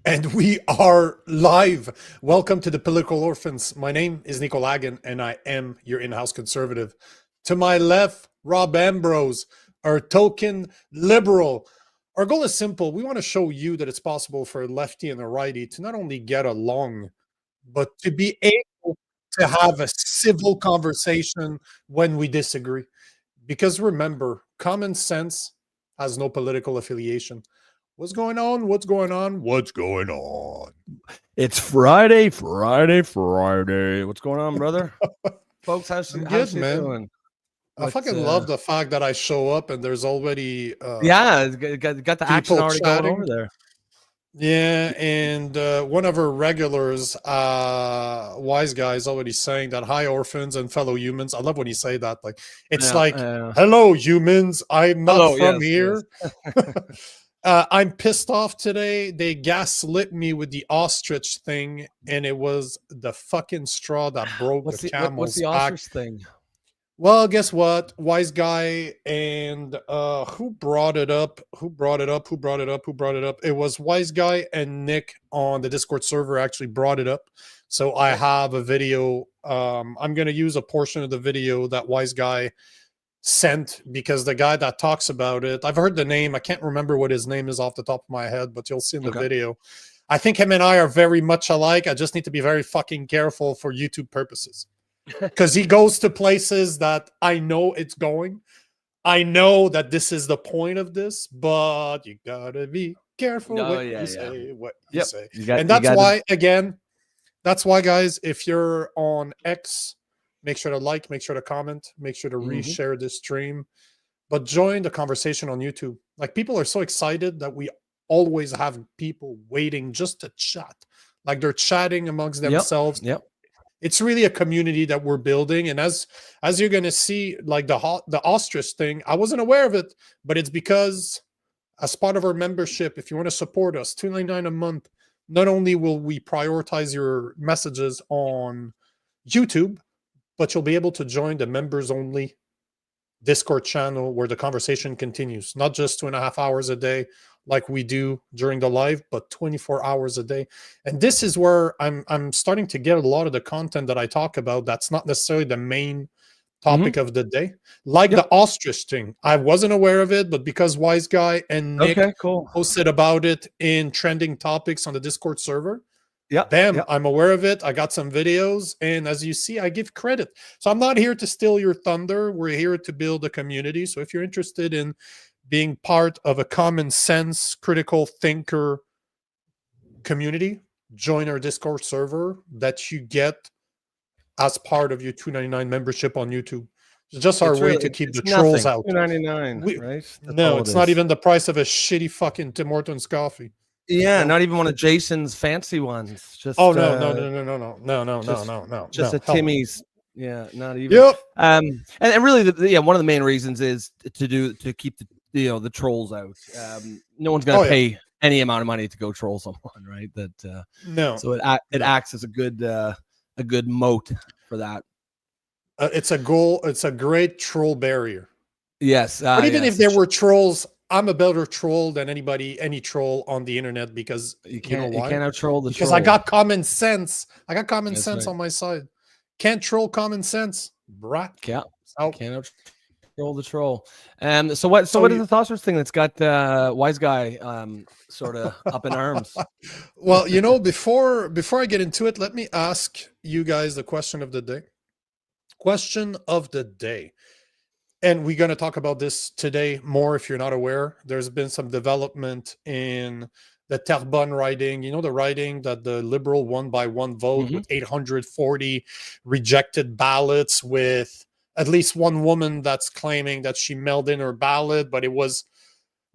And we are live. Welcome to the Political Orphans. My name is Nico Lagan, and I am your in-house conservative. To my left, Rob Ambrose, our token liberal. Our goal is simple. We want to show you that it's possible for a lefty and a righty to not only get along, but to be able to have a civil conversation when we disagree. Because remember, common sense has no political affiliation. What's going on? What's going on? What's going on? It's Friday. What's going on, brother? Folks, how's I'm how's good, she man. doing? I fucking love the fact that I show up and there's already yeah, got the action people already chatting. going over there. Yeah, and one of our regulars, Wise Guy, is already saying that hi, orphans and fellow humans. I love when you say that. Like, it's like, hello, humans. I'm not from here. Yes. I'm pissed off today. They gaslit me with the ostrich thing, and it was the fucking straw that broke the camel's what's the back. ostrich thing? Well, guess what? Wise Guy and who brought it up? It was Wise Guy and Nick on the Discord server actually brought it up. So I have a video. I'm gonna use a portion of the video that Wise Guy sent because the guy that talks about it, I've heard the name. I can't remember what his name is off the top of my head, but you'll see in the video. I think him and I are very much alike. I just need to be very fucking careful for YouTube purposes. Because he goes to places that I know it's going. I know that this is the point of this, but you gotta be careful what you say. And that's why, again, that's why, guys, if you're on X, make sure to like, make sure to comment, make sure to reshare this stream, but join the conversation on YouTube. Like, people are so excited that we always have people waiting just to chat. Like, they're chatting amongst themselves. Yep. It's really a community that we're building. And as you're going to see, like the ostrich thing, I wasn't aware of it, but it's because as part of our membership, if you want to support us, $2.99 a month, not only will we prioritize your messages on YouTube, but you'll be able to join the members only Discord channel where the conversation continues, not just 2.5 hours a day like we do during the live, but 24 hours a day. And this is where I'm starting to get a lot of the content that I talk about that's not necessarily the main topic of the day, like the ostrich thing. I wasn't aware of it, but because Wise Guy and Nick posted about it in trending topics on the Discord server, I'm aware of it. I got some videos, and as you see, I give credit. So I'm not here to steal your thunder. We're here to build a community. So if you're interested in being part of a common sense, critical thinker community, join our Discord server that you get as part of your $2.99 membership on YouTube. It's just our way to keep the trolls out. $2.99, right? No, it's not even the price of a shitty fucking Tim Hortons coffee. Yeah, not even one of Jason's fancy ones. Just no. Just a Timmy's. Yeah, not even. And really, one of the main reasons is to keep the trolls out. No one's gonna pay any amount of money to go troll someone, right? No. So it acts as a good moat for that. It's a great troll barrier. Yes, but even if there were trolls, I'm a better troll than any troll on the internet because you know why? You can't out-troll the because troll. I got common sense. I got common sense on my side. Can't troll common sense, brat. Yeah, can't out-troll the troll. So what is the Thossers thing that's got Wise Guy sort of up in arms? Well, before I get into it, let me ask you guys the question of the day. Question of the day. And we're going to talk about this today more if you're not aware. There's been some development in the Terrebonne riding. You know, the riding that the Liberal won by one vote with 840 rejected ballots, with at least one woman that's claiming that she mailed in her ballot, but it was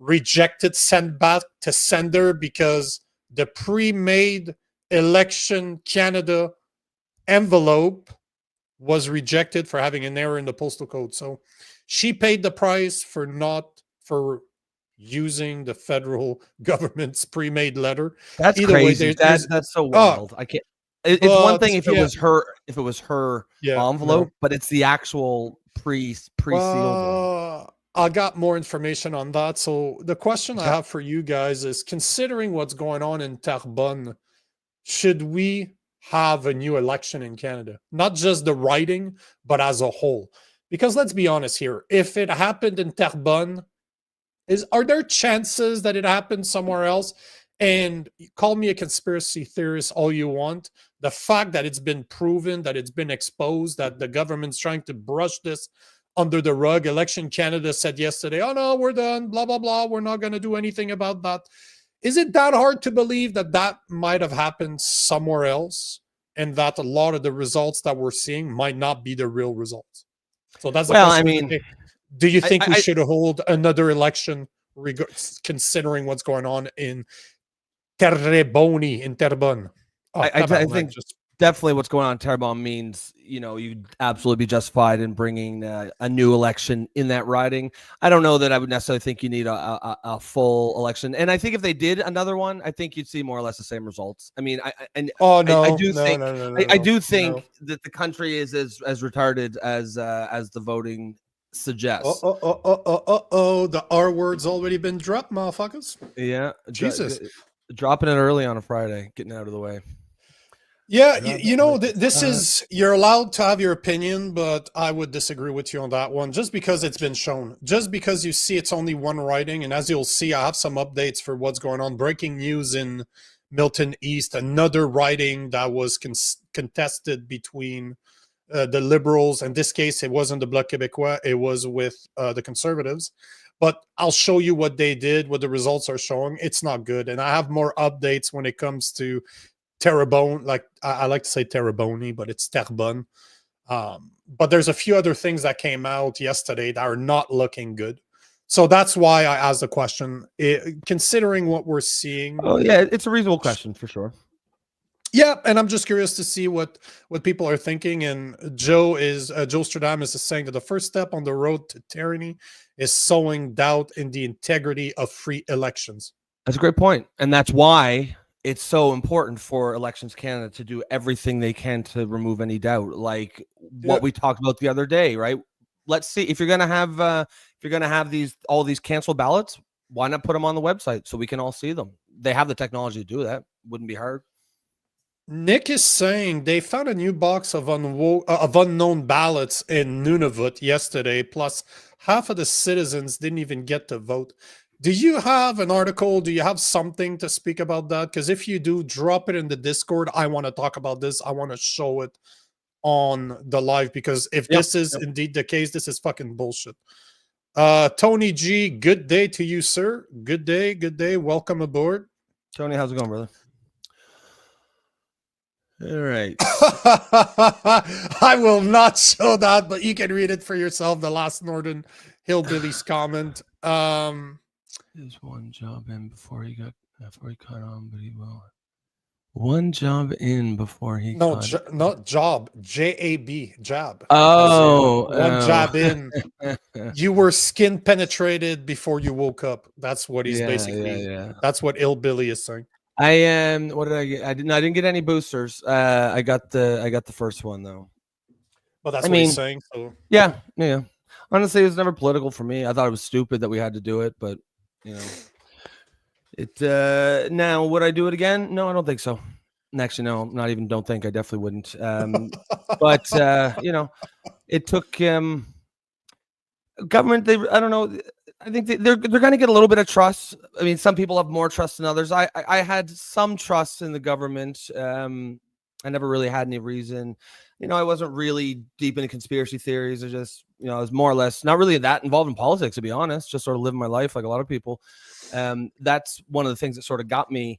rejected, sent back to sender because the pre-made Election Canada envelope was rejected for having an error in the postal code. So she paid the price for using the federal government's pre-made letter. That's crazy. That's so wild. I can't. It's one thing if it was her envelope, but it's the actual pre-sealed one. I got more information on that. So the question I have for you guys is, considering what's going on in Terrebonne, should we have a new election in Canada? Not just the writing, but as a whole. Because let's be honest here, if it happened in Terrebonne, are there chances that it happened somewhere else? And call me a conspiracy theorist all you want. The fact that it's been proven, that it's been exposed, that the government's trying to brush this under the rug. Election Canada said yesterday, oh no, we're done, blah, blah, blah. We're not going to do anything about that. Is it that hard to believe that that might have happened somewhere else, and that a lot of the results that we're seeing might not be the real results? So that's the question. Do you think we should hold another election considering what's going on in Terrebonne? I think definitely what's going on in Terrebonne means, you'd absolutely be justified in bringing a new election in that riding. I don't know that I would necessarily think you need a full election. And I think if they did another one, I think you'd see more or less the same results. I mean, I do think that the country is as retarded as the voting suggests. The R word's already been dropped, motherfuckers. Yeah. Jesus. Dropping it early on a Friday, getting out of the way. Yeah, this is, you're allowed to have your opinion, but I would disagree with you on that one, just because it's been shown. Just because you see it's only one writing, and as you'll see, I have some updates for what's going on. Breaking news in Milton East, another writing that was contested between the Liberals. In this case, it wasn't the Bloc Québécois, it was with the Conservatives. But I'll show you what they did, what the results are showing. It's not good. And I have more updates when it comes to Terrebonne. Like I like to say Terrebonne, but it's Terrebonne. But there's a few other things that came out yesterday that are not looking good. So that's why I asked the question. Considering what we're seeing. Oh, yeah, it's a reasonable question for sure. Yeah, and I'm just curious to see what people are thinking. And Joe Stradamus is saying that the first step on the road to tyranny is sowing doubt in the integrity of free elections. That's a great point. And that's why it's so important for Elections Canada to do everything they can to remove any doubt, like what we talked about the other day, right? Let's see, if you're going to have all these canceled ballots, why not put them on the website so we can all see them? They have the technology to do that. Wouldn't be hard. Nick is saying they found a new box of unknown ballots in Nunavut yesterday, plus half of the citizens didn't even get to vote. Do you have an article? Do you have something to speak about that? Because if you do, drop it in the Discord. I want to talk about this. I want to show it on the live, because if this is indeed the case, this is fucking bullshit. Tony G, good day to you, sir. Good day, good day. Welcome aboard. Tony, how's it going, brother? All right. I will not show that, but you can read it for yourself. The last Northern Hillbillies comment. There's one job in before he caught on, but he will. One job in before he not job, J-A-B, jab. Oh, one job in. You were skin penetrated before you woke up. That's what he's basically. Yeah. That's what Hillbilly is saying. I am. What did I get? I didn't get any boosters. I got the first one though. Well, that's what he's saying. So yeah. Honestly, it was never political for me. I thought it was stupid that we had to do it, but it. Now, would I do it again? No, I don't think so. Actually, no, not even. Don't think. I definitely wouldn't. But it took government. I don't know. I think they're going to get a little bit of trust. I mean, some people have more trust than others. I had some trust in the government. I never really had any reason. I wasn't really deep into conspiracy theories. I just, I was more or less not really that involved in politics, to be honest, just sort of living my life like a lot of people. That's one of the things that sort of got me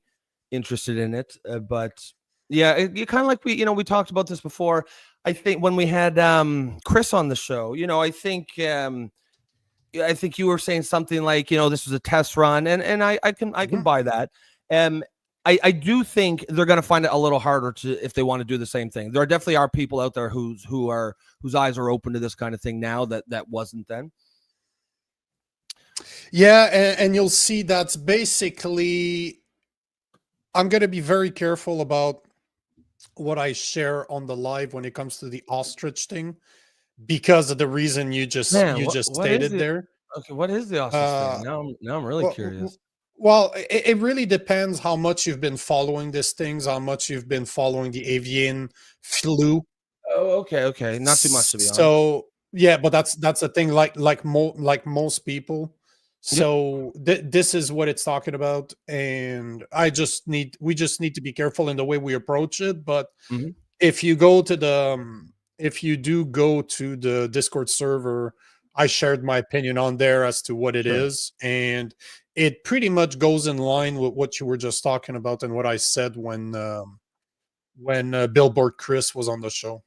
interested in it. But yeah, you kind of like we talked about this before. I think when we had Chris on the show, I think you were saying something like, this was a test run, and I can buy that. I do think they're going to find it a little harder if they want to do the same thing. There definitely are people out there whose eyes are open to this kind of thing now that wasn't then. Yeah, and you'll see that's basically. I'm going to be very careful about what I share on the live when it comes to the ostrich thing, because of the reason you just stated there. Okay, what is the ostrich thing? Now I'm really curious. Well, it really depends how much you've been following these things, how much you've been following the avian flu. Oh, okay. Not too much, to be honest. So yeah, but that's the thing. Like most people. Yep. So this is what it's talking about, and we just need to be careful in the way we approach it. But Mhm. if you go to if you do go to the Discord server, I shared my opinion on there as to what it Sure. is, and it pretty much goes in line with what you were just talking about and what I said when Billboard Chris was on the show.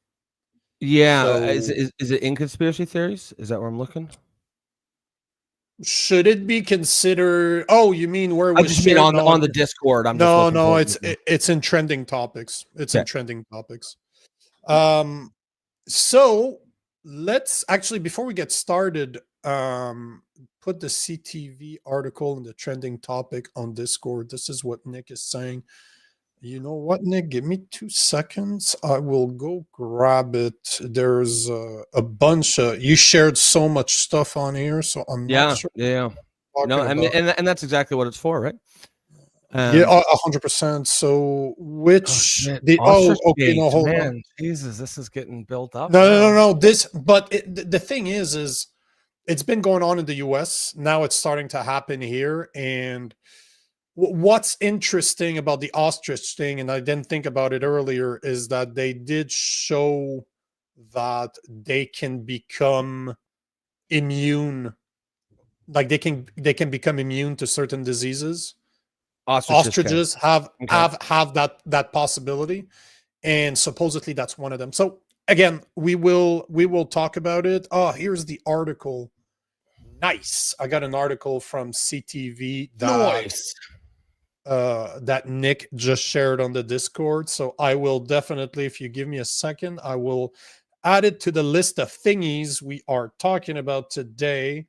Yeah, So, is it in conspiracy theories? Is that where I'm looking? should it be considered? Oh, you mean where it I was just mean shared? on the Discord. I'm just No, looking no, for it's in trending topics. It's in Okay. trending topics. So let's actually, before we get started, put the CTV article in the trending topic on Discord. This is what Nick is saying. You know what, Nick? Give me 2 seconds. I will go grab it. There's a bunch of, you shared so much stuff on here, so I'm not sure. Yeah. No, I mean, and that's exactly what it's for, right? Yeah, 100%. So which okay, no, hold on. Jesus, this is getting built up. No. But the thing is it's been going on in the US. Now it's starting to happen here. And what's interesting about the ostrich thing, and I didn't think about it earlier, is that they did show that they can become immune. Like they can become immune to certain diseases. Ostriches have that possibility, and supposedly that's one of them. So again, we will talk about it. Oh, here's the article. Nice. I got an article from CTV that Nick just shared on the Discord. So I will definitely, if you give me a second, I will add it to the list of thingies we are talking about today.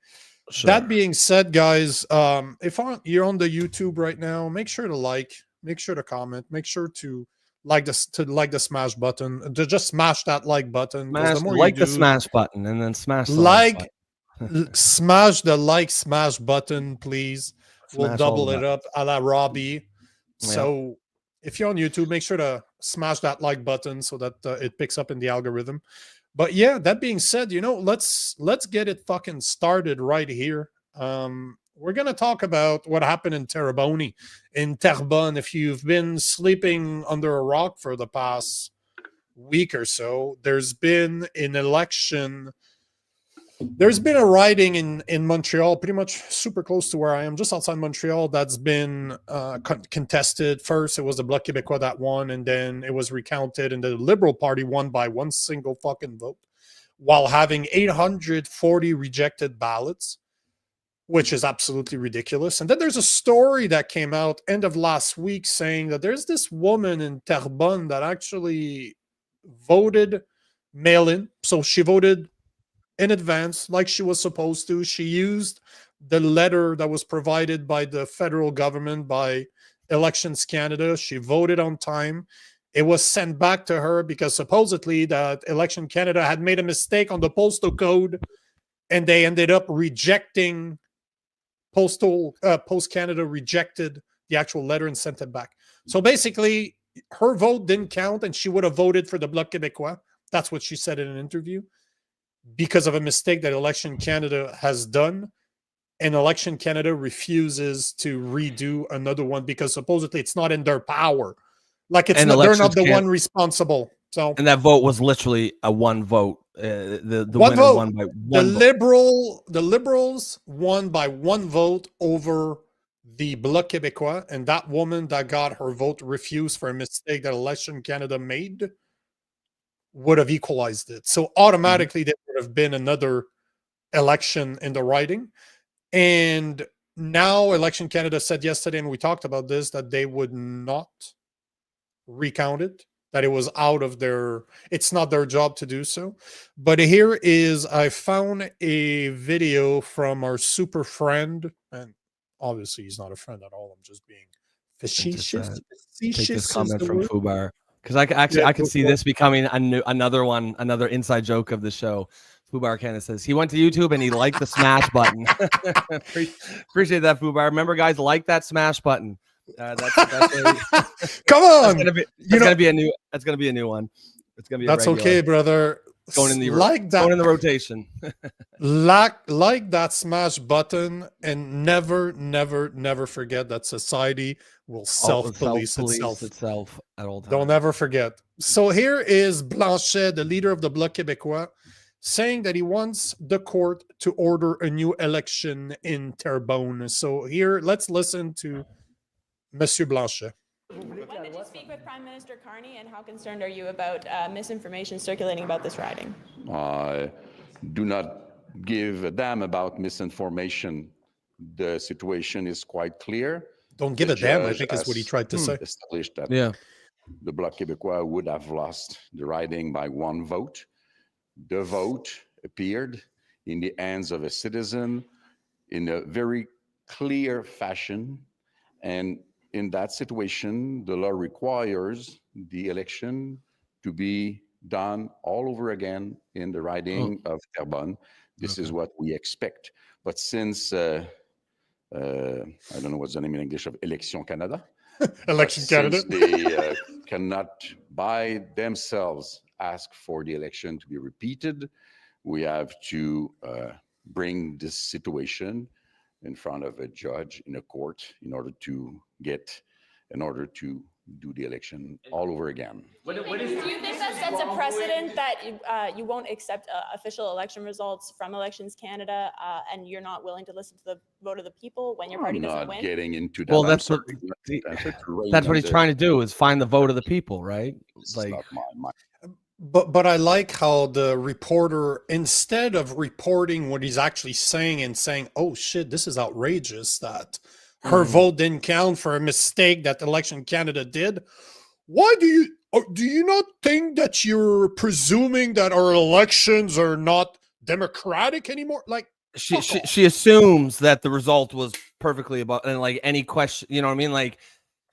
Sure. That being said, guys, if you're on the YouTube right now, make sure to like, make sure to comment, make sure to like the smash button, to just smash that like button. The more like the smash button, and then smash the like smash the smash button, please. We'll double it up a la Robbie. So if you're on YouTube, make sure to smash that like button so that it picks up in the algorithm. But yeah, that being said, let's get it fucking started right here. We're gonna talk about what happened in Terrebonne. If you've been sleeping under a rock for the past week or so, there's been an election. There's been a riding in Montreal, pretty much super close to where I am, just outside Montreal, that's been contested. First, it was the Bloc Québécois that won, and then it was recounted, and the Liberal Party won by one single fucking vote, while having 840 rejected ballots, which is absolutely ridiculous. And then there's a story that came out end of last week saying that there's this woman in Terrebonne that actually voted mail-in. So she voted in advance like she was supposed to. She used the letter that was provided by the federal government, by Elections Canada. She voted on time. It was sent back to her because supposedly that Election Canada had made a mistake on the postal code, and they ended up rejecting Post Canada rejected the actual letter and sent it back. So basically her vote didn't count, and she would have voted for the Bloc Québécois. That's what she said in an interview, because of a mistake that Election Canada has done. And Election Canada refuses to redo another one because supposedly it's not in their power. Like they're not the one responsible. So, and that vote was literally a one vote. The one winner vote. won by one The Liberals won by one vote over the Bloc Québécois, and that woman that got her vote refused for a mistake that Election Canada made would have equalized it. So automatically there would have been another election in the riding. And now Election Canada said yesterday, and we talked about this, that they would not recount it, that it was out of it's not their job to do so. But here is, I found a video from our super friend, and obviously he's not a friend at all. I'm just being facetious. Take this comment from Fubar. Because I can see this becoming another inside joke of the show. Fubar Canada says he went to YouTube and he liked the smash button. Appreciate that, Fubar. Remember, guys, like that smash button. That's Come on. That's gonna be a new. That's gonna be a new one. It's gonna be. That's okay, brother. Going in the going in the rotation. like that smash button, and never forget that society will self-police itself at all times. Don't ever forget. So here is Blanchet, the leader of the Bloc Québécois, saying that he wants the court to order a new election in Terrebonne. So here, let's listen to Monsieur Blanchet. When did you speak with Prime Minister Carney, and how concerned are you about misinformation circulating about this riding? I do not give a damn about misinformation. The situation is quite clear. Don't give a damn, I think is what he tried to say. Established that the Bloc Québécois would have lost the riding by 1 vote. The vote appeared in the hands of a citizen in a very clear fashion, and in that situation, the law requires the election to be done all over again in the riding of Terrebonne. This is what we expect. But since, I don't know what's the name in English of Election Canada. Election Canada. Since they cannot by themselves ask for the election to be repeated, we have to bring this situation in front of a judge in a court in order to do the election all over again. Do you think that sets a precedent that you won't accept official election results from Elections Canada, and you're not willing to listen to the vote of the people when your party doesn't win? I'm not getting into that. Well, that's what he's trying to do, is find the vote of the people, right? Like, But I like how the reporter, instead of reporting what he's actually saying and saying, oh shit, this is outrageous that her vote didn't count for a mistake that Election Canada did. Why do you not think that you're presuming that our elections are not democratic anymore? Like, she assumes that the result was perfectly about, and like any question, you know what I mean? Like,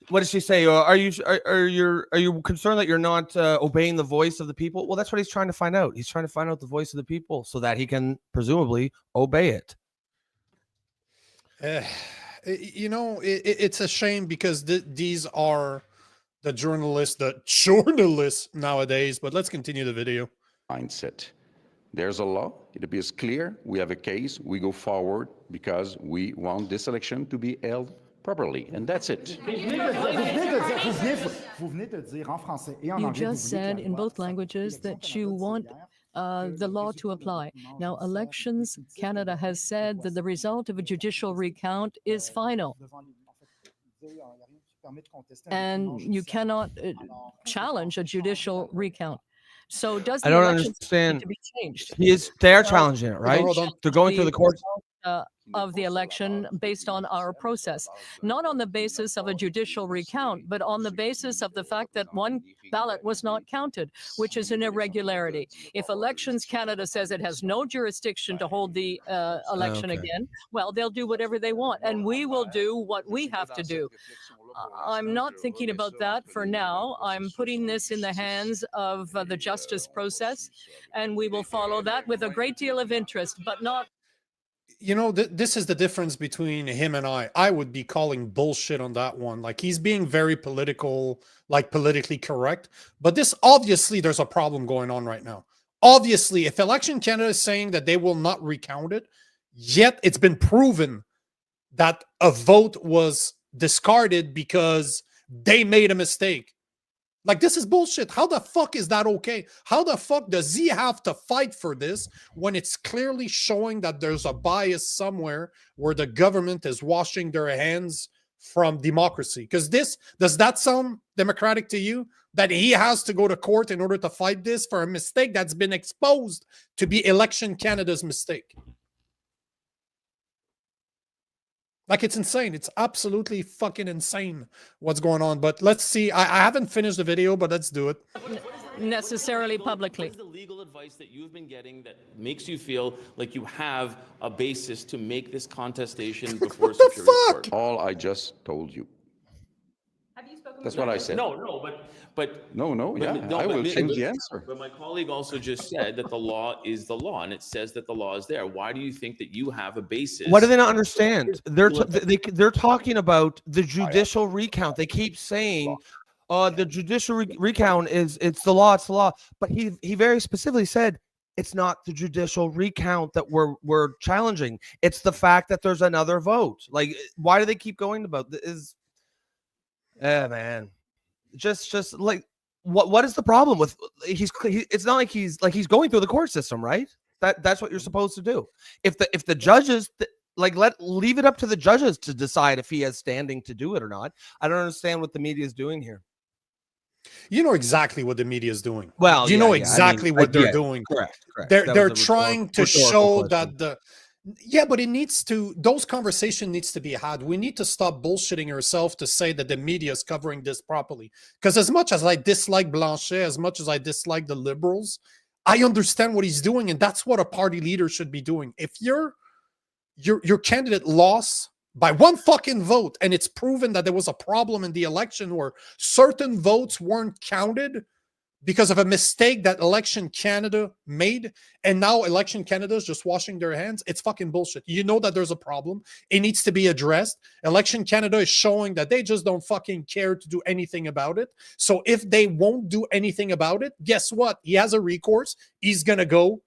what does she say? Are you concerned that you're not obeying the voice of the people? Well, that's what he's trying to find out. He's trying to find out the voice of the people so that he can presumably obey it. You know, it's a shame because these are the journalists nowadays. But let's continue the video. Mindset. There's a law. It appears clear. We have a case. We go forward because we want this election to be held properly, and that's it. You just said in both languages that you want the law to apply. Now, Elections Canada has said that the result of a judicial recount is final. And you cannot challenge a judicial recount. So does the election need to be changed? They're challenging it, right? They're going through the courts of the election based on our process, not on the basis of a judicial recount, but on the basis of the fact that one ballot was not counted, which is an irregularity. If Elections Canada says it has no jurisdiction to hold the election again, well, they'll do whatever they want, and we will do what we have to do. I'm not thinking about that for now. I'm putting this in the hands of the justice process, and we will follow that with a great deal of interest, but not. You know, this is the difference between him and I. I would be calling bullshit on that one. Like, he's being very political, like politically correct. But this, obviously, there's a problem going on right now. Obviously, if Election Canada is saying that they will not recount it, yet it's been proven that a vote was discarded because they made a mistake. Like, this is bullshit. How the fuck is that okay? How the fuck does he have to fight for this when it's clearly showing that there's a bias somewhere where the government is washing their hands from democracy? Because does that sound democratic to you? That he has to go to court in order to fight this for a mistake that's been exposed to be Election Canada's mistake? Like, it's insane. It's absolutely fucking insane what's going on. But let's see. I haven't finished the video, but let's do it. Necessarily publicly. What is the legal advice that you've been getting that makes you feel like you have a basis to make this contestation before Superior Court? All I just told you. Have you That's what I said. No, but No, yeah, no, I but will mi- change but- the answer. But my colleague also just said that the law is the law, and it says that the law is there. Why do you think that you have a basis? What do they not understand? They're talking about the judicial recount. They keep saying, the judicial recount it's the law, But he very specifically said it's not the judicial recount that we're challenging. It's the fact that there's another vote. Like, why do they keep going about this? Man, just like what is the problem with it's not like he's going through the court system, right? That's what you're supposed to do. If the judges leave it up to the judges to decide if he has standing to do it or not. I don't understand what the media is doing here. You know exactly what the media is doing. Well, you know exactly what they're doing. Correct. They're trying to show that but it needs to, those conversation needs to be had. We need to stop bullshitting ourselves to say that the media is covering this properly. Because as much as I dislike Blanchet, as much as I dislike the Liberals, I understand what he's doing, and that's what a party leader should be doing. If your candidate lost by one fucking vote, and it's proven that there was a problem in the election where certain votes weren't counted because of a mistake that Election Canada made, and now Election Canada is just washing their hands, it's fucking bullshit. You know that there's a problem. It needs to be addressed. Election Canada is showing that they just don't fucking care to do anything about it. So if they won't do anything about it, guess what? He has a recourse. He's going to go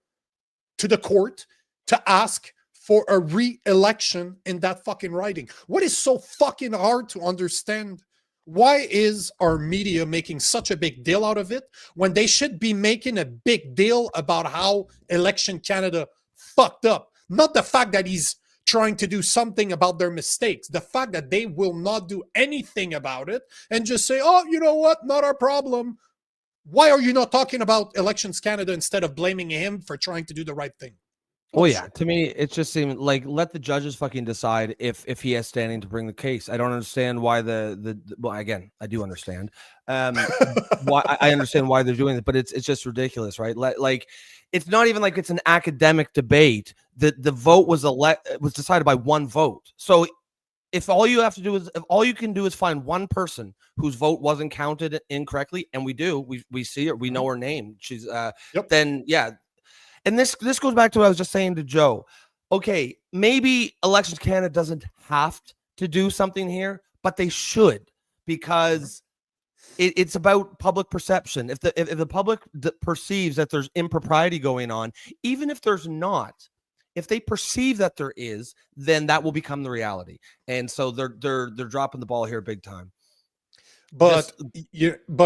to the court to ask for a re-election in that fucking writing. What is so fucking hard to understand? Why is our media making such a big deal out of it when they should be making a big deal about how Election Canada fucked up? Not the fact that he's trying to do something about their mistakes, the fact that they will not do anything about it and just say, oh, you know what? Not our problem. Why are you not talking about Elections Canada instead of blaming him for trying to do the right thing? Well, yeah, to me, it just seemed like let the judges fucking decide if he has standing to bring the case. I don't understand why well, again, I do understand why I understand why they're doing it, but it's just ridiculous, right? Like, it's not even like it's an academic debate. The vote was decided by one vote. So if all you can do is find one person whose vote wasn't counted incorrectly, and we see her, we know her name. She's then yeah. And this goes back to what I was just saying to Joe. Okay, maybe Elections Canada doesn't have to do something here, but they should, because it's about public perception. If the public perceives that there's impropriety going on, even if there's not, if they perceive that there is, then that will become the reality. And so they're dropping the ball here big time. But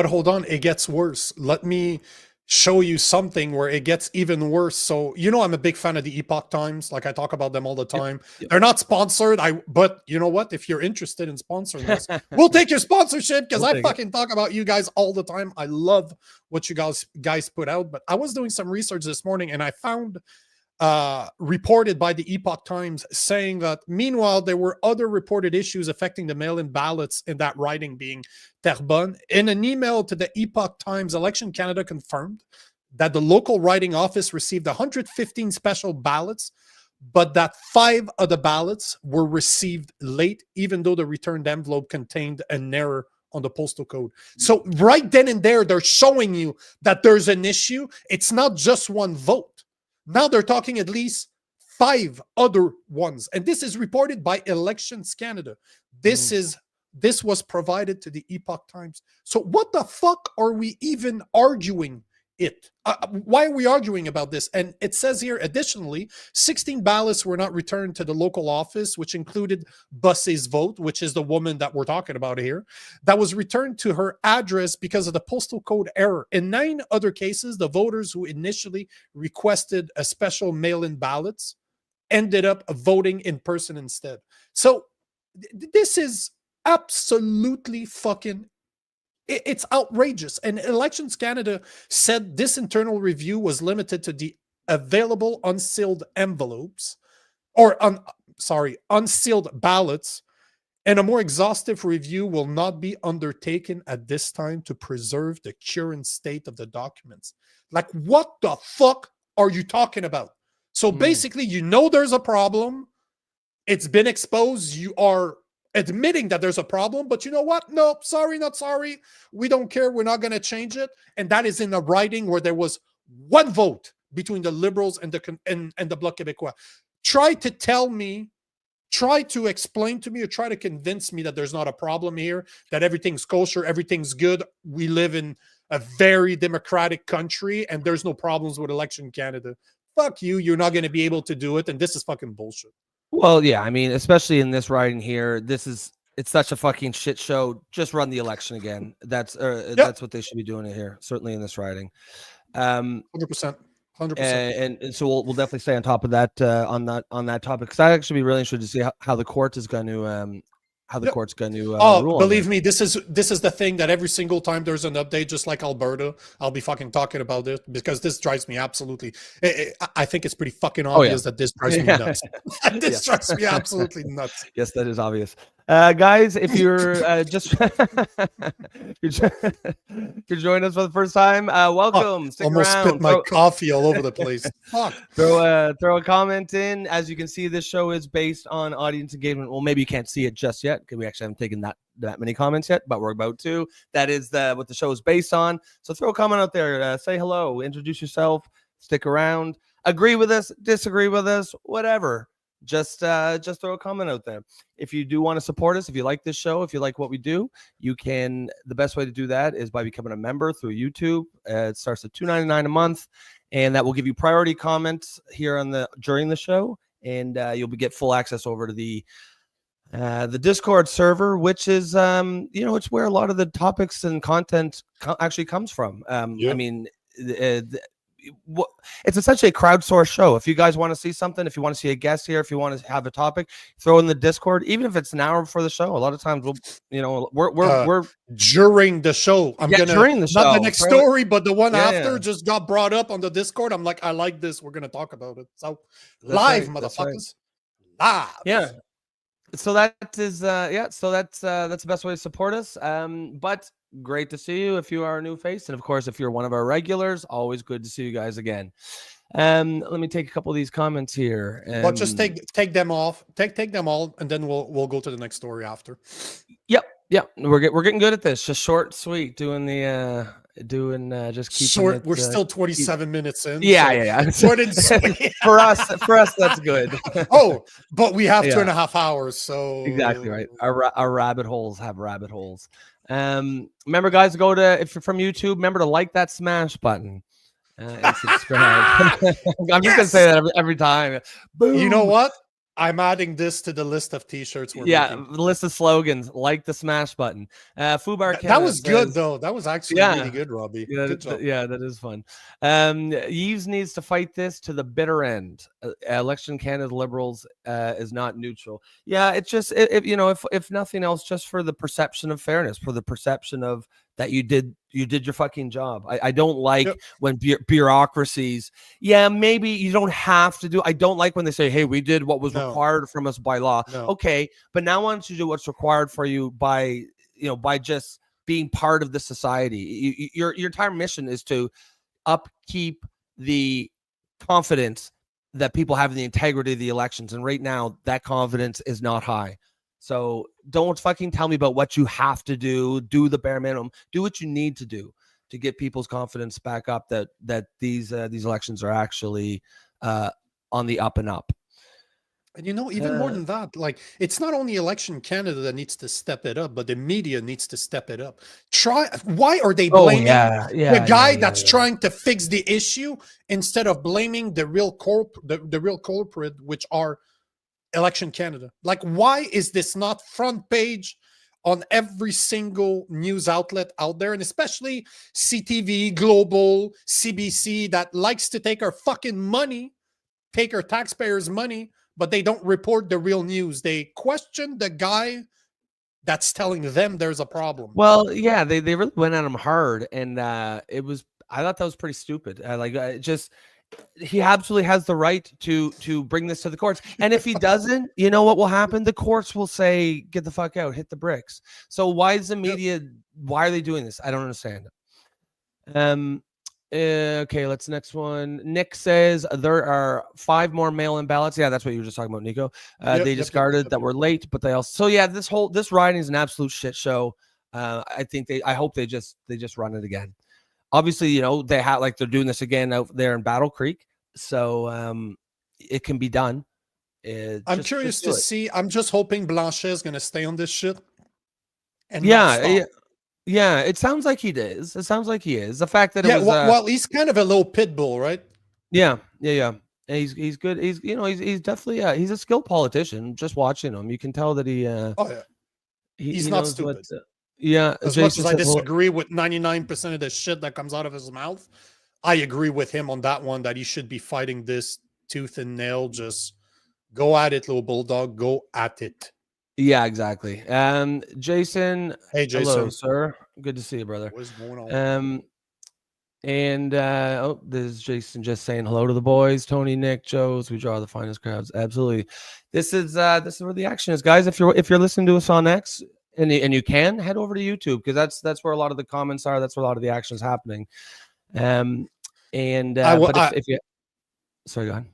hold on, it gets worse. Let me show you something where it gets even worse. So, I'm a big fan of the Epoch Times. Like, I talk about them all the time. Yep. They're not sponsored. But you know what? If you're interested in sponsoring us, we'll take your sponsorship, because I fucking talk about you guys all the time. I love what you guys put out. But I was doing some research this morning, and I found reported by the Epoch Times saying that meanwhile there were other reported issues affecting the mail-in ballots in that riding, being Terrebonne. In an email to the Epoch Times, Election Canada confirmed that the local riding office received 115 special ballots, but that 5 of the ballots were received late, even though the returned envelope contained an error on the postal code. So right then and there, they're showing you that there's an issue. It's not just one vote. Now they're talking at least 5 other ones. And this is reported by Elections Canada. This was provided to the Epoch Times. So what the fuck are we even arguing it? Why are we arguing about this? And it says here, additionally, 16 ballots were not returned to the local office, which included Bussey's vote, which is the woman that we're talking about here, that was returned to her address because of the postal code error. In 9 other cases, the voters who initially requested a special mail-in ballots ended up voting in person instead. So this is absolutely fucking, it's outrageous. And Elections Canada said this internal review was limited to the available unsealed envelopes, unsealed ballots, and a more exhaustive review will not be undertaken at this time to preserve the current state of the documents. Like, what the fuck are you talking about? So basically, there's a problem. It's been exposed. You are admitting that there's a problem, but you know what? No, sorry, not sorry. We don't care. We're not going to change it. And that is in a writing where there was one vote between the Liberals and the Bloc Québécois. Try to explain to me or try to convince me that there's not a problem here, that everything's kosher, everything's good. We live in a very democratic country and there's no problems with Election Canada. Fuck you. You're not going to be able to do it. And this is fucking bullshit. Well, yeah, I mean, especially in this writing here, it's such a fucking shit show. Just run the election again. That's what they should be doing it here. Certainly in this writing. 100%. And so we'll definitely stay on top of that on that topic, because I'd actually be really interested to see how the court is going to court's going to rule. Believe me, this is the thing that every single time there's an update, just like Alberta, I'll be fucking talking about it, because this drives me absolutely. I think it's pretty fucking obvious that this drives me nuts. This drives me absolutely nuts. Yes, that is obvious. Guys, if you're just you're joining us for the first time, welcome. Stick almost around. spit my coffee all over the place. Fuck. Throw a comment in. As you can see, this show is based on audience engagement. Well, maybe you can't see it just yet because we actually haven't taken that many comments yet, but we're about to. That is what the show is based on. So throw a comment out there. Say hello. Introduce yourself. Stick around. Agree with us. Disagree with us. Whatever. Just throw a comment out there. If you do want to support us, if you like this show, if you like what we do, you can. The best way to do that is by becoming a member through YouTube. It starts at $2.99 a month, and that will give you priority comments here during the show, and you'll get full access over to the Discord server, which is it's where a lot of the topics and content actually comes from. I mean. It's essentially a crowdsourced show. If you guys want to see something, if you want to see a guest here, if you want to have a topic, throw in the Discord. Even if it's an hour before the show, a lot of times we're during the show. During the show, not the next story, but the one after just got brought up on the Discord. I'm like, I like this. We're gonna talk about it. So live, motherfuckers, live. Yeah. So that is So that's the best way to support us. But great to see you if you are a new face, and of course if you're one of our regulars, always good to see you guys again. Let me take a couple of these comments here. But just take them off, take them all, and then we'll go to the next story after. Yep. We're getting good at this. Just short, sweet, doing just keeping short. We're still 27 minutes in. Yeah. Short and sweet. for us, that's good. But we have 2.5 hours, so exactly right. Our rabbit holes have rabbit holes. Remember, guys, if you're from YouTube, remember to like that smash button and subscribe. I'm just gonna say that every time. Boom. You know what? I'm adding this to the list of T-shirts. The list of slogans. Like the smash button. Fubar. That was good though. That was actually really good, Robbie. Good job. That is fun. Yves needs to fight this to the bitter end. Election Canada Liberals is not neutral. Yeah, it's just if nothing else, just for the perception of fairness, for the perception of that you did your fucking job. I don't like when bureaucracies, maybe you don't have to do. I don't like when they say, hey, we did what was required from us by law. Okay, but now why don't you do what's required for you by just being part of the society? Your entire mission is to upkeep the confidence that people have in the integrity of the elections. And right now that confidence is not high. So don't fucking tell me about what you have to do. Do the bare minimum. Do what you need to do to get people's confidence back up that these elections are actually on the up and up. And even more than that, like, it's not only Election Canada that needs to step it up, but the media needs to step it up. Why are they blaming the guy that's trying to fix the issue instead of blaming the real culprit, which are Election Canada? Like, why is this not front page on every single news outlet out there, and especially CTV, Global, CBC, that likes to take our fucking money, take our taxpayers' money, but they don't report the real news. They question the guy that's telling them there's a problem. Well, yeah, they really went at him hard, and I thought that was pretty stupid. He absolutely has the right to bring this to the courts. And if he doesn't, you know what will happen? The courts will say, get the fuck out, hit the bricks. So why is the media, why are they doing this? I don't understand. Okay, let's next one. Nick says there are 5 more mail-in ballots. Yeah, that's what you were just talking about, Nico. They discarded that were late, but they also. So yeah, this riding is an absolute shit show. I hope they just run it again. Obviously, you know they have they're doing this again out there in Battle Creek, so it can be done. I'm curious to see. I'm just hoping Blanchet is gonna stay on this shit. And yeah, it sounds like he is. It sounds like he is. The fact that it was well, he's kind of a little pit bull, right? Yeah. And he's good. He's he's definitely he's a skilled politician. Just watching him, you can tell that he's not stupid. As much as I disagree with 99% of the shit that comes out of his mouth, I agree with him on that one that he should be fighting this tooth and nail. Just go at it, little bulldog. Go at it. Yeah, exactly. Jason. Hey, Jason. Hello, sir. Good to see you, brother. What's going on? This is Jason just saying hello to the boys. Tony, Nick, Joe's. We draw the finest crowds. Absolutely. This is where the action is, guys. If you're listening to us on X and you can head over to YouTube, because that's where a lot of the comments are. That's where a lot of the action is happening. But if you, sorry, go ahead.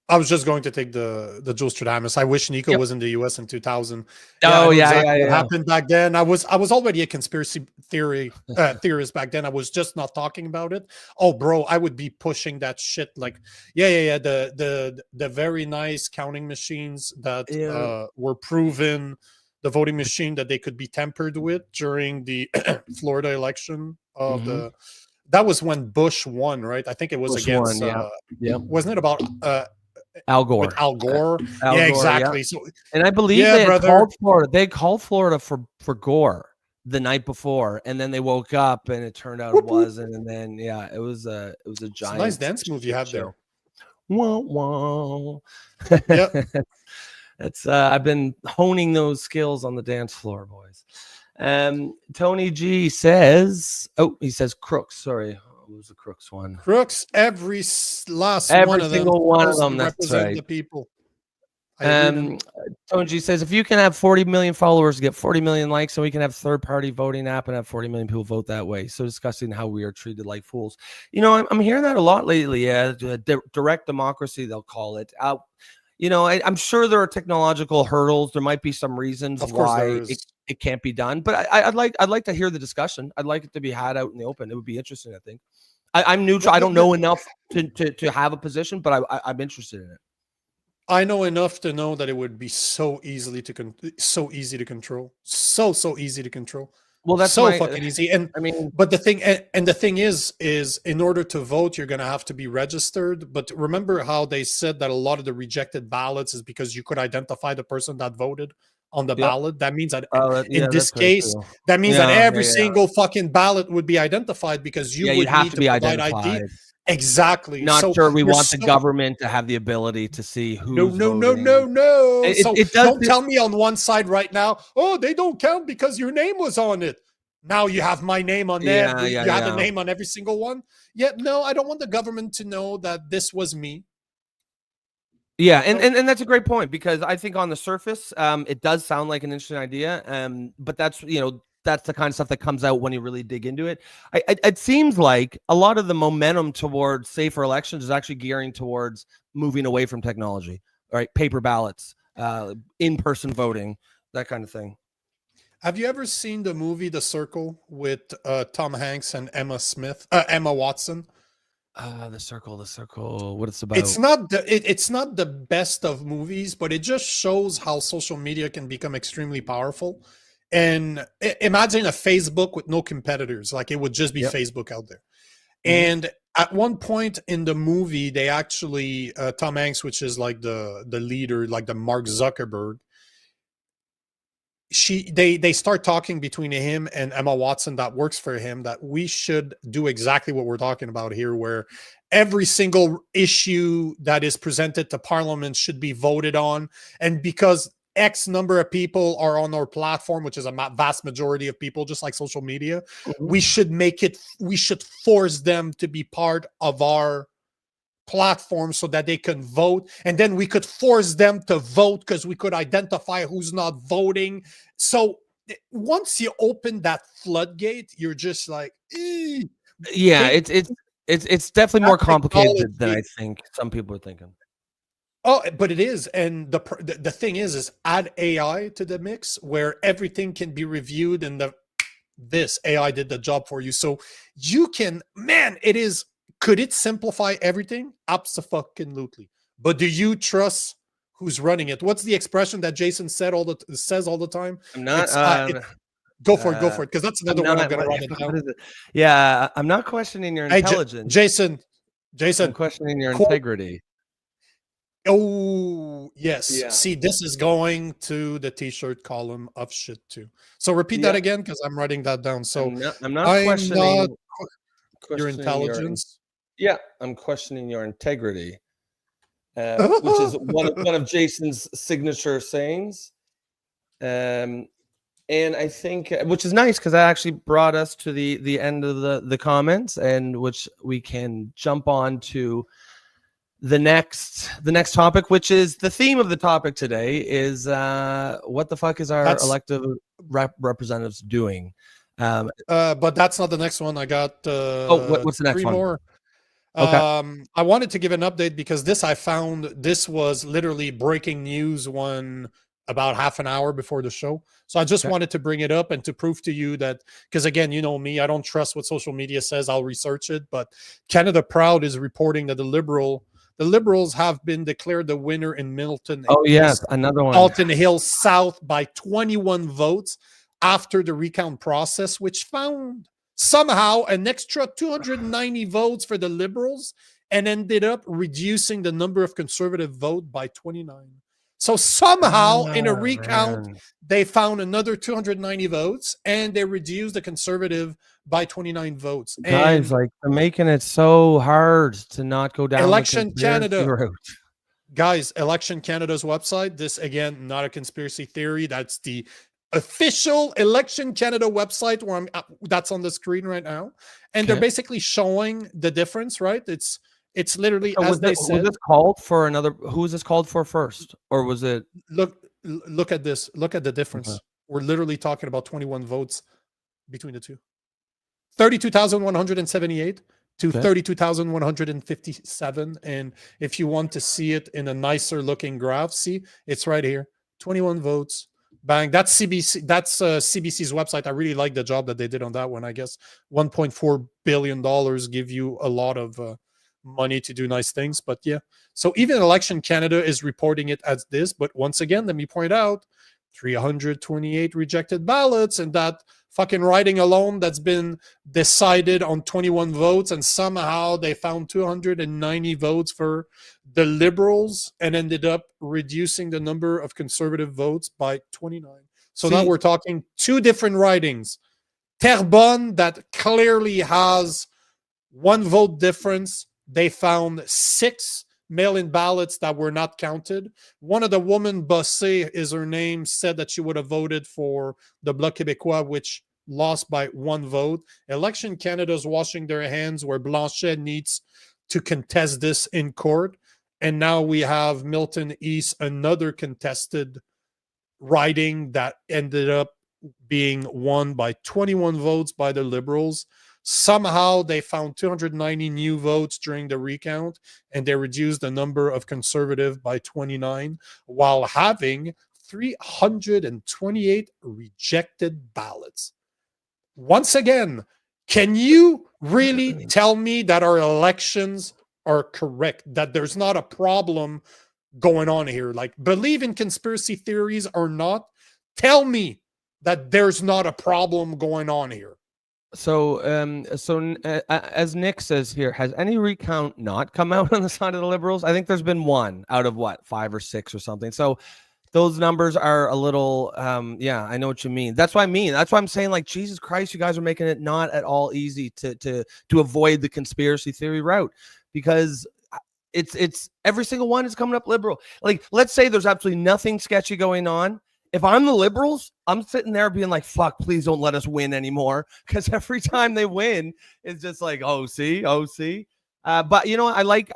I was just going to take the Joe Stradamus. I wish Nico was in the US in 2000. What happened back then. I was already a conspiracy theorist back then. I was just not talking about it. Oh, bro, I would be pushing that shit. Like, the very nice counting machines that were proven, the voting machine that they could be tampered with during the Florida election of that was when Bush won, right? I think it was Bush against wasn't it about Al Gore. With Al Gore. Exactly. Yeah. So, and I believe they called Florida for Gore the night before, and then they woke up and it turned out it wasn't. And then it was a giant. It's a nice dance move you have there. Wah, wah. Yep. That's I've been honing those skills on the dance floor, boys. Tony G says, he says Crooks. Sorry. What was the Crooks one? Crooks, every single one of them. That's right. The people. Tony G says, if you can have 40 million followers, get 40 million likes, and we can have third-party voting app and have 40 million people vote that way. So discussing how we are treated like fools. You know, I'm hearing that a lot lately. Yeah, direct democracy, they'll call it. I'm sure there are technological hurdles. There might be some reasons why it can't be done, but I'd like to hear the discussion. I'd like it to be had out in the open. It would be interesting. I think I'm neutral. I don't know enough to have a position, but I'm interested in it. I know enough to know that it would be so easy to control. So easy to control. Well, that's fucking easy. And but the thing is in order to vote, you're going to have to be registered. But remember how they said that a lot of the rejected ballots is because you could identify the person that voted on the ballot. That means that in this case, that means that every single fucking ballot would be identified because you would have need to be provide identified. ID. Exactly. Not sure we want the government to have the ability to see who. No. Don't tell me on one side right now, oh, they don't count because your name was on it. Now you have my name on there. You have a name on every single one. No, I don't want the government to know that this was me. Yeah, and that's a great point, because I think on the surface, it does sound like an interesting idea. But that's the kind of stuff that comes out when you really dig into it. It seems like a lot of the momentum towards safer elections is actually gearing towards moving away from technology, right? Paper ballots, in-person voting, that kind of thing. Have you ever seen the movie The Circle with Tom Hanks and Emma Watson? The Circle. What it's about? It's not the best of movies, but it just shows how social media can become extremely powerful. And imagine a Facebook with no competitors. Like, it would just be Facebook out there. And at one point in the movie, they actually, Tom Hanks, which is like the leader, like the Mark Zuckerberg, they start talking between him and Emma Watson that works for him that we should do exactly what we're talking about here, where every single issue that is presented to Parliament should be voted on. And because X number of people are on our platform, which is a vast majority of people, just like social media, we should force them to be part of our platform so that they can vote. And then we could force them to vote because we could identify who's not voting. So once you open that floodgate, you're just like, yeah, it's It's definitely That more complicated than I technology- think some people are thinking. Oh, but it is, and the thing is add AI to the mix where everything can be reviewed, and this AI did the job for you, so you can. Man, it is. Could it simplify everything? Absolutely. But do you trust who's running it? What's the expression that Jason says all the time? I'm not. Go for it, because that's another one I'm going to what- write it down. what is it? Yeah, I'm not questioning your Hey, intelligence. Jason, I'm questioning your Cool. integrity. Oh, yes. Yeah. See, this is going to the t-shirt column of shit too. So repeat that Yeah. again, because I'm writing that down. So I'm not I'm questioning not your questioning intelligence. Yeah, I'm questioning your integrity, which is one of Jason's signature sayings. And I think, which is nice, because that actually brought us to the end of the comments, and which we can jump on to the next topic, which is the theme of the topic today is what the fuck is our elected representatives doing? But that's not the next one. I got what's the next 3 one? more. Okay. I wanted to give an update because I found this was literally breaking news about half an hour before the show. So I just wanted to bring it up and to prove to you that, because again, you know me, I don't trust what social media says. I'll research it. But Canada Proud is reporting that the Liberals have been declared the winner in Milton. Oh, yes, another one. Alton Hill South by 21 votes after the recount process, which found somehow an extra 290 votes for the Liberals and ended up reducing the number of Conservative vote by 29. So somehow in a recount, they found another 290 votes and they reduced the Conservative by 29 votes. Guys, like, they're making it so hard to not go down Election the Canada route. Guys, Election Canada's website. This, again, not a conspiracy theory. That's the official Election Canada website where that's on the screen right now. And they're basically showing the difference, right? It's literally, as they said. Was this called for another? Who was this called for first? Or was it? Look at this. Look at the difference. Okay. We're literally talking about 21 votes between the two. 32,178 to 32,157. And if you want to see it in a nicer looking graph, see, it's right here. 21 votes. Bang. That's CBC. That's CBC's website. I really like the job that they did on that one. I guess $1.4 billion give you a lot of money to do nice things. But yeah, so even Election Canada is reporting it as this. But once again, let me point out 328 rejected ballots, and that fucking riding alone that's been decided on 21 votes, and somehow they found 290 votes for the Liberals and ended up reducing the number of Conservative votes by 29. So now we're talking 2 different ridings. Terrebonne, that clearly has 1 vote difference. They found 6 mail-in ballots that were not counted. One of the women, Bossé is her name, said that she would have voted for the Bloc Québécois, which lost by 1 vote. Election Canada's washing their hands where Blanchet needs to contest this in court. And now we have Milton East, another contested riding that ended up being won by 21 votes by the Liberals. Somehow they found 290 new votes during the recount, and they reduced the number of Conservative by 29 while having 328 rejected ballots. Once again, can you really tell me that our elections are correct, that there's not a problem going on here? Like, believe in conspiracy theories or not, tell me that there's not a problem going on here. So, as Nick says here, has any recount not come out on the side of the Liberals? I think there's been 1 out of 5 or 6 or something. So those numbers are a little, yeah, I know what you mean. That's what I mean. That's why I'm saying, like, Jesus Christ, you guys are making it not at all easy to avoid the conspiracy theory route, because it's every single one is coming up Liberal. Like, let's say there's absolutely nothing sketchy going on. If I'm the Liberals, I'm sitting there being like, fuck, please don't let us win anymore. Because every time they win, it's just like, oh, see. But, you know, I like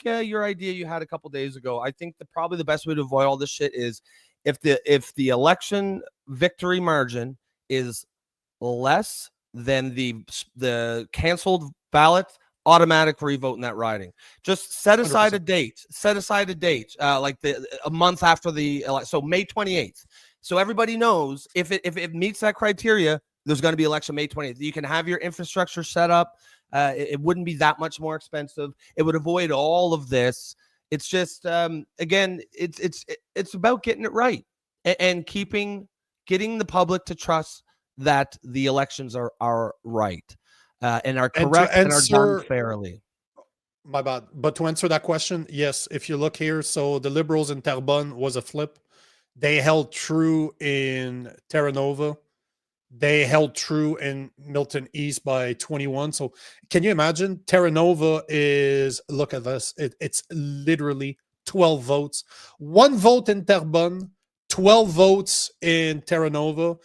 your idea you had a couple days ago. I think that probably the best way to avoid all this shit is if the election victory margin is less than the canceled ballots automatic revote in that riding. Just set aside 100%. a date. Set aside a date, like a month after the election. So May 28th. So everybody knows if it meets that criteria, there's going to be election May 20th. You can have your infrastructure set up. It wouldn't be that much more expensive. It would avoid all of this. It's just again, it's about getting it right and getting the public to trust that the elections are right and are correct and are done fairly. My bad. But to answer that question, yes, if you look here, so the Liberals in Terrebonne was a flip. They held true in Terra Nova. They held true in Milton East by 21. So can you imagine? Terra Nova is, look at this. It's literally 12 votes. 1 vote in Terrebonne, 12 votes in Terra Nova,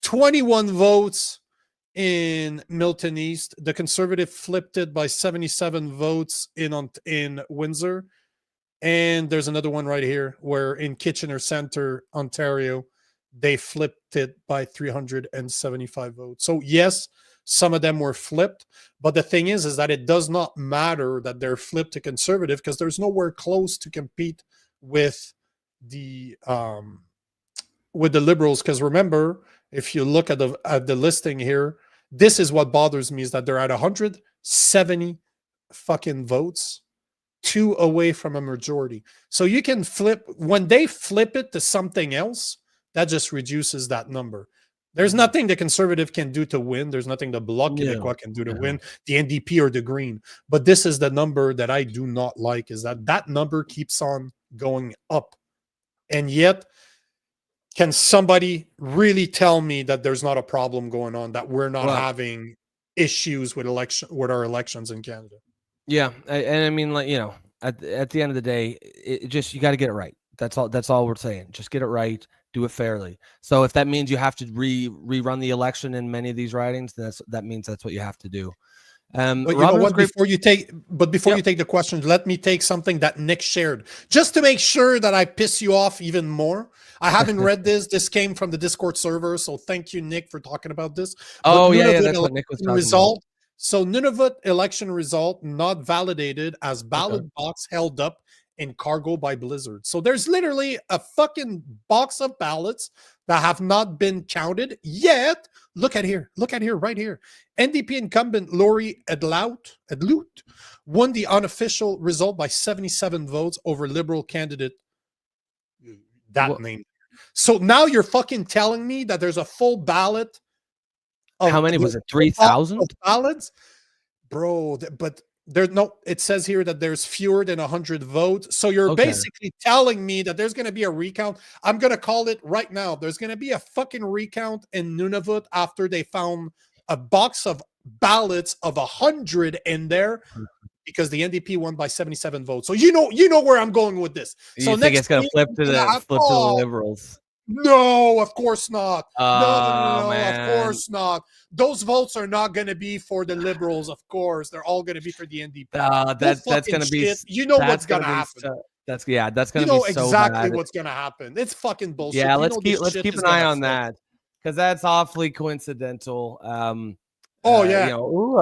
21 votes in Milton East. The Conservative flipped it by 77 votes in Windsor. And there's another one right here where in Kitchener Center, Ontario, they flipped it by 375 votes. So yes, some of them were flipped, but the thing is that it does not matter that they're flipped to Conservative because there's nowhere close to compete with the Liberals. Because remember, if you look at the listing here, this is what bothers me, is that they're at 170 fucking votes, 2 away from a majority. So you can flip, when they flip it to something else, that just reduces that number. There's nothing the Conservative can do to win. There's nothing the Bloc Québécois can do to win, the NDP or the Green. But this is the number that I do not like, is that number keeps on going up. And yet, can somebody really tell me that there's not a problem going on, that we're not having issues with our elections in Canada? Yeah, and I mean, like, you know, at the end of the day, you got to get it right. That's all we're saying. Just get it right, do it fairly. So if that means you have to rerun the election in many of these ridings, that means that's what you have to do. But you know what? Before you take the questions, let me take something that Nick shared, just to make sure that I piss you off even more. I haven't read this. This came from the Discord server, so thank you, Nick, for talking about this. Oh, yeah, that's what Nick was talking about. So Nunavut election result not validated as ballot box held up in cargo by Blizzard. So there's literally a fucking box of ballots that have not been counted yet. Look at here, right here. NDP incumbent Laurie Edlout won the unofficial result by 77 votes over Liberal candidate name. So now you're fucking telling me that there's a full ballot. How many was it? 3,000 ballots, bro. But there's no. It says here that there's fewer than 100 votes. So you're basically telling me that there's going to be a recount. I'm going to call it right now. There's going to be a fucking recount in Nunavut after they found a box of ballots of 100 in there, because the NDP won by 77 votes. So you know where I'm going with this. So you think it's going to flip to the Liberals? No, of course not. No, man. Of course not. Those votes are not going to be for the Liberals, of course. They're all going to be for the NDP. That's going to be... You know what's going to happen. That's going to be so bad. You know exactly what's going to happen. It's fucking bullshit. Yeah, let's keep an eye on that, because that's awfully coincidental. A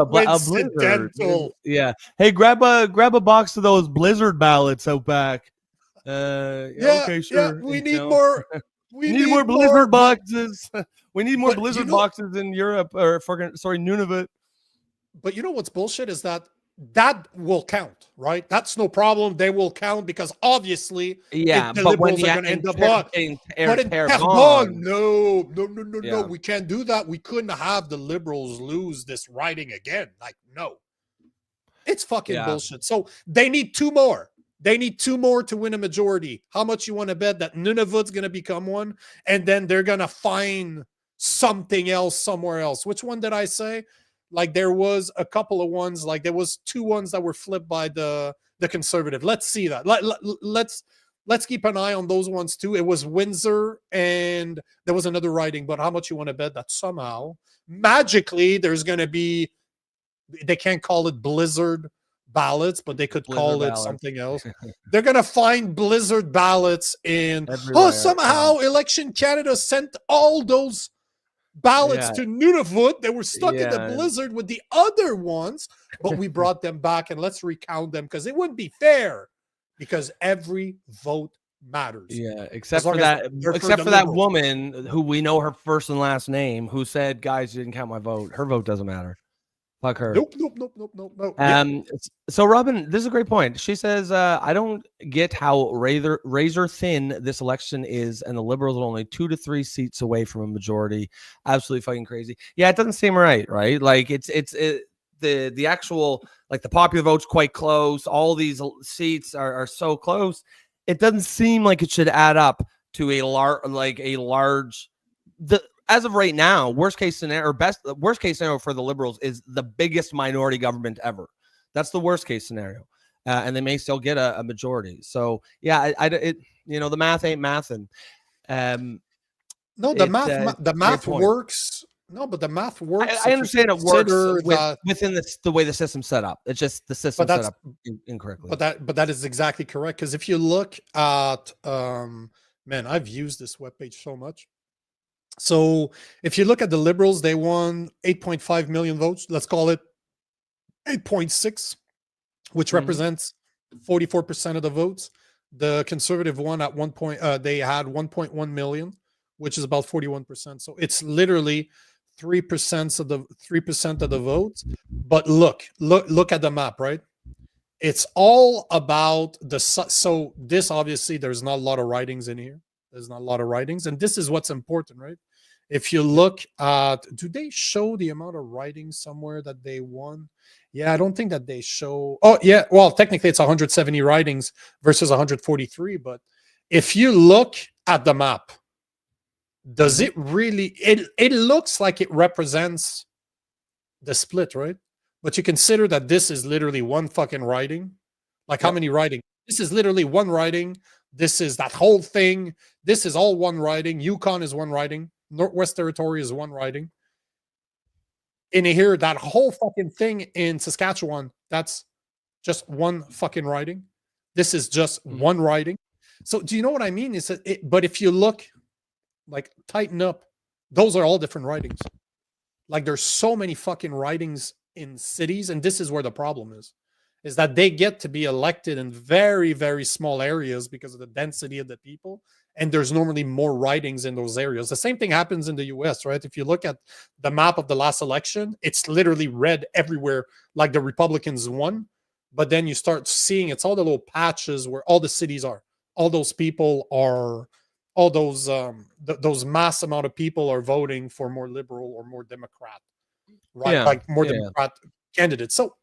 Blizzard. Yeah. Hey, grab a box of those Blizzard ballots out back. Okay, sure. Yeah, we need more. We need more Blizzard boxes. We need more Blizzard boxes in Europe, or Nunavut. But you know what's bullshit is that will count, right? That's no problem. They will count, because obviously, the Liberals are going to end up but in Terrebonne, no, we can't do that. We couldn't have the Liberals lose this riding again. Like, no, it's fucking bullshit. So they need 2 more. They need 2 more to win a majority. How much you want to bet that Nunavut's going to become one, and then they're going to find something else somewhere else? Which one did I say? Like, there was a couple of ones, like there was 2 ones that were flipped by the Conservative. Let's see that. Let's keep an eye on those ones too. It was Windsor, and there was another riding, but how much you want to bet that somehow, magically, there's going to be, they can't call it Blizzard ballots, but they could call it something else. They're going to find Blizzard ballots in, somehow Election Canada sent all those ballots Yeah. to Nunavut. They were stuck in the Yeah. blizzard with the other ones, but we brought them back, and let's recount them because it wouldn't be fair, because every vote matters. Yeah, except long for as that, they're for except the for that Liberals. woman who we know her first and last name, who said, "Guys, you didn't count my vote. Her vote doesn't matter. Fuck her." Nope. Yep. So Robin, this is a great point. She says, "I don't get how razor thin this election is, and the Liberals are only 2 to 3 seats away from a majority. Absolutely fucking crazy." Yeah, it doesn't seem right? Like the actual, like, the popular vote's quite close. All these seats are so close. It doesn't seem like it should add up to a large. As of right now, worst case scenario for the Liberals is the biggest minority government ever. That's the worst case scenario, and they may still get a majority. So yeah, the math ain't mathin'. No, the math works. No, but the math works. I understand it works that, within the way the system's set up. It's just the system set up incorrectly. But that is exactly correct, because if you look at man, I've used this webpage so much. So if you look at the Liberals, they won 8.5 million votes. Let's call it 8.6, which represents 44% of the votes. The Conservative won at they had 1.1 million, which is about 41%. So it's literally 3% of the votes. But look at the map, right? It's all about so this, obviously there's not a lot of ridings in here. There's not a lot of ridings, and this is what's important, right? If you look at, do they show the amount of ridings somewhere that they won? Yeah, I don't think that they show. Oh, yeah. Well, technically it's 170 ridings versus 143. But if you look at the map, does it really, it looks like it represents the split, right? But you consider that this is literally one fucking riding. Like, how many riding? This is literally one riding. This is that whole thing. This is all one riding. Yukon is one riding. Northwest Territory is one riding. In here, that whole fucking thing in Saskatchewan, that's just one fucking riding. This is just one riding. So do you know what I mean? But if you look, like, tighten up, those are all different ridings. Like, there's so many fucking ridings in cities, and this is where the problem is that they get to be elected in very, very small areas because of the density of the people, and there's normally more ridings in those areas. The same thing happens in the US, right? If you look at the map of the last election, it's literally red everywhere, like the Republicans won, but then you start seeing it's all the little patches where all the cities are. All those people are, all those mass amount of people are voting for more liberal or more Democrat, right? Yeah, Like more yeah. Democrat candidates. So,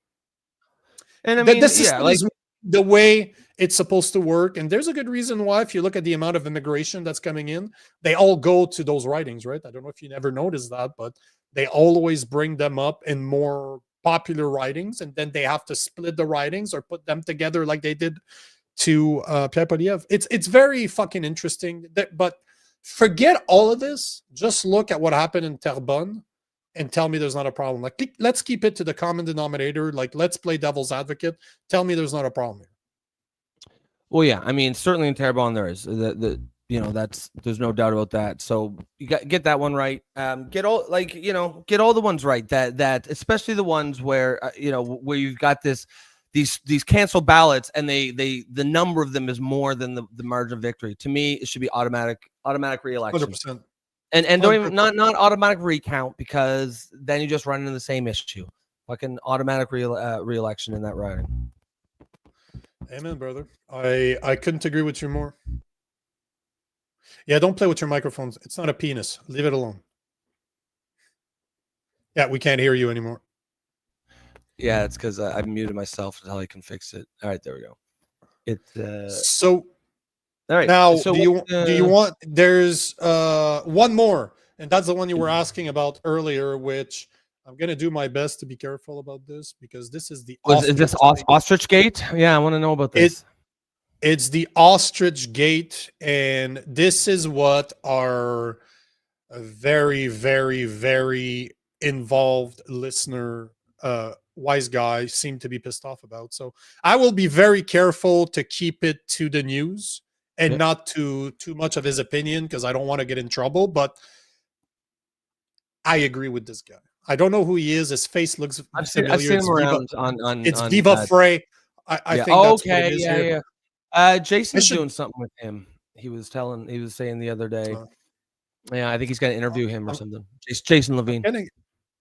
And I mean, the system yeah, like, is the way it's supposed to work, and there's a good reason why. If you look at the amount of immigration that's coming in, they all go to those ridings, right? I don't know if you never noticed that, but they always bring them up in more popular ridings, and then they have to split the ridings or put them together like they did to Pierre Poilievre. It's very fucking interesting. But forget all of this. Just look at what happened in Terrebonne and tell me there's not a problem. Like, let's keep it to the common denominator. Like, let's play devil's advocate. Tell me there's not a problem here. well, yeah, I mean, certainly in Terrebonne there is there's no doubt about that. So you get that one right. Get all the ones right that especially the ones where where you've got these canceled ballots, and the number of them is more than the margin of victory. To me, it should be automatic re-election. 100%. And don't even not automatic recount, because then you just run into the same issue. Fucking automatic re-election in that riding. Amen, brother. I couldn't agree with you more. Yeah, don't play with your microphones. It's not a penis. Leave it alone. Yeah, we can't hear you anymore. Yeah, it's because I've muted myself until I can fix it. All right, there we go. So all right. now, So do you want? There's one more, and that's the one you were asking about earlier, which I'm gonna do my best to be careful about this, because this is the is this Ostrich Gate? Yeah, I want to know about this. It's the Ostrich Gate, and this is what our very, very, very involved listener, wise guy, seemed to be pissed off about. So I will be very careful to keep it to the news and not too much of his opinion, because I don't want to get in trouble. But I agree with this guy. I don't know who he is. His face looks familiar. I've seen It's him Viva, around on it's on, Viva Frey. I yeah. think that's what Okay, it is yeah, here. yeah. Jason's should- doing something with him. He was saying the other day. Yeah, I think he's going to interview him or something. Jason Levine.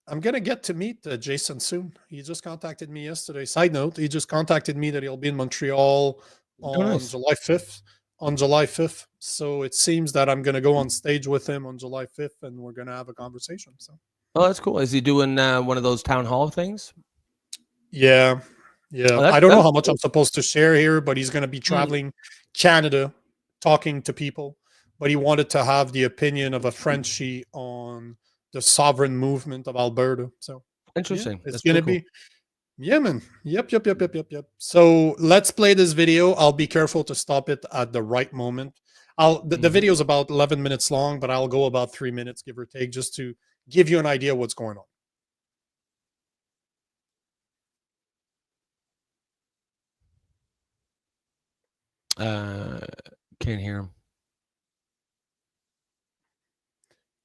I'm gonna get to meet Jason soon. He just contacted me yesterday. Side note, he just contacted me that he'll be in Montreal on nice. July 5th. On July 5th. So it seems that I'm gonna go on stage with him on July 5th, and we're gonna have a conversation. So. Oh, that's cool. Is he doing one of those town hall things? Yeah. Oh, I don't know how much I'm supposed to share here, but he's gonna be traveling Canada, talking to people. But he wanted to have the opinion of a Frenchie on the sovereign movement of Alberta. So Interesting. it's That's gonna pretty be, yeah, man. Yep. So let's play this video. I'll be careful to stop it at the right moment. The video is about 11 minutes long, but I'll go about 3 minutes, give or take, just to give you an idea of what's going cool. Can't hear him.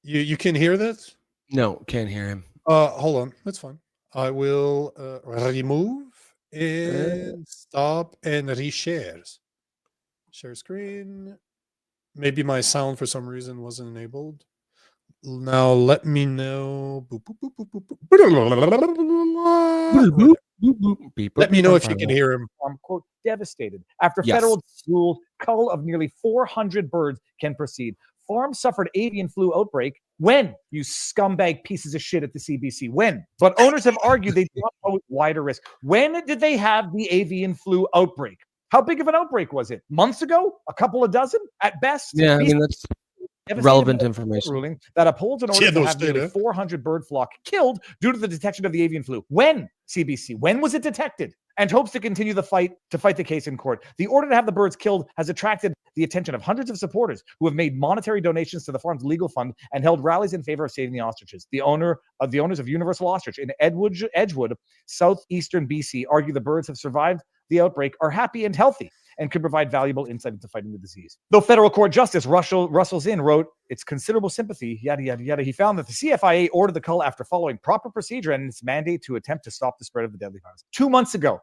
You can hear this? No, can't hear him. Hold on, that's fine. I will remove and stop and reshare. Share screen. Maybe my sound for some reason wasn't enabled. Now let me know. Let me know if you can hear him. Quote, devastated. After Yes. federal rules, cull of nearly 400 birds can proceed. Farm suffered avian flu outbreak. When, you scumbag pieces of shit at the CBC? When? But owners have argued they don't know wider risk. When did they have the avian flu outbreak? How big of an outbreak was it? Months ago? A couple of dozen at best? Yeah, I mean, that's Devastated relevant by the information. ruling that upholds an order Yeah, to those have nearly data. 400 bird flock killed due to the detection of the avian flu. When, CBC? When was it detected? And hopes to continue the fight the case in court. The order to have the birds killed has attracted the attention of hundreds of supporters who have made monetary donations to the farm's legal fund and held rallies in favor of saving the ostriches. The owners of Universal Ostrich in Edgewood, southeastern BC, argue the birds have survived the outbreak, are happy and healthy, and could provide valuable insight into fighting the disease. Though federal court justice Russell Zinn wrote, "It's considerable sympathy, yada, yada, yada," he found that the CFIA ordered the cull after following proper procedure and its mandate to attempt to stop the spread of the deadly virus. 2 months ago,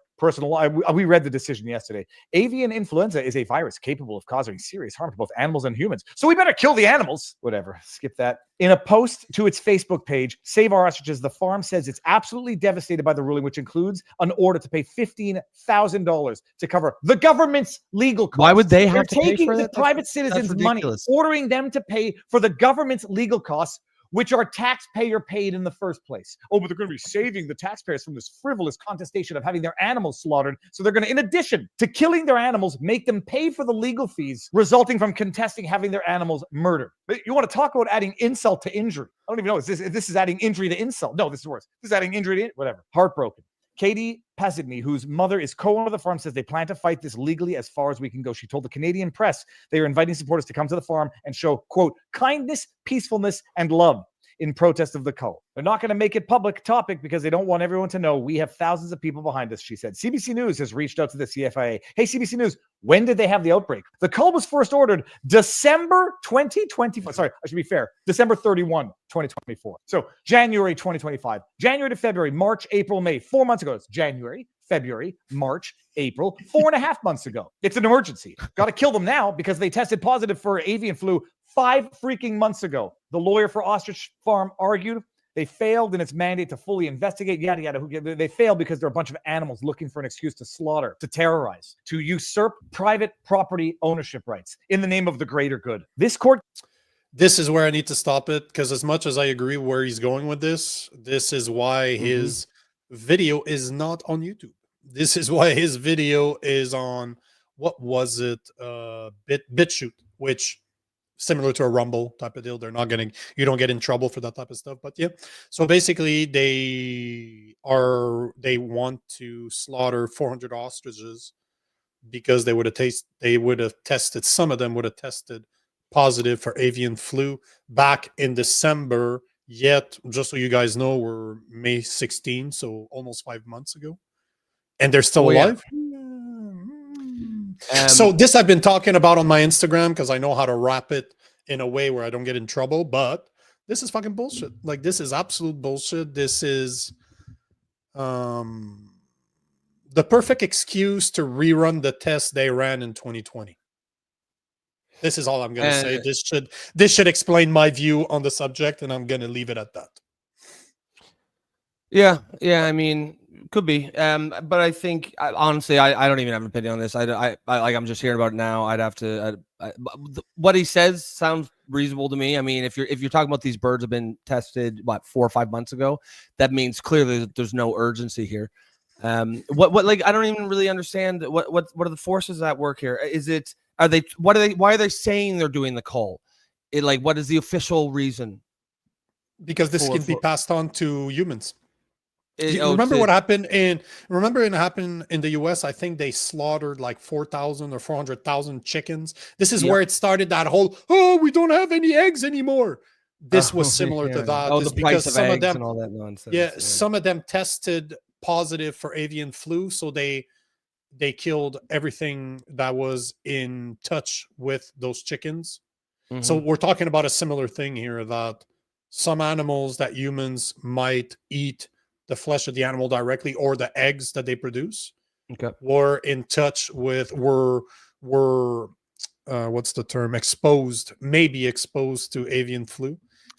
we read the decision yesterday. Avian influenza is a virus capable of causing serious harm to both animals and humans. So we better kill the animals. Whatever, skip that. In a post to its Facebook page, Save Our Ostriches, the farm says it's absolutely devastated by the ruling, which includes an order to pay $15,000 to cover the government's legal costs. Why would they have They're to pay taking for the that? private citizens' money, ridiculous. ordering them to pay for the government's legal costs, which are taxpayer paid in the first place. Oh, but they're going to be saving the taxpayers from this frivolous contestation of having their animals slaughtered. So they're going to, in addition to killing their animals, make them pay for the legal fees resulting from contesting having their animals murdered. You want to talk about adding insult to injury? I don't even know if this is adding injury to insult. No, this is worse. This is adding injury to whatever. Heartbroken. Katie Pasigny, whose mother is co-owner of the farm, says they plan to fight this legally as far as we can go. She told the Canadian press they are inviting supporters to come to the farm and show, quote, kindness, peacefulness, and love in protest of the cull. They're not going to make it public topic because they don't want everyone to know we have thousands of people behind us, she said. CBC News has reached out to the CFIA. Hey, CBC News, when did they have the outbreak? The cull was first ordered December 2024. Sorry, I should be fair. December 31, 2024. So January 2025. January to February, March, April, May. 4 months ago. It's January, February, March, April, 4.5 months ago. It's an emergency. Got to kill them now because they tested positive for avian flu 5 freaking months ago. The lawyer for Ostrich Farm argued they failed in its mandate to fully investigate, yada, yada. They failed because they're a bunch of animals looking for an excuse to slaughter, to terrorize, to usurp private property ownership rights in the name of the greater good. This is where I need to stop it, because as much as I agree where he's going with this is why his video is not on YouTube. This is why his video is on, what was it? BitChute, which similar to a Rumble type of deal. They're not getting, you don't get in trouble for that type of stuff. But yeah, so basically they want to slaughter 400 ostriches because they would have tested, some of them would have tested positive for avian flu back in December. Yet, just so you guys know, we're May 16, so almost 5 months ago, and they're still alive. So this I've been talking about on my Instagram because I know how to wrap it in a way where I don't get in trouble. But This is fucking bullshit. Like, this is absolute bullshit. This is the perfect excuse to rerun the test they ran in 2020. This is all I'm going to say. This should explain my view on the subject, and I'm going to leave it at that. Yeah. I mean, could be. But I think honestly, I don't even have an opinion on this. I like, I'm just hearing about it now. I'd have to. What he says sounds reasonable to me. I mean, if you're talking about these birds have been tested 4 or 5 months ago, that means clearly that there's no urgency here. What like, I don't even really understand what are the forces at work here? Why are they saying they're doing the cull? What is the official reason? Because this can be passed on to humans. Remember what happened in the US? I think they slaughtered like 4,000 or 400,000 chickens. This is where it started, that whole, we don't have any eggs anymore. This was similar to that. The price of eggs and all that nonsense. Yeah, some of them tested positive for avian flu, so they killed everything that was in touch with those chickens. Mm-hmm. So we're talking about a similar thing here, that some animals that humans might eat the flesh of the animal directly, or the eggs that they produce, were in touch with, were what's the term, maybe exposed to avian flu,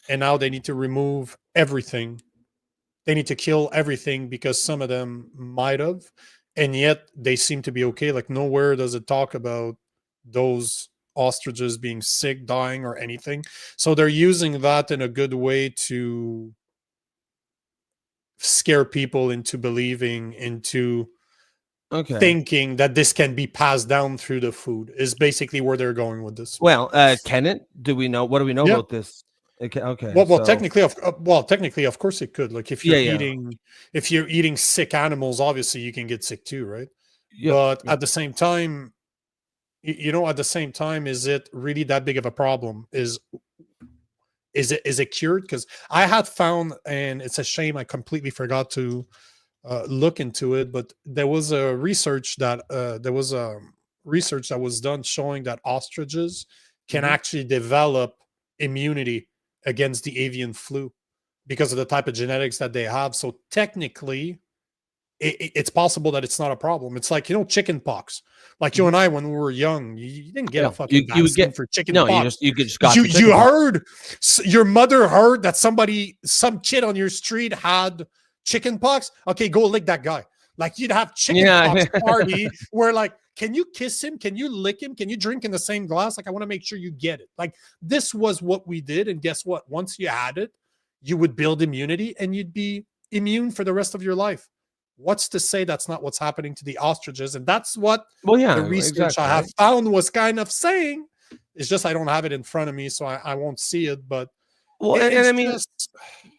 and now they need to remove everything. They need to kill everything because some of them might have, and yet they seem to be okay. Like, nowhere does it talk about those ostriches being sick, dying, or anything. So they're using that in a good way to scare people into believing, into thinking that this can be passed down through the food, is basically where they're going with this. Well, can it? What do we know about this? Okay. Well, technically, of course it could. Like, if you're eating sick animals, obviously you can get sick too, right? But at the same time, is it really that big of a problem? Is it cured? Because I had found, and it's a shame I completely forgot to look into it, but there was a research that was done showing that ostriches can actually develop immunity against the avian flu because of the type of genetics that they have. So technically, it's possible that it's not a problem. It's like, chicken pox. Like, you and I, when we were young, you didn't get a fucking vaccine for chicken pox. You heard, your mother heard that some kid on your street had chicken pox. Okay, go lick that guy. Like, you'd have chicken pox party where, like, can you kiss him? Can you lick him? Can you drink in the same glass? Like, I want to make sure you get it. Like, this was what we did. And guess what? Once you had it, you would build immunity and you'd be immune for the rest of your life. What's to say that's not what's happening to the ostriches? And that's what the research I have found was kind of saying. It's just I don't have it in front of me, so I won't see it. But I mean,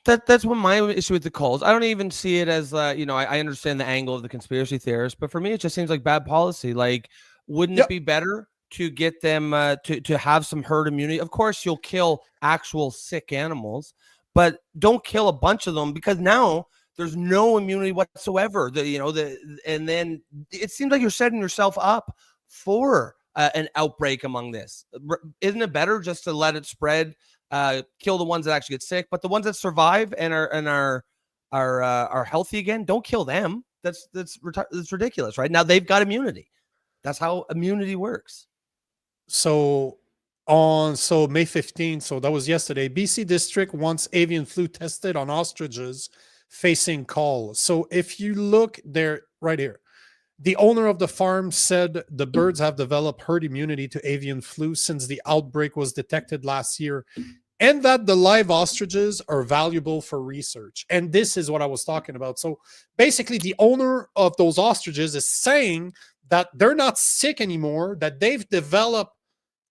that's what my issue with the calls. I don't even see it as I understand the angle of the conspiracy theorists, but for me, it just seems like bad policy. Like, wouldn't it be better to get them to have some herd immunity? Of course, you'll kill actual sick animals, but don't kill a bunch of them, because now there's no immunity whatsoever. And then it seems like you're setting yourself up for an outbreak among this. Isn't it better just to let it spread, kill the ones that actually get sick, but the ones that survive and are healthy again, don't kill them. That's ridiculous, right? Now they've got immunity. That's how immunity works. So May 15th, so that was yesterday, BC district wants avian flu tested on ostriches facing call. So if you look there, right here, the owner of the farm said the birds have developed herd immunity to avian flu since the outbreak was detected last year, and that the live ostriches are valuable for research. And this is what I was talking about. So basically, the owner of those ostriches is saying that they're not sick anymore, that they've developed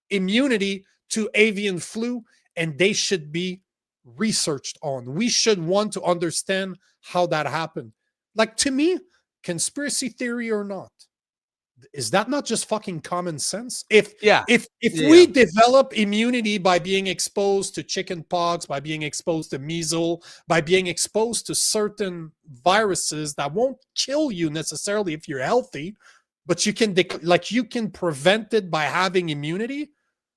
immunity to avian flu, and they should be researched on. We should want to understand how that happened. Like, to me, conspiracy theory or not, is that not just fucking common sense? If we develop immunity by being exposed to chicken pox, by being exposed to measles, by being exposed to certain viruses that won't kill you necessarily if you're healthy, but you can prevent it by having immunity.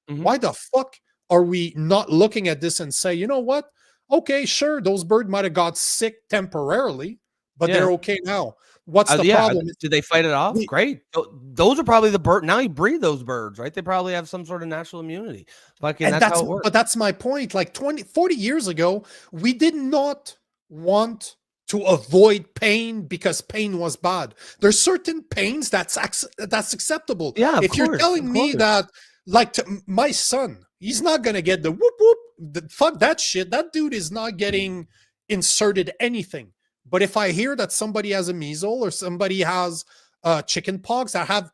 Why the fuck are we not looking at this and say, you know what? Okay, sure, those birds might have got sick temporarily, but they're okay now. What's the problem? Did they fight it off? Great. Those are probably the bird. Now you breed those birds, right? They probably have some sort of natural immunity. That's how it works. But that's my point. Like 40 years ago, we did not want to avoid pain because pain was bad. There's certain pains that's acceptable. Yeah, if you're telling me that, like my son, he's not gonna get the whoop whoop. Fuck that shit. That dude is not getting inserted anything. But if I hear that somebody has a measles or somebody has chicken pox that have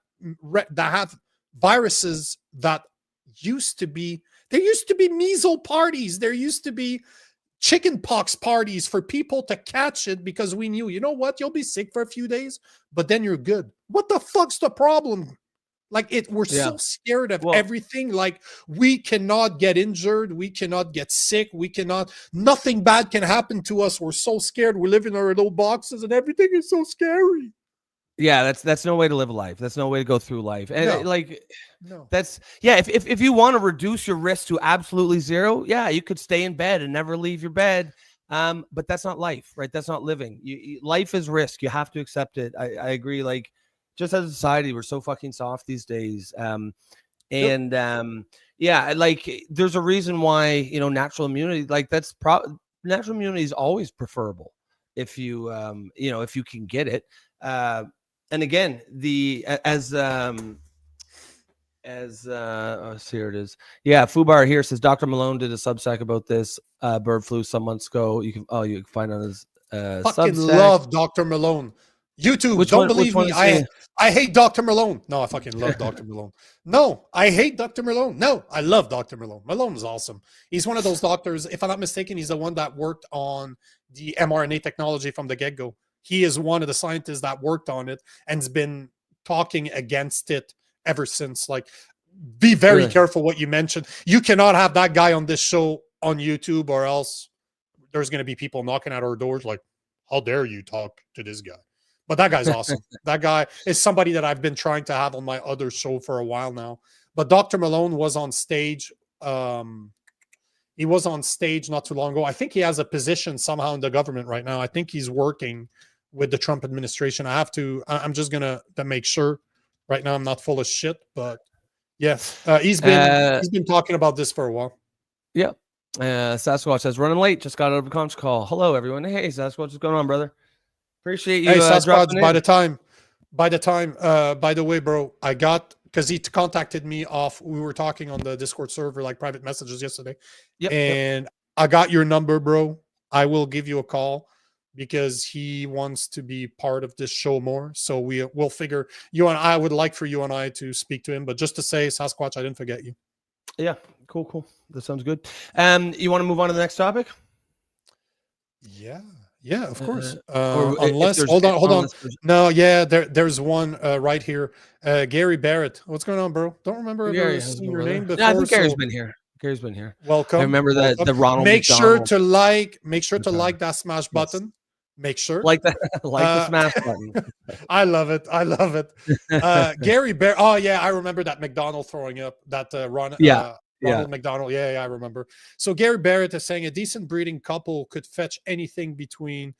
viruses that there used to be measles parties. There used to be chicken pox parties for people to catch it because we knew, you know what, you'll be sick for a few days, but then you're good. What the fuck's the problem? Like we're so scared of everything. Like we cannot get injured. We cannot get sick. Nothing bad can happen to us. We're so scared. We live in our little boxes and everything is so scary. Yeah, that's no way to live a life. That's no way to go through life. And if you want to reduce your risk to absolutely zero, yeah, you could stay in bed and never leave your bed. But that's not life, right? That's not living. Life is risk. You have to accept it. I agree. Like, just as a society, we're so fucking soft these days. There's a reason why, natural immunity, like natural immunity is always preferable if you, if you can get it. And again, here it is. Yeah. Fubar here says, Dr. Malone did a Substack about this bird flu some months ago. You can find on his fucking Substack. Love Dr. Malone. YouTube, don't believe me. I hate Dr. Malone. No, I fucking love Dr. Malone. No, I hate Dr. Malone. No, I love Dr. Malone. Malone is awesome. He's one of those doctors, if I'm not mistaken, he's the one that worked on the mRNA technology from the get-go. He is one of the scientists that worked on it and has been talking against it ever since. Like, be very careful what you mention. You cannot have that guy on this show on YouTube, or else there's going to be people knocking at our doors like, how dare you talk to this guy? But that guy's awesome. That guy is somebody that I've been trying to have on my other show for a while now. But Dr. Malone was on stage. He was on stage not too long ago. I think he has a position somehow in the government right now. I think he's working with the Trump administration. I'm just going to make sure right now I'm not full of shit. But yes, he's been talking about this for a while. Yeah. Sasquatch says, running late. Just got out of a conference call. Hello, everyone. Hey, Sasquatch, what's going on, brother? Appreciate you. Hey, Sasquatch, by the way, bro, because he contacted me we were talking on the Discord server, like private messages yesterday. And I got your number, bro. I will give you a call because he wants to be part of this show more. So we'll figure, I would like for you and I to speak to him, but just to say, Sasquatch, I didn't forget you. Yeah, cool. That sounds good. You want to move on to the next topic? Yeah, of course. Unless hold on. No, there's one right here. Gary Barrett. What's going on, bro? Don't remember ever seeing your name before. No, I think Gary's been here. Gary's been here. Welcome. I remember the Ronald. Make sure to like that smash button. Make sure the smash button. I love it. Gary Barrett. Oh yeah, I remember that McDonald throwing up that Ronald McDonald. Yeah, I remember. So Gary Barrett is saying a decent breeding couple could fetch anything between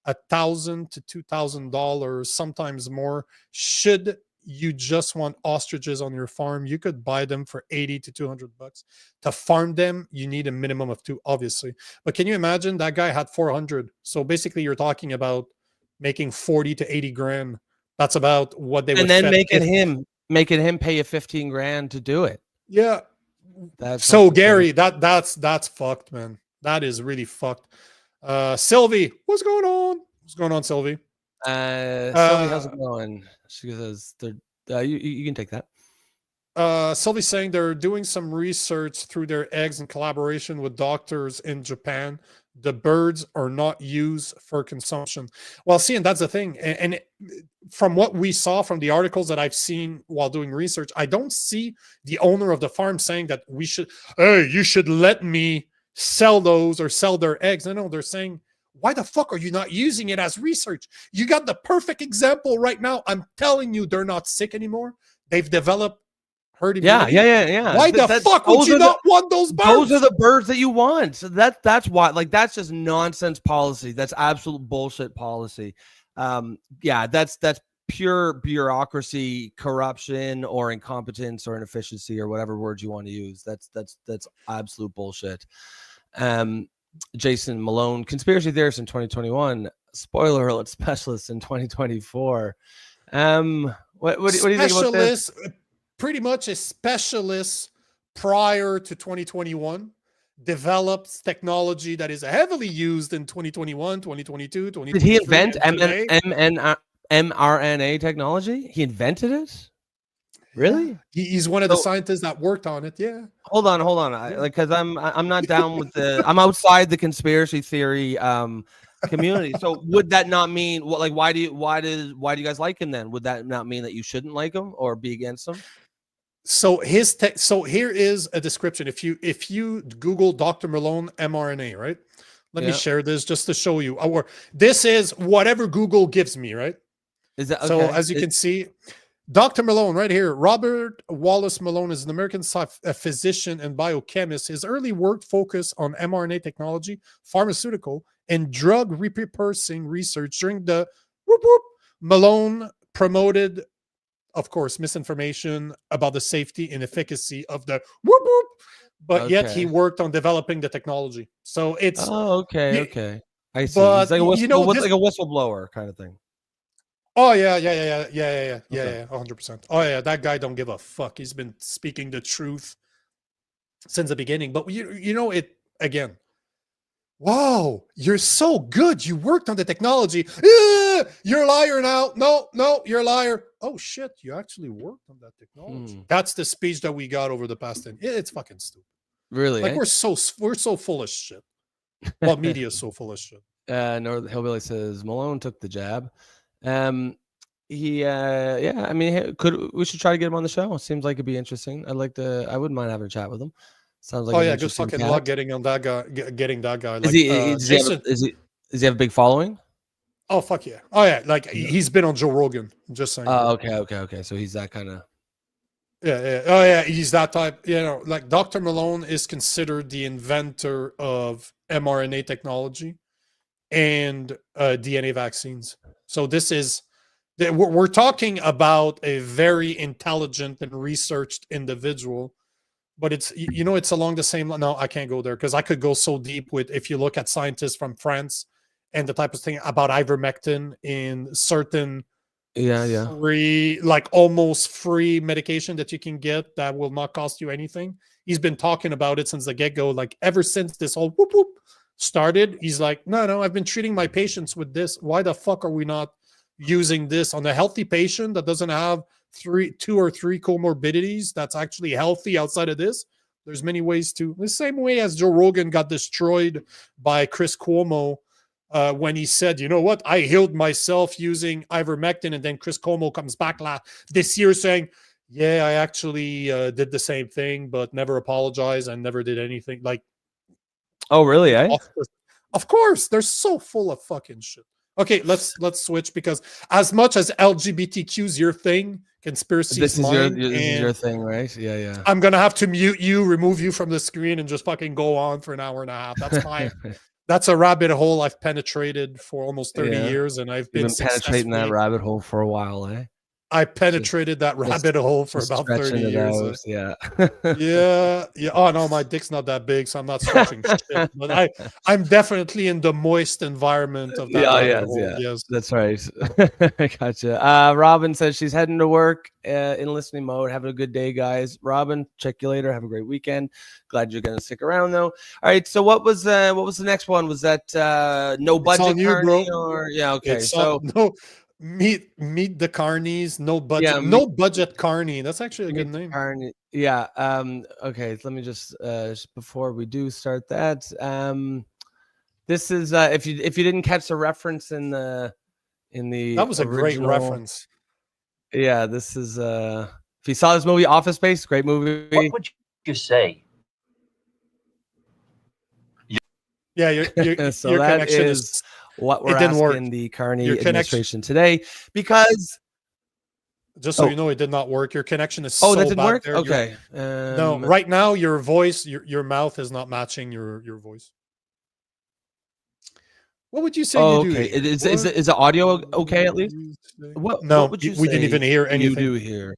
$1,000 to $2,000, sometimes more. Should you just want ostriches on your farm, you could buy them for $80 to $200. To farm them, you need a minimum of 2, obviously. But can you imagine that guy had 400? So basically, you're talking about making 40 to 80 grand. That's about what they would. And then making him pay you 15 grand to do it. Yeah. So Gary, that's fucked, man. That is really fucked. Sylvie, what's going on? What's going on, Sylvie? Sylvie, how's it going? She says, you can take that. Sylvie's saying they're doing some research through their eggs in collaboration with doctors in Japan. The birds are not used for consumption. Well, see, and that's the thing. And from what we saw from the articles that I've seen while doing research, I don't see the owner of the farm saying that you should let me sell those or sell their eggs. No, they're saying, why the fuck are you not using it as research? You got the perfect example right now. I'm telling you, they're not sick anymore. They've developed herd Yeah, immunity. yeah. Why the fuck would you not want those birds? Those are the birds that you want. So that's why, like, that's just nonsense policy. That's absolute bullshit policy. Yeah, that's pure bureaucracy, corruption, or incompetence, or inefficiency, or whatever words you want to use. That's absolute bullshit. Jason Malone, conspiracy theorist in 2021. Spoiler alert, specialist in 2024. What do you think about this? Pretty much a specialist prior to 2021, develops technology that is heavily used in 2021, 2022, 2023. Did he invent mRNA technology? He invented it? Really? He's one of the scientists that worked on it. Yeah. Hold on. Because I'm not down with I'm outside the conspiracy theory community. So would that not mean why do you guys like him then? Would that not mean that you shouldn't like him or be against him? So so here is a description. If you Google Dr. Malone mRNA, right? Let me share this just to show you. Or this is whatever Google gives me, right? Is that okay? So as you can see, Dr. Malone right here, Robert Wallace Malone is an American physician and biochemist. His early work focused on mRNA technology, pharmaceutical, and drug repurposing research. During the Malone promoted, of course, misinformation about the safety and efficacy of the but yet he worked on developing the technology. So it's okay. I see. But, it's like like a whistleblower kind of thing. Oh yeah, 100%. Oh yeah, that guy don't give a fuck. He's been speaking the truth since the beginning. But you know it again. Wow, you're so good. You worked on the technology. You're a liar now. No, you're a liar. Oh shit, you actually worked on that technology. That's the speech that we got over the past 10. It's fucking stupid. Really? Like we're so full of shit. Well, media is so full of shit. North Hillbilly says Malone took the jab. I mean, we should try to get him on the show. It seems like it'd be interesting. I wouldn't mind having a chat with him. Sounds like good fucking luck getting on that guy. Getting that guy. Like, does he have a big following? Oh fuck yeah! Oh yeah, like he's been on Joe Rogan. Just saying. Oh okay. So he's that kind of. Yeah. Oh yeah, he's that type. You know, like Dr. Malone is considered the inventor of mRNA technology and DNA vaccines. So this is we're talking about a very intelligent and researched individual. But it's it's along the same line. No, I can't go there because I could go so deep with if you look at scientists from France and the type of thing about ivermectin in certain free, like almost free medication that you can get that will not cost you anything. He's been talking about it since the get-go, like ever since this whole started. He's like, no, I've been treating my patients with this. Why the fuck are we not using this on a healthy patient that doesn't have 2 or 3 comorbidities that's actually healthy outside of this? There's many ways to, the same way as Joe Rogan got destroyed by Chris Cuomo when he said, you know what, I healed myself using ivermectin, and then Chris Cuomo comes back this year saying, yeah, I actually did the same thing but never apologized and never did anything. Like, oh really? Of course, they're so full of fucking shit. Okay, let's switch, because as much as LGBTQ's your thing, conspiracy this is mine, your thing, right? Yeah. I'm gonna have to mute you, remove you from the screen, and just fucking go on for an hour and a half. That's my that's a rabbit hole I've penetrated for almost 30 years, and I've been penetrating that rabbit hole for a while, eh? I penetrated that rabbit hole for about 30 years. Yeah. Yeah. Oh no, my dick's not that big, so I'm not stretching shit. But I'm definitely in the moist environment of that. Yes, that's right. I gotcha. Robin says she's heading to work in listening mode. Having a good day, guys. Robin, check you later. Have a great weekend. Glad you're gonna stick around though. All right. So what was the next one? Was that no budget, bro? Or okay. No. Meet the Carnies, no budget, no budget Carney. That's actually a good name. Carney. Yeah. Okay. Let me just before we do start that. This is if you didn't catch the reference in the that was a great reference. Yeah. This is if you saw this movie, Office Space, great movie. What would you say? Yeah. Your so that connection is what we're asking the Carney administration today, because Just so you know, it did not work. Your connection is Oh, so that didn't bad work? there. Okay. No, right now your voice, your mouth is not matching your voice. What would you say Oh, you do? okay. Here? Is the audio okay at least? No, what would you we didn't say even hear anything. You do here.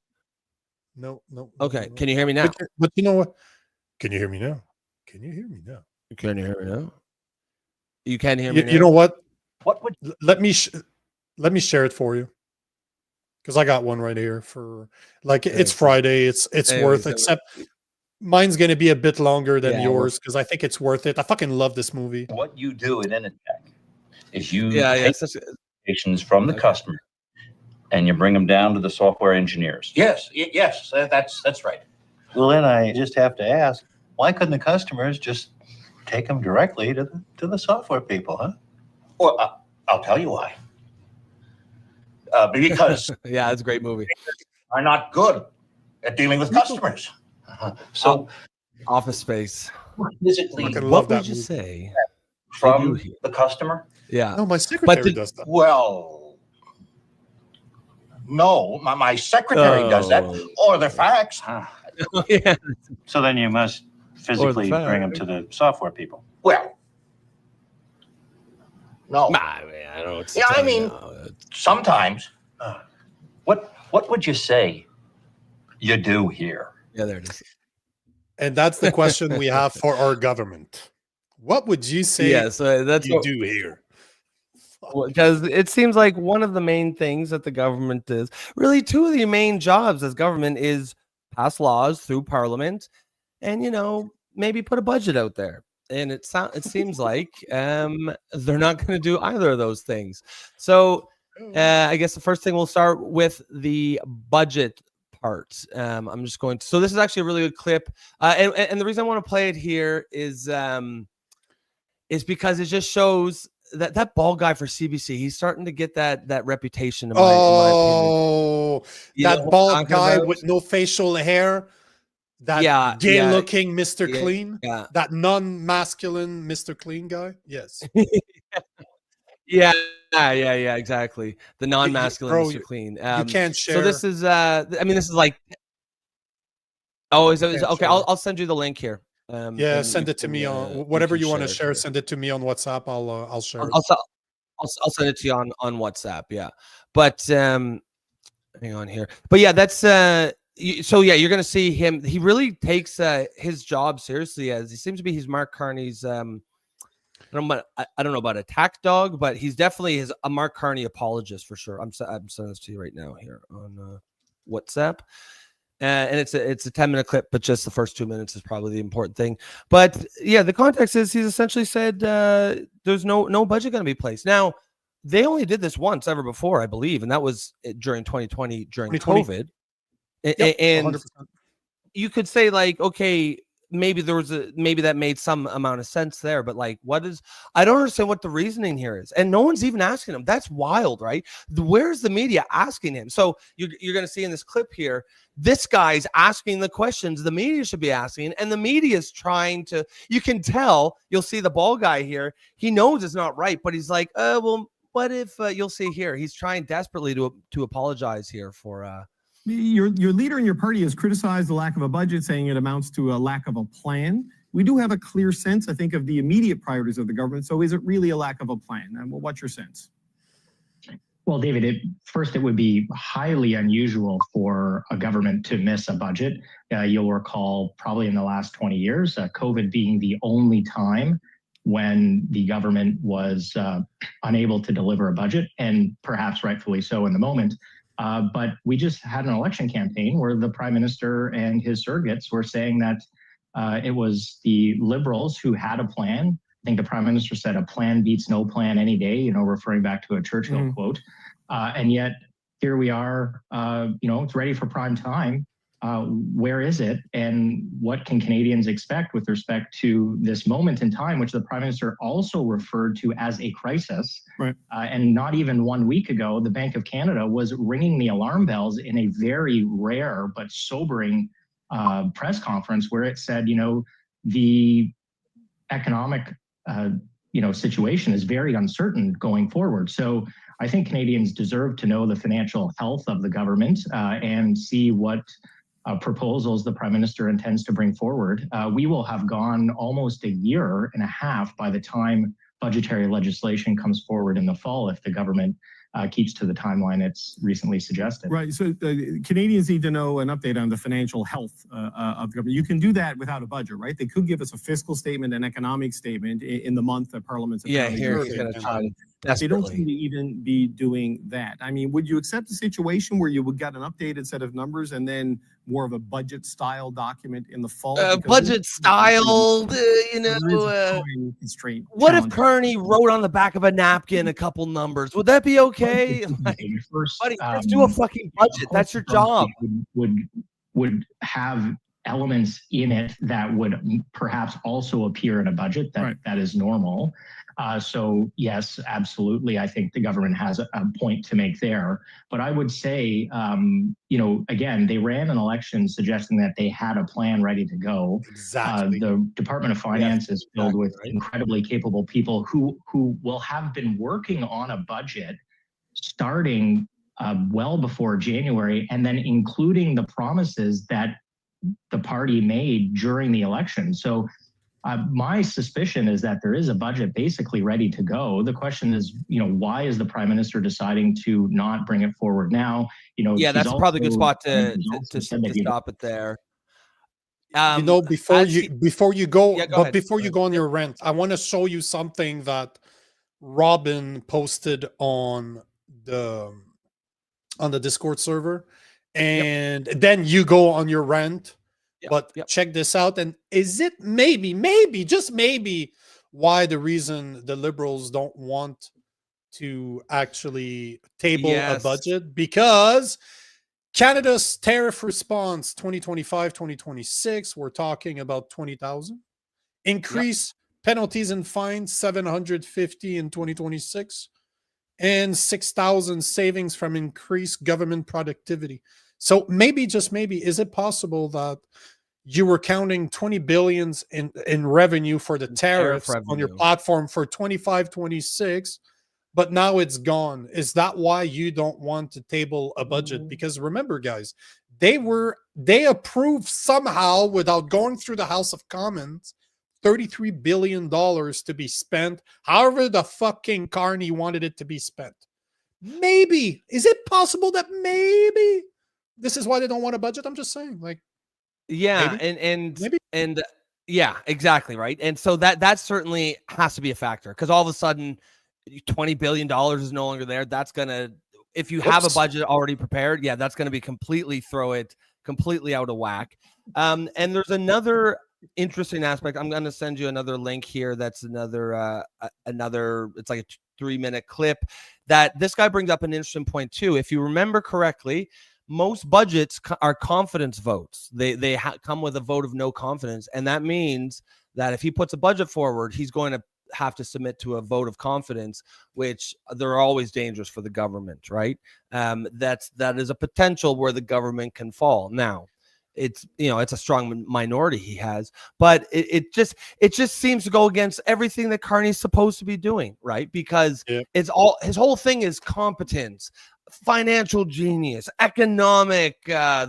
No. Okay. No. Can you hear me now? But you know what? Can you hear me now? Can you hear me now? Can you hear me now? You can hear me now? You know what? What would Let me share it for you. Because I got one right here for like it's Friday. It's worth it. Except mine's gonna be a bit longer than yours because I think it's worth it. I fucking love this movie. What you do at Initech is you take expectations from the customer and you bring them down to the software engineers. Yes, that's right. Well, then I just have to ask, why couldn't the customers just take them directly to the software people, huh? Well, I'll tell you why. Because yeah, it's a great movie. Are not good at dealing with customers. So, Office Space. Physically, what would you say from the customer? Yeah. No, my secretary does that. Well, no, my secretary does that, or the fax. Yeah. So then you must physically bring them to the software people. Well, no. I don't. Yeah, I mean, sometimes. What would you say you do here? Yeah, there it is. And that's the question we have for our government. What would you say? Yeah, so that's you do here. Because it seems like one of the main things that the government is really two of the main jobs as government is pass laws through parliament and maybe put a budget out there. And it seems like they're not going to do either of those things. So I guess the first thing we'll start with the budget part. I'm just going to, so this is actually a really good clip. And the reason I want to play it here is because it just shows that bald guy for CBC, he's starting to get that reputation in my opinion. That bald guy with no facial hair. That gay-looking Mr. Clean. Yeah. That non-masculine Mr. Clean guy. Yes. Yeah, exactly. The non-masculine Mr. Clean. You can't share. So this is this is like okay, I'll send you the link here. Send it to me on whatever you want to share. Send it to me on WhatsApp. I'll share. I'll send it to you on WhatsApp. Yeah, but hang on here. But yeah, that's so yeah, you're gonna see him. He really takes his job seriously, as he seems to be. He's Mark Carney's. I don't know about attack dog, but he's definitely a Mark Carney apologist for sure. I'm sending this to you right now here on WhatsApp. And it's a 10-minute clip, but just the first 2 minutes is probably the important thing. But yeah, the context is he's essentially said there's no budget going to be placed. Now, they only did this once ever before, I believe, and that was during 2020 during COVID. Yep, and 100%. You could say like, okay, maybe that made some amount of sense there, but like, I don't understand what the reasoning here is, and no one's even asking him. That's wild, right? Where's the media asking him? So you're going to see in this clip here, this guy's asking the questions the media should be asking, and the media is trying to. You can tell. You'll see the bald guy here. He knows it's not right, but he's like, well, what if you'll see here? He's trying desperately to apologize here for. Your leader in your party has criticized the lack of a budget, saying it amounts to a lack of a plan. We do have a clear sense, I think, of the immediate priorities of the government. So is it really a lack of a plan? And what's your sense? Well, David, first, it would be highly unusual for a government to miss a budget. You'll recall probably in the last 20 years, COVID being the only time when the government was unable to deliver a budget, and perhaps rightfully so in the moment. But we just had an election campaign where the Prime Minister and his surrogates were saying that it was the Liberals who had a plan. I think the Prime Minister said a plan beats no plan any day, referring back to a Churchill quote. And yet here we are, it's ready for prime time. Where is it? And what can Canadians expect with respect to this moment in time, which the Prime Minister also referred to as a crisis? Right. And not even 1 week ago, the Bank of Canada was ringing the alarm bells in a very rare but sobering press conference where it said, the economic, situation is very uncertain going forward. So I think Canadians deserve to know the financial health of the government and see what proposals the Prime Minister intends to bring forward. We will have gone almost a year and a half by the time budgetary legislation comes forward in the fall if the government keeps to the timeline it's recently suggested. Right. So Canadians need to know an update on the financial health of the government. You can do that without a budget, right? They could give us a fiscal statement, an economic statement in the month that Parliament's. Yeah, here he's going to try. They don't seem to even be doing that. I mean, would you accept a situation where you would get an updated set of numbers and then more of a budget style document in the fall? Budget style, constraint. What if Kearney wrote on the back of a napkin a couple numbers? Would that be okay? Like, buddy, let's do a fucking budget. That's your job. Would have elements in it that would perhaps also appear in a budget that is normal. So yes, absolutely. I think the government has a point to make there. But I would say, again, they ran an election suggesting that they had a plan ready to go. Exactly. The Department of Finance is filled with incredibly capable people who will have been working on a budget starting well before January, and then including the promises that the party made during the election. So my suspicion is that there is a budget basically ready to go. The question is, why is the Prime Minister deciding to not bring it forward now? That's probably a good spot to stop it there. Before you go on your rant, I want to show you something that Robin posted on the Discord server, and then you go on your rant. But check this out. And is it maybe, just maybe, why the reason the Liberals don't want to actually table a budget? Because Canada's tariff response 2025-2026, we're talking about 20,000. Increase penalties and fines 750 in 2026, and 6,000 savings from increased government productivity. So maybe, just maybe, is it possible that you were counting 20 billions in revenue for the tariffs on your platform for 25-26, but now it's gone? Is that why you don't want to table a budget? Because remember, guys, they approved somehow without going through the House of Commons $33 billion to be spent however the fucking Carney wanted it to be spent. Maybe. Is it possible that maybe this is why they don't want a budget? I'm just saying, maybe. and yeah, exactly, right. And so that certainly has to be a factor, because all of a sudden $20 billion is no longer there. That's gonna, if you have a budget already prepared, that's gonna be throw it completely out of whack. And there's another interesting aspect. I'm gonna send you another link here. That's another it's like a 3-minute clip that this guy brings up an interesting point too. If you remember correctly, most budgets are confidence votes. They come with a vote of no confidence, and that means that if he puts a budget forward, he's going to have to submit to a vote of confidence, which they're always dangerous for the government, right? That is a potential where the government can fall. Now, it's a strong minority he has, but it just seems to go against everything that Carney's supposed to be doing, right? Because it's all, his whole thing is competence, financial genius, economic,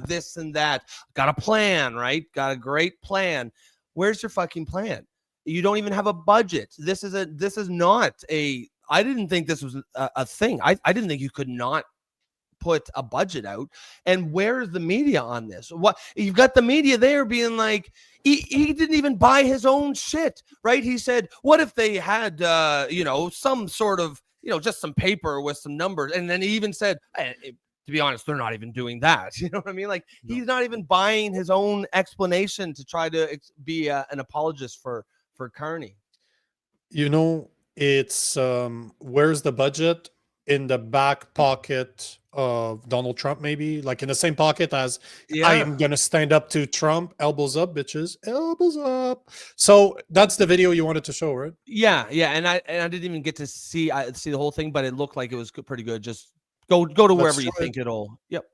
this and that. Got a plan, right? Got a great plan. Where's your fucking plan? You don't even have a budget. This is not a, I didn't think this was a thing. I didn't think you could not put a budget out. And where is the media on this? What, you've got the media there being like, he didn't even buy his own shit, right? He said, what if they had some sort of, just some paper with some numbers? And then he even said, to be honest, they're not even doing that. You know what I mean? Like, he's not even buying his own explanation to try to be an apologist for Carney. It's where's the budget? In the back pocket of Donald Trump, maybe, like in the same pocket as I am gonna stand up to Trump. Elbows up, bitches, elbows up. So that's the video you wanted to show, right? Yeah, and I didn't even get to see the whole thing, but it looked like it was pretty good. Just go to wherever you think it'll. Yep.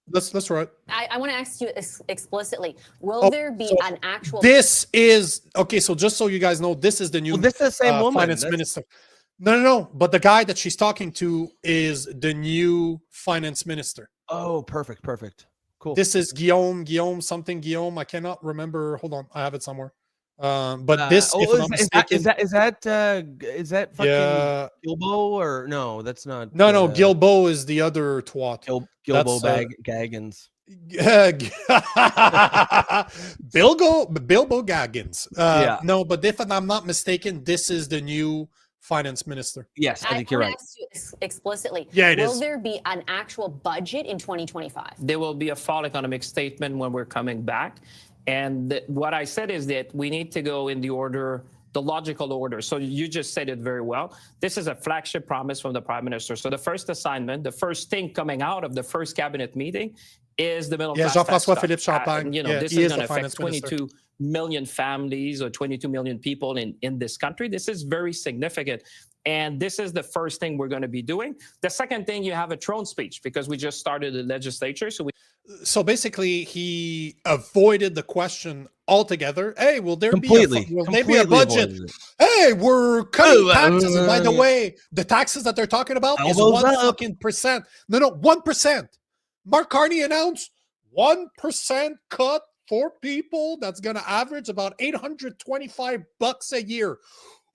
That's right. I want to ask you explicitly, will there be an actual... This is, okay, so just so you guys know, this is the new this is the same woman. finance minister. No. But the guy that she's talking to is the new finance minister. Oh, perfect. Cool. This is Guillaume. I cannot remember. Hold on, I have it somewhere. But this, if I'm not mistaken, is that fucking Gilbo or no? That's not. No, Gilbo is the other twat. Gilbo Gaggins. Bilbo Gaggins. No, but if I'm not mistaken, this is the new finance minister. Yes, I think you're right. Explicitly. Yeah, it Will is. there be an actual budget in 2025? There will be a fall economic statement when we're coming back. And what I said is that we need to go in the logical order. So you just said it very well. This is a flagship promise from the Prime Minister. So the first assignment, the first thing coming out of the first cabinet meeting is the middle class. Jean-François Philippe Champagne. This is going to affect 22 million families or 22 million people in this country. This is very significant. And this is the first thing we're going to be doing. The second thing, you have a throne speech because we just started the legislature. So basically, he avoided the question altogether. Hey, will there be a budget? Hey, we're cutting taxes. And by the way, the taxes that they're talking about is 1% No, 1%. Mark Carney announced 1% cut for people. That's going to average about $825 a year.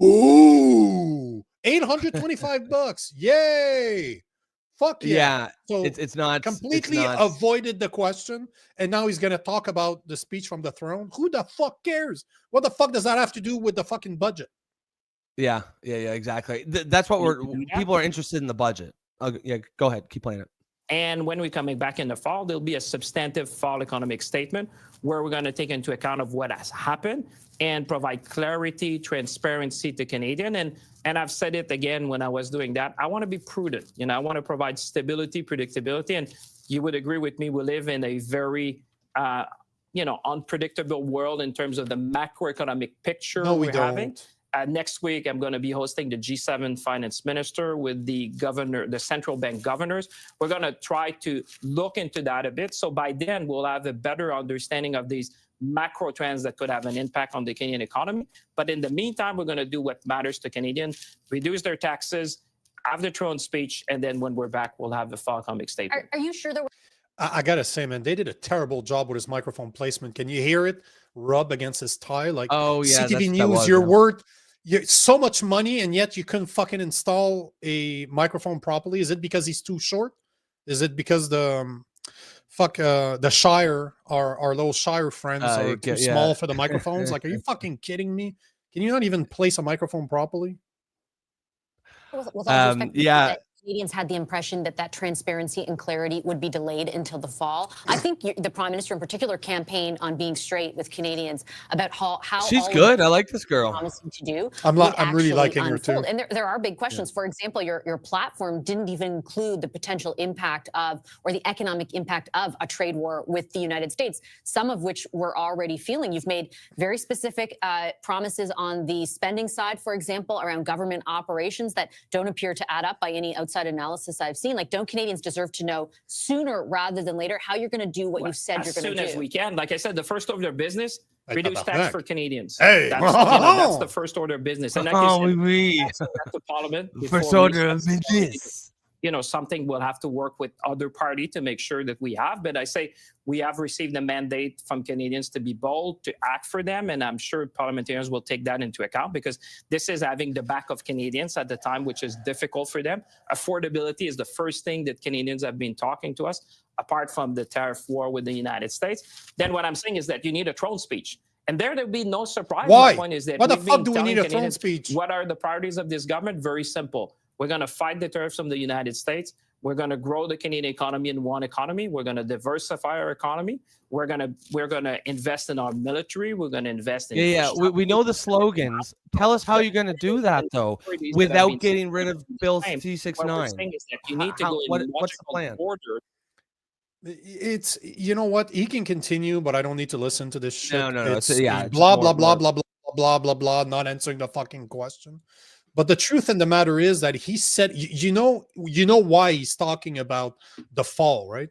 Ooh, $825. Yay. Fuck yeah. So it's not completely avoided the question, and now he's going to talk about the speech from the throne. Who the fuck cares? What the fuck does that have to do with the fucking budget? Yeah, exactly. That's what people are interested in, the budget. Yeah, go ahead, keep playing it. And when we're coming back in the fall, there'll be a substantive fall economic statement where we're going to take into account of what has happened and provide clarity, transparency to Canadian. And I've said it again when I was doing that. I want to be prudent. I want to provide stability, predictability. And you would agree with me, we live in a very, unpredictable world in terms of the macroeconomic picture we're having. Next week, I'm going to be hosting the G7 finance minister with the central bank governors. We're going to try to look into that a bit. So by then, we'll have a better understanding of these macro trends that could have an impact on the Canadian economy. But in the meantime, we're going to do what matters to Canadians, reduce their taxes, have the throne speech, and then when we're back, we'll have the fall economic statement. Are you sure there I got to say, man, they did a terrible job with his microphone placement. Can you hear it rub against his tie? Like, oh, yeah, CTV News, your word... so much money, and yet you couldn't fucking install a microphone properly. Is it because he's too short? Is it because the Shire, our little Shire friends are too small for the microphones? Like, are you fucking kidding me? Can you not even place a microphone properly? With all respect, Canadians had the impression that transparency and clarity would be delayed until the fall. I think the Prime Minister in particular campaigned on being straight with Canadians about how she's good. I like this girl. Promising to do. I'm really liking her too. And there are big questions. For example, your platform didn't even include the potential impact of, or the economic impact of, a trade war with the United States, some of which we're already feeling. You've made very specific promises on the spending side, for example, around government operations that don't appear to add up by any outside analysis I've seen. Like, don't Canadians deserve to know sooner rather than later how you're going to do what you said you're going to do? As soon as we can. Like I said, the first order of business, reduce tax for Canadians. Hey. That's the first order of business. And like you said, back to Parliament. First order of business. Something we'll have to work with other party to make sure that we have. But I say we have received a mandate from Canadians to be bold, to act for them. And I'm sure parliamentarians will take that into account, because this is having the back of Canadians at the time, which is difficult for them. Affordability is the first thing that Canadians have been talking to us, apart from the tariff war with the United States. Then what I'm saying is that you need a throne speech. And there'll be no surprise. Why? My point is that Why the fuck do we need a throne speech? What are the priorities of this government? Very simple. We're going to fight the tariffs from the United States. We're going to grow the Canadian economy in one economy. We're going to diversify our economy. We're going to invest in our military. We're going to invest in we know the slogans. Tell us how you're going to do that, though, without getting rid of Bill C-69. What we're saying is that you need to go in what's the plan? Order. It's, you know what, he can continue, but I don't need to listen to this shit. No. It's blah blah blah blah blah blah blah blah, not answering the fucking question. But the truth in the matter is that he said, you know why he's talking about the fall, right?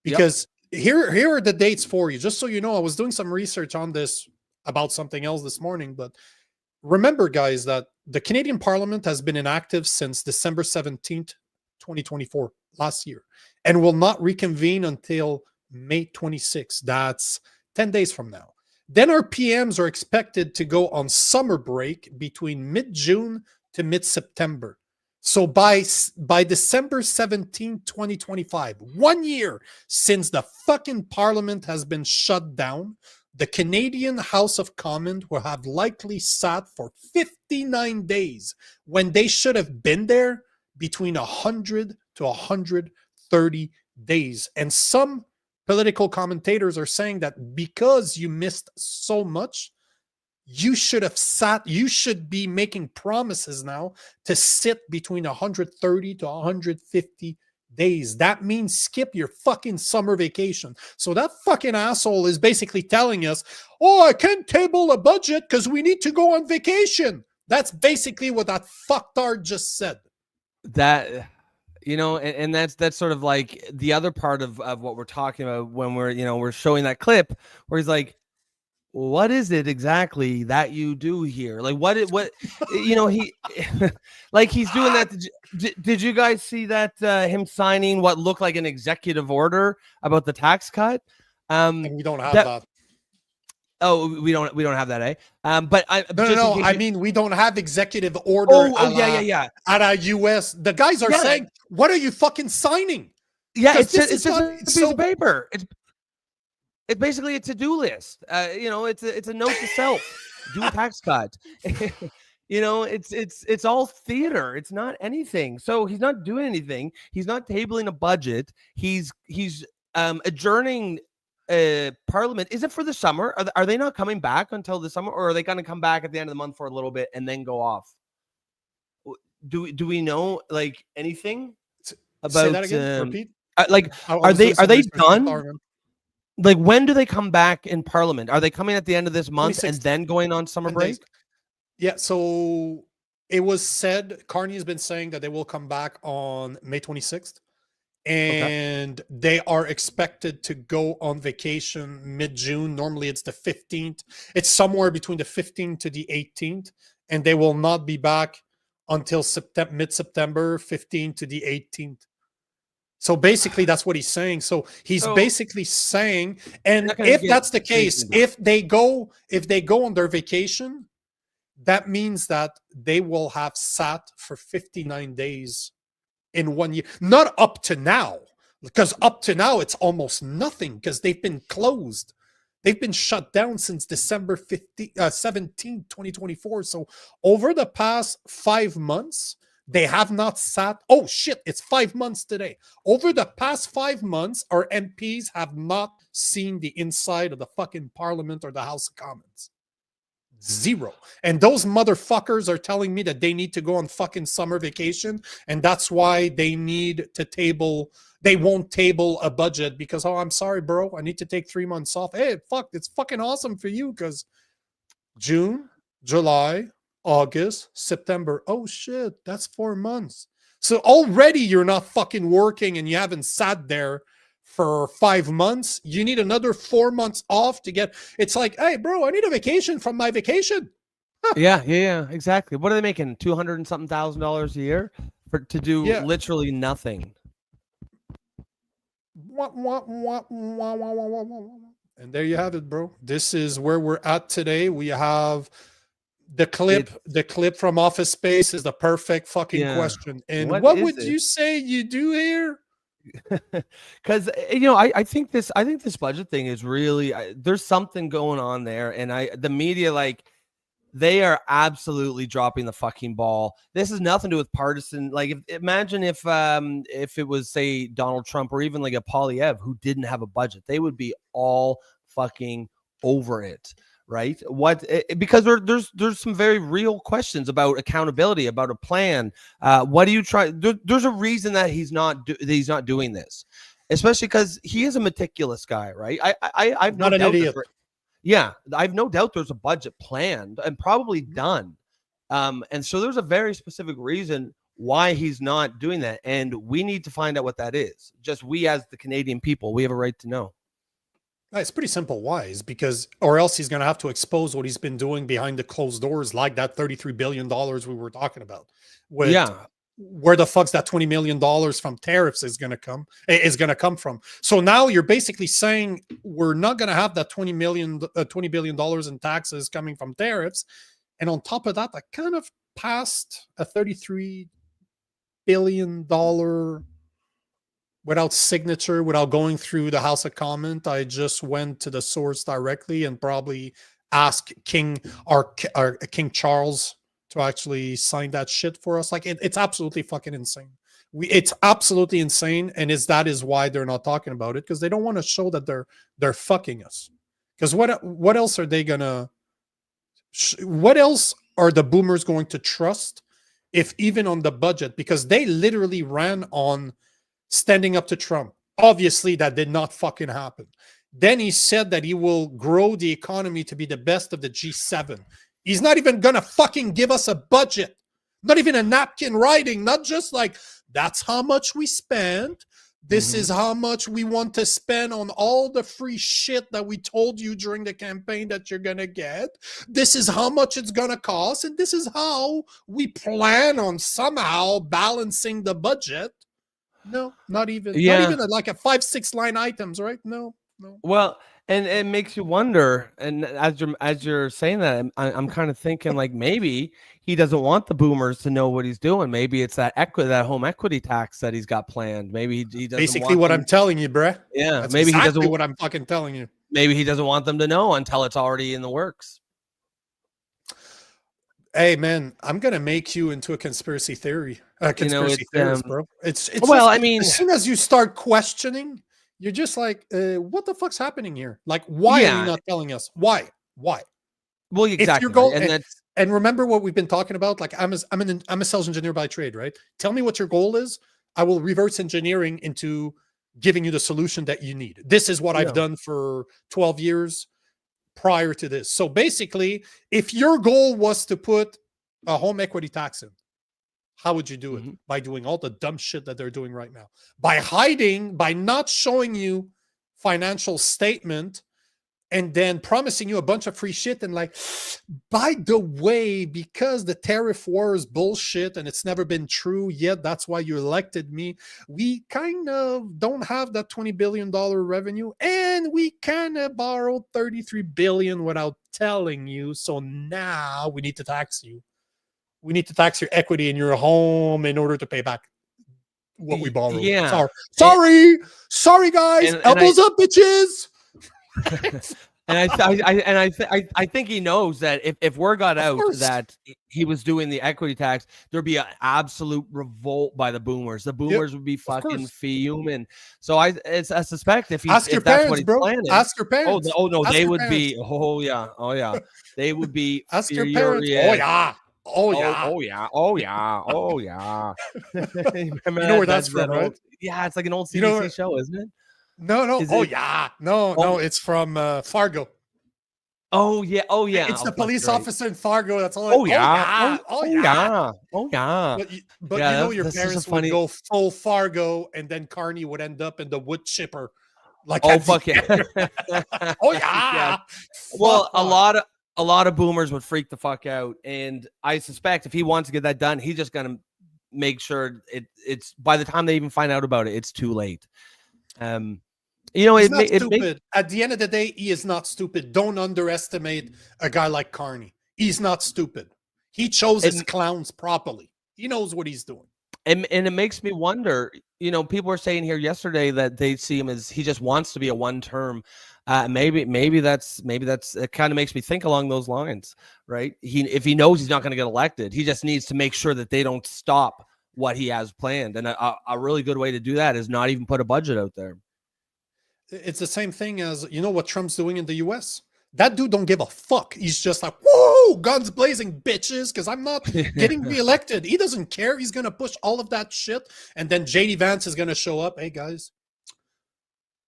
Because here are the dates for you, just so you know. I was doing some research on this about something else this morning, but remember, guys, that the Canadian Parliament has been inactive since December 17th, 2024, last year, and will not reconvene until May 26th. That's 10 days from now. Then our PMs are expected to go on summer break between mid-June to mid-September. So by December 17, 2025, 1 year since the fucking Parliament has been shut down, the Canadian House of Commons will have likely sat for 59 days when they should have been there between 100 to 130 days. And some political commentators are saying that because you missed so much, you should have sat, you should be making promises now to sit between 130 to 150 days. That means skip your fucking summer vacation. So that fucking asshole is basically telling us, oh, I can't table a budget because we need to go on vacation. That's basically what that fucktard just said. That, you know, and that's sort of like the other part of what we're talking about when we're showing that clip where he's like, what is it exactly that you do here? Like what he like he's doing that. Did you guys see that him signing what looked like an executive order about the tax cut? And we don't have that. Oh, we don't have that, eh? But I mean, we don't have executive order. Yeah. At our US, the guys are saying, "What are you fucking signing?" Yeah, it's just a piece of paper. It's basically a to-do list. It's a note to self. Do a tax cut. It's all theater. It's not anything. So he's not doing anything. He's not tabling a budget. He's adjourning Parliament. Is it for the summer? Are they not coming back until the summer, or are they going to come back at the end of the month for a little bit and then go off? Do we know like anything about? Say that again. Repeat. Are they done? Like, when do they come back in Parliament? Are they coming at the end of this month and then going on summer break? Yeah, so it was said, Carney has been saying that they will come back on May 26th. And they are expected to go on vacation mid-June. Normally it's the 15th. It's somewhere between the 15th to the 18th. And they will not be back until mid-September, 15th to the 18th. So basically, that's what he's saying. So he's basically saying, and if that's the case, if they go on their vacation, that means that they will have sat for 59 days in 1 year. Not up to now, because up to now it's almost nothing because they've been closed. They've been shut down since December 17, 2024. So over the past 5 months, they have not sat. Oh shit, it's 5 months today. Over the past 5 months, our MPs have not seen the inside of the fucking Parliament or the House of Commons. Zero. And those motherfuckers are telling me that they need to go on fucking summer vacation, and that's why they need to table. They won't table a budget because, oh, I'm sorry, bro, I need to take 3 months off. Hey, fuck, it's fucking awesome for you because June, July, August, September. Oh shit, that's 4 months. So already you're not fucking working and you haven't sat there for 5 months. You need another 4 months off to get. It's like, hey, bro, I need a vacation from my vacation. Yeah, exactly. What are they making? $200 and something thousand a year to do literally nothing. And there you have it, bro. This is where we're at today. We have the clip from Office Space is the perfect fucking question. And what would you say you do here? Because I think this budget thing is really there's something going on there, and the media, like, they are absolutely dropping the fucking ball. This has nothing to do with partisan. Like, imagine if it was, say, Donald Trump or even like a Poilievre who didn't have a budget, they would be all fucking over it. Right? Because there's some very real questions about accountability, about a plan. What do you try? There's a reason that he's not doing this, especially because he is a meticulous guy, right? I've not an idiot. I've no doubt there's a budget planned and probably done, and so there's a very specific reason why he's not doing that, and we need to find out what that is. Just we as the Canadian people, we have a right to know. It's pretty simple. Why? Is because, or else he's going to have to expose what he's been doing behind the closed doors, like that $33 billion we were talking about. Where the fuck's that $20 million from tariffs is going to come from? So now you're basically saying we're not going to have that $20 billion in taxes coming from tariffs. And on top of that, I kind of passed a $33 billion without signature, without going through the House of Commons. I just went to the source directly and probably asked King Charles to actually sign that shit for us. Like it's absolutely fucking insane. It's absolutely insane, and that is why they're not talking about it, because they don't want to show that they're fucking us. Because what else are they gonna? What else are the boomers going to trust if even on the budget? Because they literally ran on standing up to Trump. Obviously, that did not fucking happen. Then he said that he will grow the economy to be the best of the G7. He's not even gonna fucking give us a budget. Not even a napkin writing. Not just like, that's how much we spent. This is how much we want to spend on all the free shit that we told you during the campaign that you're gonna get. This is how much it's gonna cost, and this is how we plan on somehow balancing the budget. No, not even like a 5-6 line items, right? No. Well, and it makes you wonder. And as you're saying that, I'm kind of thinking like maybe he doesn't want the boomers to know what he's doing. Maybe it's that home equity tax that he's got planned. Maybe he doesn't. Basically, what I'm telling you, bruh. Yeah, that's maybe exactly he doesn't. What I'm fucking telling you. Maybe he doesn't want them to know until it's already in the works. Hey man, I'm gonna make you into a conspiracy theory. Conspiracy theorist, bro. It's well, just, I mean, as soon as you start questioning, you're just like, what the fuck's happening here? Like, why are you not telling us? Why? Well, exactly. If your goal, and and remember what we've been talking about. Like, I'm a sales engineer by trade, right? Tell me what your goal is. I will reverse engineering into giving you the solution that you need. This is what I've done for 12 years prior to this. So basically, if your goal was to put a home equity tax in, how would you do it? By doing all the dumb shit that they're doing right now. By hiding, by not showing you financial statement, and then promising you a bunch of free shit and like, by the way, because the tariff war is bullshit and it's never been true yet, that's why you elected me, we kind of don't have that $20 billion revenue, and we kind of borrowed $33 billion without telling you, so now we need to tax you. We need to tax your equity in your home in order to pay back what we borrowed. Yeah. Sorry guys. Elbows up, bitches. And I think he knows that if word got out that he was doing the equity tax, there'd be an absolute revolt by the boomers. The boomers would be fucking fuming. So I suspect if that's what he's planning. Ask your parents. Oh no, Ask they your would parents. be. Oh yeah, they would be. Ask furious. your parents. Oh yeah. You know where that's from, right? Yeah, it's like an old CBC show, isn't it? No. No, it's from Fargo. Oh yeah. It's the police officer in Fargo. That's all. Oh yeah. But you know your parents would go full Fargo, and then Carney would end up in the wood chipper. Like, fuck yeah. Oh yeah. Well, a lot of boomers would freak the fuck out, and I suspect if he wants to get that done, he's just gonna make sure it's by the time they even find out about it, it's too late. He's not stupid. At the end of the day, he is not stupid. Don't underestimate a guy like Carney. He's not stupid. He chose his clowns properly. He knows what he's doing. And it makes me wonder, people were saying here yesterday that they see him as he just wants to be a one-term. Maybe that's it. Kind of makes me think along those lines, right? If he knows he's not going to get elected, he just needs to make sure that they don't stop what he has planned. And a really good way to do that is not even put a budget out there. It's the same thing as, what Trump's doing in the US. That dude don't give a fuck. He's just like, whoa, guns blazing, bitches, because I'm not getting reelected. He doesn't care. He's going to push all of that shit. And then JD Vance is going to show up. Hey, guys,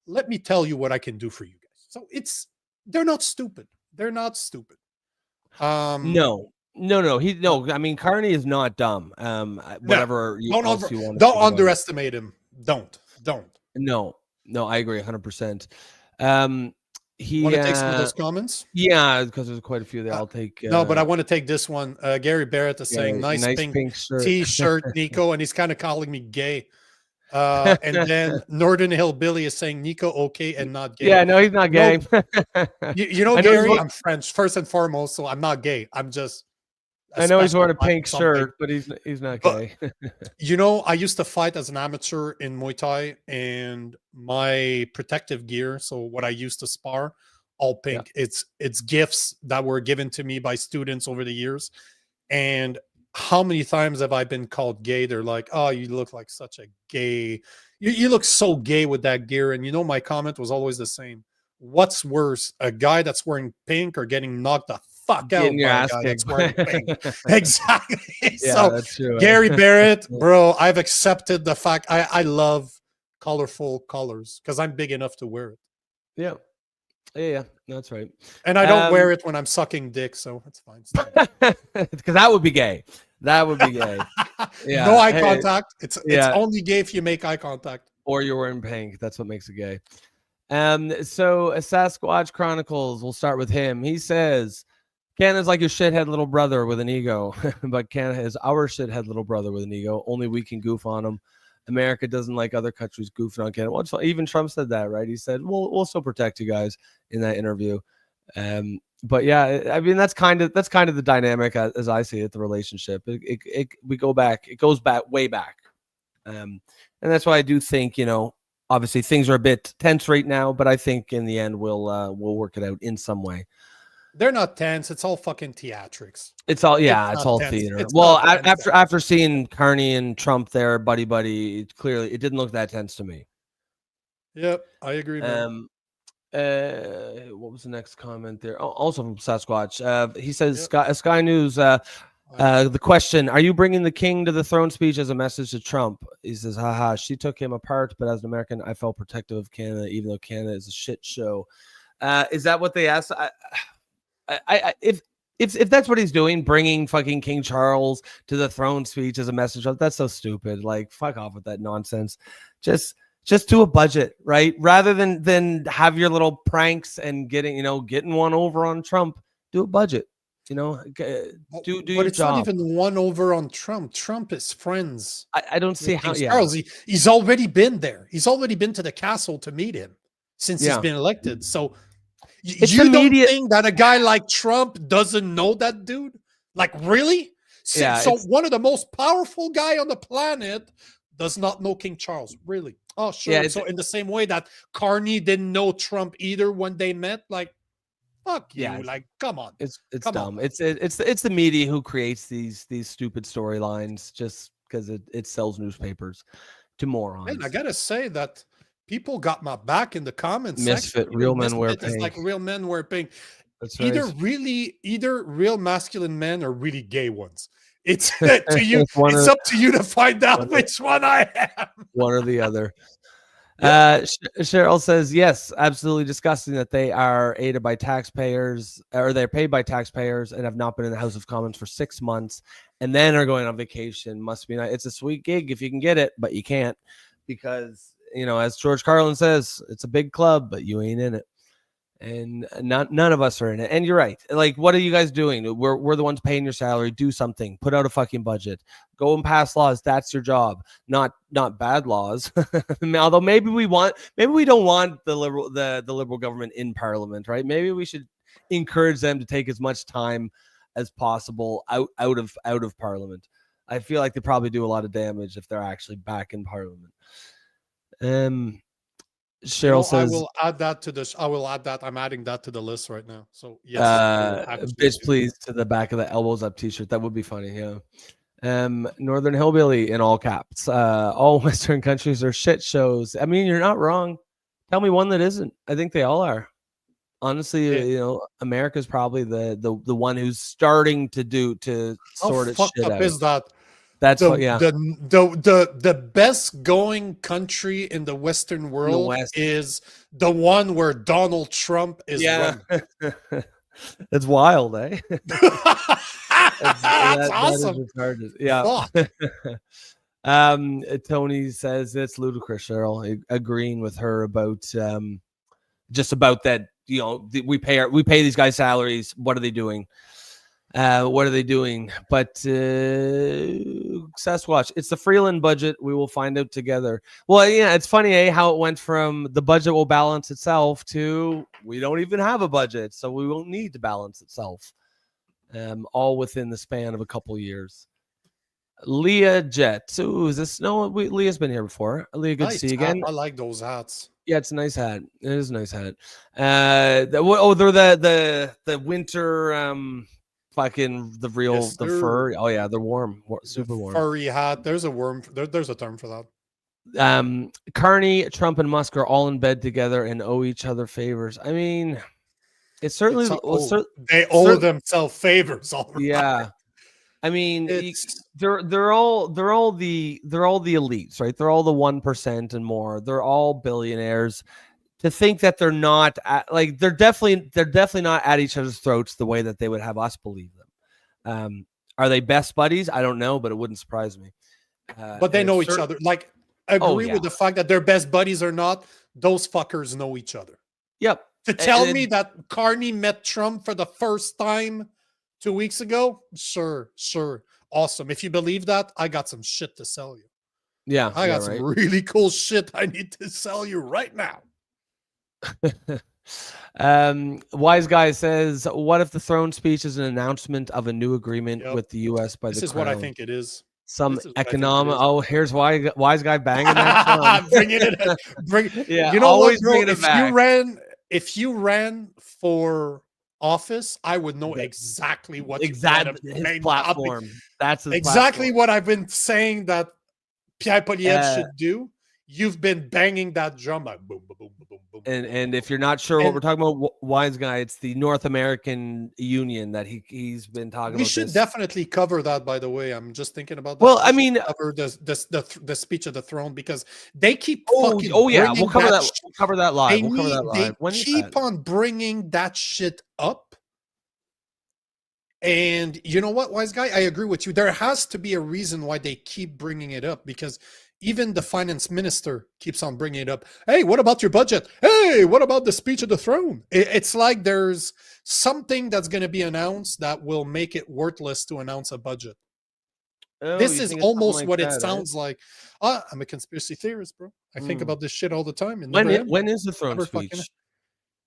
let me tell you what I can do for you guys. So they're not stupid. They're not stupid. No. I mean, Carney is not dumb. Whatever don't underestimate him. Don't. No, I agree 100%. He want to take some of those comments? Yeah, because there's quite a few there. I'll take. No, but I want to take this one. Gary Barrett is saying, nice pink shirt. T-shirt, Nico, and he's kind of calling me gay. And then Northern Hillbilly is saying, Nico, okay, and not gay. Yeah, no, he's not gay. You know, Gary, I'm French first and foremost, so I'm not gay. I'm just. I know he's wearing a pink shirt, but he's not gay. You know, I used to fight as an amateur in Muay Thai, and my protective gear, so what I used to spar, all pink. Yeah. It's gifts that were given to me by students over the years. And how many times have I been called gay? They're like, oh, you look like such a gay. You look so gay with that gear. And you know, my comment was always the same. What's worse, a guy that's wearing pink or getting knocked the fuck out your ass that's wearing pink? Exactly. Yeah, so that's true. Gary Barrett, bro, I've accepted the fact I love colorful colors because I'm big enough to wear it. Yeah, that's right. And I don't wear it when I'm sucking dick, so it's fine. Because that would be gay. That would be gay. Yeah. No eye contact. It's only gay if you make eye contact. Or you're wearing pink. That's what makes it gay. So Sasquatch Chronicles, we'll start with him. He says, Canada's like your shithead little brother with an ego, but Canada is our shithead little brother with an ego. Only we can goof on him. America doesn't like other countries goofing on Canada. Well, even Trump said that, right? He said, we'll still protect you guys in that interview. But yeah, I mean, that's kind of the dynamic as I see it, the relationship. It goes back way back. And that's why I do think, you know, obviously things are a bit tense right now, but I think in the end we'll work it out in some way. They're not tense. It's all fucking theatrics. It's all theater. Well, after seeing Carney and Trump there, buddy, it didn't look that tense to me. Yep, I agree. Man. What was the next comment there? Oh, also from Sasquatch. He says, Sky News. The question: are you bringing the king to the throne speech as a message to Trump? He says, haha, she took him apart, but as an American, I felt protective of Canada, even though Canada is a shit show. Is that what they asked? If that's what he's doing, bringing fucking King Charles to the throne speech as a message, that's so stupid. Like, fuck off with that nonsense. Just do a budget, right? Rather than have your little pranks and getting one over on Trump, do a budget. Do but your it's job. Not even one over on Trump. Trump is friends. I don't see how. Yeah. Charles, he's already been there. He's already been to the castle to meet him since he's been elected. So you don't think that a guy like Trump doesn't know that dude? Like, really? So one of the most powerful guy on the planet does not know King Charles. Really? Oh, sure. Yeah, so in the same way that Carney didn't know Trump either when they met, like, fuck you. Like, come on. It's dumb. It's the media who creates these stupid storylines just because it sells newspapers to morons. And I gotta say that people got my back in the comments. Misfit, real men wear pink. It's like real men wear pink. That's either real masculine men or really gay ones. It's to you. It's up to you to find out which one I am. One or the other. Cheryl says, yes, absolutely disgusting that they are aided by taxpayers, or they're paid by taxpayers and have not been in the House of Commons for 6 months and then are going on vacation. Must be nice. It's a sweet gig if you can get it, but you can't because, as George Carlin says, it's a big club, but you ain't in it. And none of us are in it. And you're right. Like, what are you guys doing? We're the ones paying your salary. Do something. Put out a fucking budget. Go and pass laws. That's your job. Not bad laws. Although maybe we don't want the liberal government in Parliament, right? Maybe we should encourage them to take as much time as possible out of Parliament. I feel like they probably do a lot of damage if they're actually back in Parliament. Cheryl says, I will add that. I'm adding that to the list right now. So yes, bitch, please, to the back of the elbows up t-shirt. That would be funny. Yeah. Northern Hillbilly in all caps. All Western countries are shit shows. I mean, you're not wrong. Tell me one that isn't. I think they all are. Honestly, America's probably the one who's starting to sort its shit out. Is that? That's the best going country in the Western world is the one where Donald Trump is running. It's wild, eh? That's awesome. Yeah. Tony says it's ludicrous, Cheryl. Agreeing with her about just about that we pay these guys salaries. What are they doing? What are they doing? But Sasquatch, it's the Freeland budget. We will find out together. Well, yeah, it's funny, how it went from the budget will balance itself to we don't even have a budget, so we won't need to balance itself. All within the span of a couple of years. Leah Jet. Ooh, is this? No, Leah's been here before. Leah, good to see you again. I like those hats. Yeah, it's a nice hat. It is a nice hat. They're the winter fucking the fur. Oh yeah, they're warm, super warm. Furry hat. There's a term for that. Carney, Trump, and Musk are all in bed together and owe each other favors. I mean, it's certainly they owe themselves favors already. Yeah. I mean, they're all the elites, right? They're all the 1% and more. They're all billionaires. To think that they're not they're definitely not at each other's throats the way that they would have us believe them. Are they best buddies? I don't know, but it wouldn't surprise me. But they know each other. Like, agree with the fact that they're best buddies or not. Those fuckers know each other. Yep. To tell me that Carney met Trump for the first time 2 weeks ago, sure, awesome. If you believe that, I got some shit to sell you. Yeah, I got some really cool shit I need to sell you right now. Wise guy says, "What if the throne speech is an announcement of a new agreement with the U.S. by the This is Crown? what I think it is. Some economic. Oh, here's wise guy banging that drum. Bringing it. Yeah, you know always what, bro? bringing it back. If you ran for office, I would know exactly what his platform. That's his exactly platform. what I've been saying that Pierre Poilievre should do. You've been banging that drum like boom, boom, boom, boom, boom. And if you're not sure what we're talking about, wise guy, it's the North American Union that he's been talking about. We should definitely cover that. By the way, I'm just thinking about. Well, I mean, cover the speech of the throne because they keep. We'll cover that. We'll cover that live. They keep on bringing that shit up. And you know what, wise guy? I agree with you. There has to be a reason why they keep bringing it up because even the finance minister keeps on bringing it up. Hey, what about your budget? Hey, what about the speech of the throne? It's like there's something that's going to be announced that will make it worthless to announce a budget. This is almost what it sounds like. I'm a conspiracy theorist, bro. I think about this shit all the time. And when is the throne speech?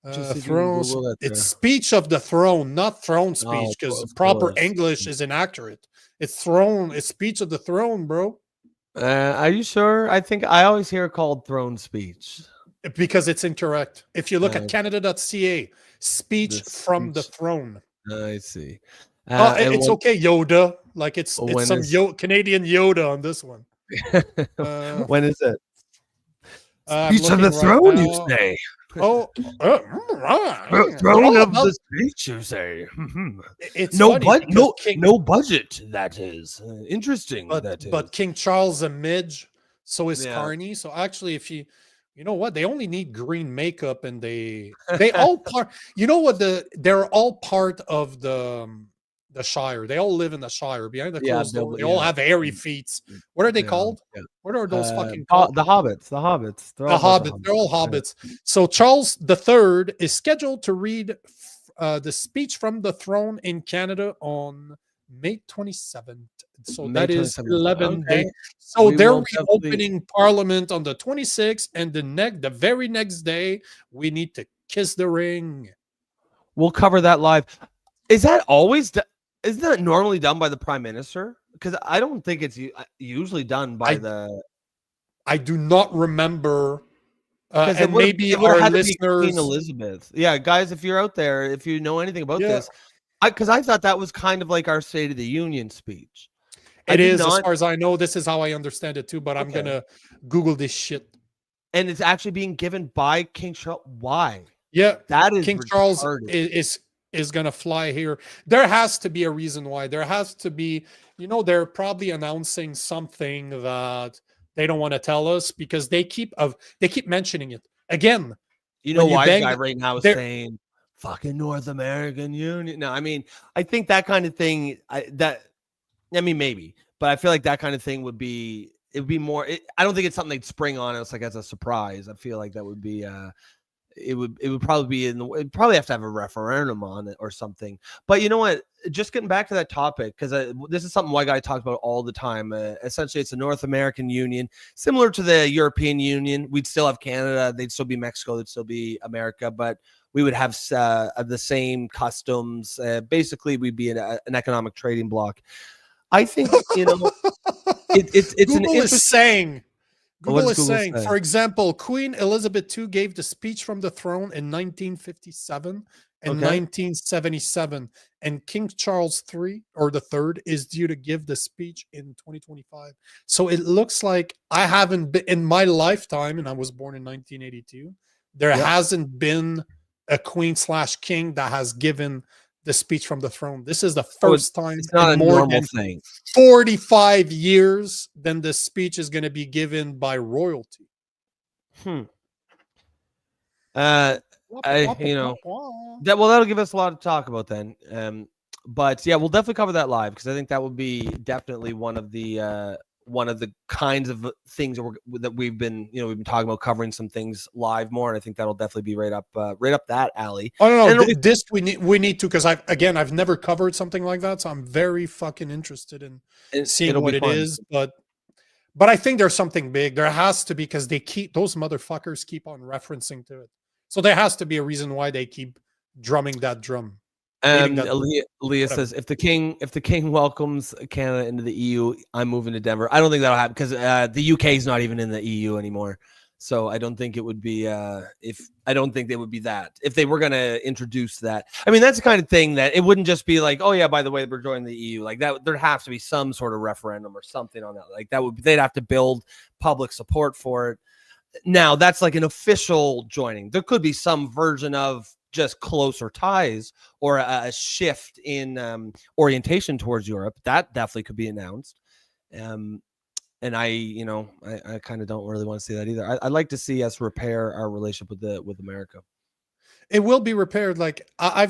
It's speech of the throne, not throne speech, because proper English is inaccurate. It's throne. It's speech of the throne, bro. Are you sure? I think I always hear it called throne speech because it's incorrect. If you look at Canada.ca, speech from the throne. I see. It's okay, Yoda. Like it's some Canadian Yoda on this one. When is it? Speech of the throne, you say? Throne of the speech, you say? It's no budget. That is interesting. But King Charles a midge, so is Carney. So actually, if you know what, they only need green makeup, and they all part. You know what, they're all part of the Shire. They all live in the Shire behind the closed door. They all have hairy feet. What are they called? What are those fucking called? The hobbits. The hobbits. They're all hobbits. So Charles III is scheduled to read the speech from the throne in Canada on May 27th. So that is 11 days. So they're reopening Parliament on the 26th, and the very next day, we need to kiss the ring. We'll cover that live. Is that always? Isn't that normally done by the Prime Minister? Because I don't think it's usually done by I do not remember. And maybe our listeners, Queen Elizabeth. Yeah, guys, if you're out there, if you know anything about this, because I thought that was kind of like our State of the Union speech. It is, as far as I know. This is how I understand it too. But I'm gonna Google this shit. And it's actually being given by King Charles. Why? Yeah, that is King Charles is going to fly here. There has to be a reason why. There has to be, they're probably announcing something that they don't want to tell us because they keep mentioning it again. Wise guy right now is saying fucking North American Union. No, I mean, I think that kind of thing maybe, but I feel like that kind of thing would be more, I don't think it's something they'd spring on us like as a surprise. I feel like that would be it would probably be it'd probably have to have a referendum on it or something. But you know what? Just getting back to that topic, because this is something White Guy talks about all the time. Essentially, it's a North American Union, similar to the European Union. We'd still have Canada, they'd still be Mexico, they'd still be America, but we would have the same customs. Basically, we'd be an economic trading bloc. I think it's Google is saying. Google is saying, say? for example, Queen Elizabeth II gave the speech from the throne in 1957 and 1977, and King Charles III or the Third is due to give the speech in 2025. So it looks like I haven't been in my lifetime, and I was born in 1982. There hasn't been a queen/king that has given the speech from the throne. This is the first time it's not in a more normal than thing. 45 years then the speech is going to be given by royalty. That'll give us a lot to talk about then. But yeah, we'll definitely cover that live, because I think that would be definitely one of the kinds of things that we've been talking about, covering some things live more, and I think that'll definitely be right up that alley. Oh no, this we need to, because I've never covered something like that, so I'm very fucking interested in seeing what it is. But I think there's something big. There has to be, because those motherfuckers keep on referencing to it. So there has to be a reason why they keep drumming that drum. Leah says, if the king welcomes Canada into the EU, I'm moving to Denver. I don't think that'll happen, because the UK is not even in the EU anymore. So I don't think it would be I don't think they would be that if they were going to introduce that. I mean, that's the kind of thing that it wouldn't just be like, oh yeah, by the way, we're joining the EU like that. There'd have to be some sort of referendum or something on that. Like they'd have to build public support for it. Now that's like an official joining. There could be some version of just closer ties or a shift in orientation towards Europe. That definitely could be announced. And I kind of don't really want to see that either. I'd like to see us repair our relationship with America. It will be repaired. Like I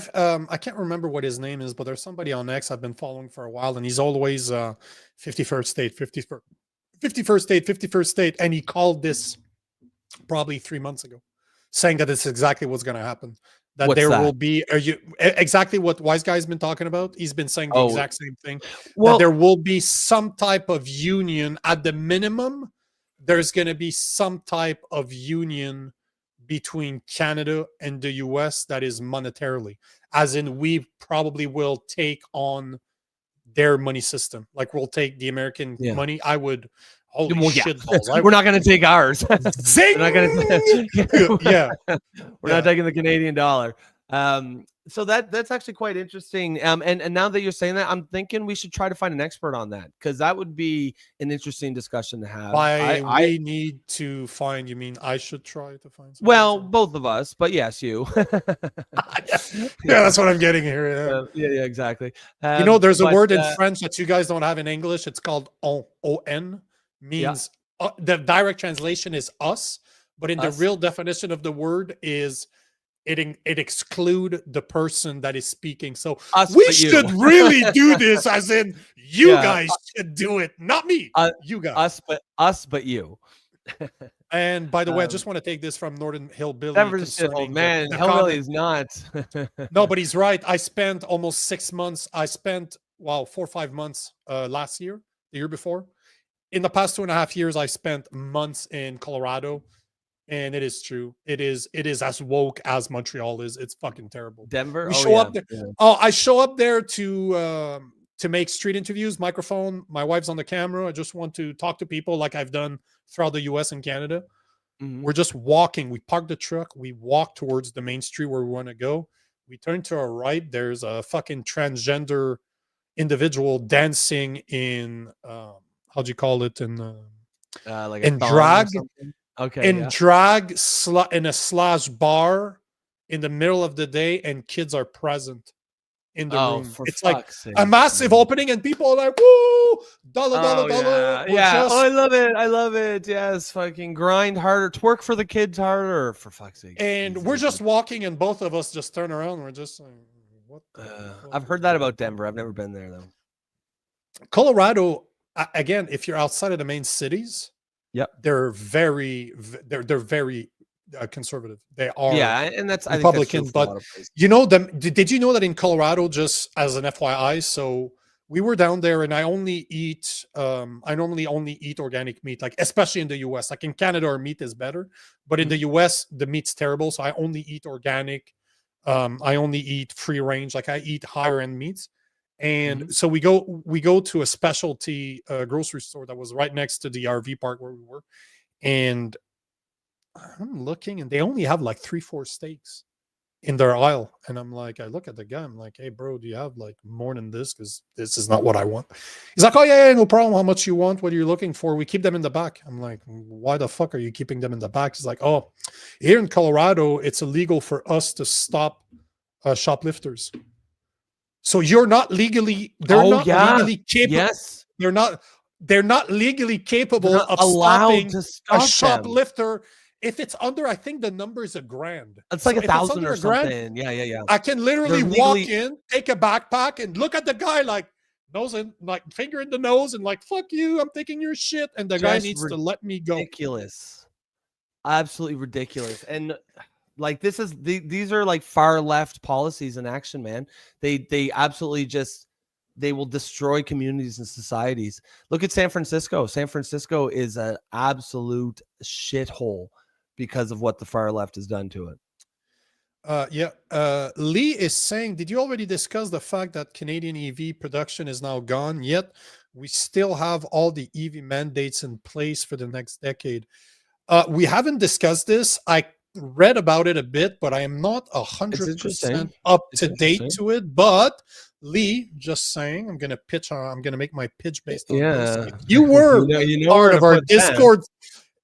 can't remember what his name is, but there's somebody on X I've been following for a while, and he's always 51st state, 51st state, 51st state, and he called this probably 3 months ago, saying that it's exactly what's going to happen. That will be exactly what Wise Guy's been talking about. He's been saying the exact same thing. Well, that there will be some type of union at the minimum. There's going to be some type of union between Canada and the US that is monetarily, as in we probably will take on their money system. Like we'll take the American money. I would. Holy shit balls. We're not going to take ours. Zing! We're not going to. We're not taking the Canadian dollar. So that's actually quite interesting. And now that you're saying that, I'm thinking we should try to find an expert on that, because that would be an interesting discussion to have. I need to find. You mean I should try to find? Well, both of us, but yes, you. That's what I'm getting here. Yeah, exactly. There's a word in French that you guys don't have in English. It's called on. Means the direct translation is us, but in the real definition of the word is it exclude the person that is speaking. So we should really do this, as in you guys should do it, not me. You guys, us, but you. And by the way, I just want to take this from Northern Hillbilly. Hillbilly is not. No, but he's right. I spent almost 6 months. 4 or 5 months last year, the year before. In the past 2.5 years, I spent months in Colorado, and it is true. It is as woke as Montreal is. It's fucking terrible. Denver. We show up there. Yeah. I show up there to make street interviews, microphone. My wife's on the camera. I just want to talk to people like I've done throughout the U.S. and Canada. Mm-hmm. We're just walking. We park the truck. We walk towards the main street where we want to go. We turn to our right. There's a fucking transgender individual dancing in. How'd you call it in drag? Okay, in drag in a slash bar in the middle of the day, and kids are present in the room. It's like a massive opening, and people are like, "Woo, dollar." Yeah. I love it. Yes, fucking grind harder, twerk for the kids harder, for fuck's sake. And we're just walking, and both of us just turn around. We're just like, "What?" I've heard that about Denver. I've never been there though. Colorado. Again, if you're outside of the main cities, they're very conservative. They are and that's Republican. But you know, did you know that in Colorado, just as an FYI, so we were down there, and I normally only eat organic meat, like especially in the US. Like in Canada, our meat is better, but in the US, the meat's terrible. So I only eat organic. I only eat free range. Like I eat higher end meats. And so we go to a specialty grocery store that was right next to the RV park where we were, and I'm looking, and they only have like 3-4 steaks in their aisle. And I'm like, I look at the guy, I'm like, hey bro, do you have like more than this? Because this is not what I want. He's like, oh yeah, no problem. How much you want? What are you looking for? We keep them in the back. I'm like, why the fuck are you keeping them in the back? He's like, oh, here in Colorado, it's illegal for us to stop shoplifters. So you're not legally, legally capable. Yes. They're not legally capable of stopping a shoplifter. If it's under, I think the number is $1,000. It's like 1,000 or something. Yeah. I can literally walk in, take a backpack, and look at the guy like nose and like finger in the nose and like, fuck you, I'm taking your shit. And the guy needs to let me go. Ridiculous. Absolutely ridiculous. And like these are like far left policies in action, man. They absolutely they will destroy communities and societies. Look at San Francisco. San Francisco is an absolute shithole because of what the far left has done to it. Lee is saying, did you already discuss the fact that Canadian EV production is now gone, yet we still have all the EV mandates in place for the next decade? We haven't discussed this. I read about it a bit, but I am not 100% up to date to it. But Lee, just saying, I'm gonna make my pitch based on this. If you were part of our Discord,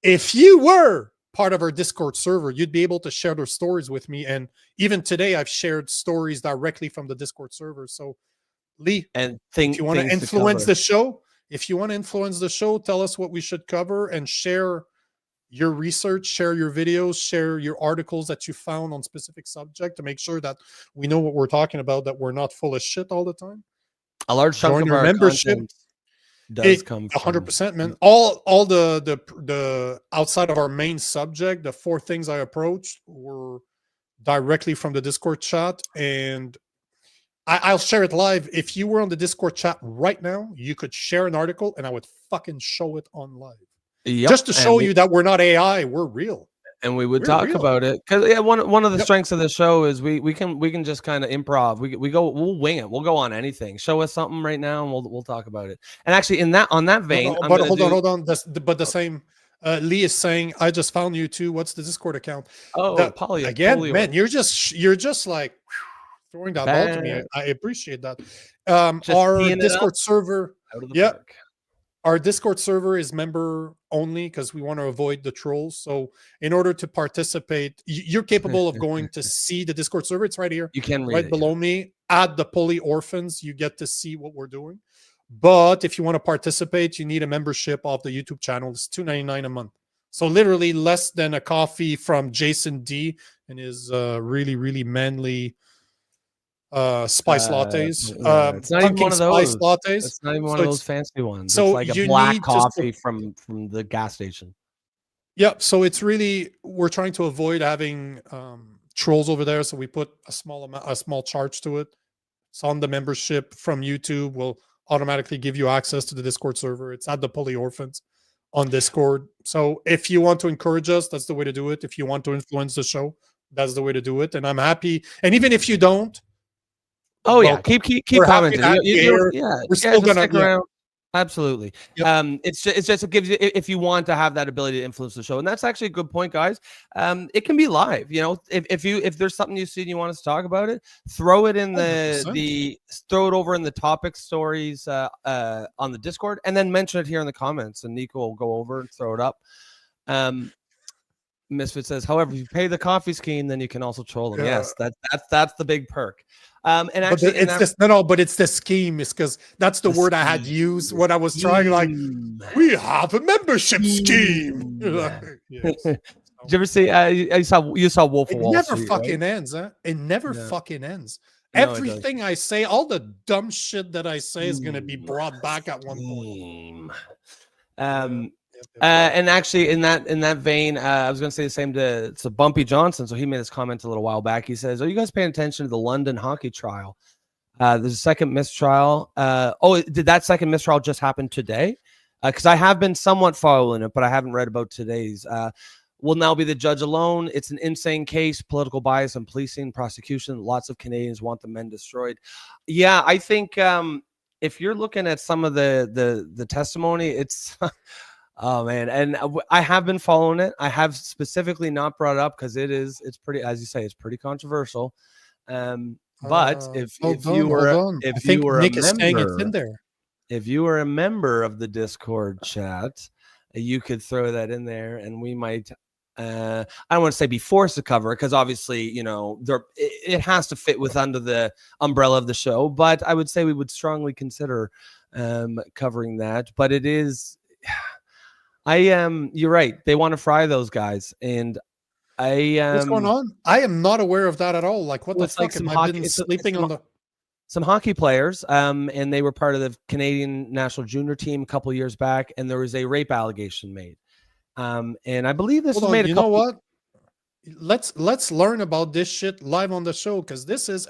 if you were part of our Discord server, you'd be able to share their stories with me. And even today, I've shared stories directly from the Discord server. So, Lee, if you want to influence the show, tell us what we should cover and share your research, share your videos, share your articles that you found on specific subject to make sure that we know what we're talking about, that we're not full of shit all the time. A large chunk of our membership does come 100%, man. All the outside of our main subject, the 4 things I approached were directly from the Discord chat, and I'll share it live. If you were on the Discord chat right now, you could share an article and I would fucking show it on live. Just to show you that we're not AI, we're real. And we would talk about it because one of the strengths of the show is we can just kind of improv. We'll wing it. We'll go on anything. Show us something right now, and we'll talk about it. And actually, on that vein, hold on. But the same. Lee is saying, I just found you too. What's the Discord account? Poly again, Polio. Man. You're just like throwing that ball to me. I appreciate that. Our Discord server. Our Discord server is member only because we want to avoid the trolls. So in order to participate, you're capable of going to see the Discord server. It's right here. You can read right below me. Add the Poly Orphans. You get to see what we're doing. But if you want to participate, you need a membership of the YouTube channel. It's $2.99 a month. So literally less than a coffee from Jason D and his really, really manly spice lattes. It's not even one of those lattes. It's not even one of those fancy ones. So it's like a black coffee from the gas station. Yep. So it's really, we're trying to avoid having trolls over there. So we put a small charge to it. It's on the membership from YouTube. We'll automatically give you access to the Discord server. It's at the Poly Orphans on Discord. So if you want to encourage us, that's the way to do it. If you want to influence the show, that's the way to do it. And I'm happy. And even if you don't, keep commenting. We're still gonna stick around. Absolutely. It's just it gives you, if you want to have that ability to influence the show, and that's actually a good point, guys. It can be live. If there's something you see and you want us to talk about it, throw it in throw it over in the topic stories on the Discord, and then mention it here in the comments, and Nico will go over and throw it up. Misfit says, however, if you pay the coffee scheme, then you can also troll them. Yes, that's the big perk. And actually, but it's the scheme. Is because that's the word I had used when I was trying. Like, we have a membership scheme. Did you ever see? You saw Wolf of Wall Street. It never fucking ends, huh? It never fucking ends. Everything I say, all the dumb shit that I say, is going to be brought back at one point. And actually, in that vein, I was going to say the same to Bumpy Johnson. So he made this comment a little while back. He says, "Are you guys paying attention to the London hockey trial? There's a second mistrial. Did that second mistrial just happen today? Because I have been somewhat following it, but I haven't read about today's. Will now be the judge alone. It's an insane case, political bias and policing, prosecution. Lots of Canadians want the men destroyed." Yeah, I think if you're looking at some of the testimony, it's oh man, and I have been following it. I have specifically not brought it up because it's pretty, as you say, it's pretty controversial. But if you were a member of the Discord chat, you could throw that in there, and we might. I don't want to say be forced to cover it because obviously, it has to fit under the umbrella of the show. But I would say we would strongly consider covering that. But it is, you're right. They want to fry those guys, and what's going on? I am not aware of that at all. Like, what the fuck? Am I been sleeping on the? Some hockey players, and they were part of the Canadian national junior team a couple years back, and there was a rape allegation made. And I believe this was made. You know what? Let's learn about this shit live on the show because this is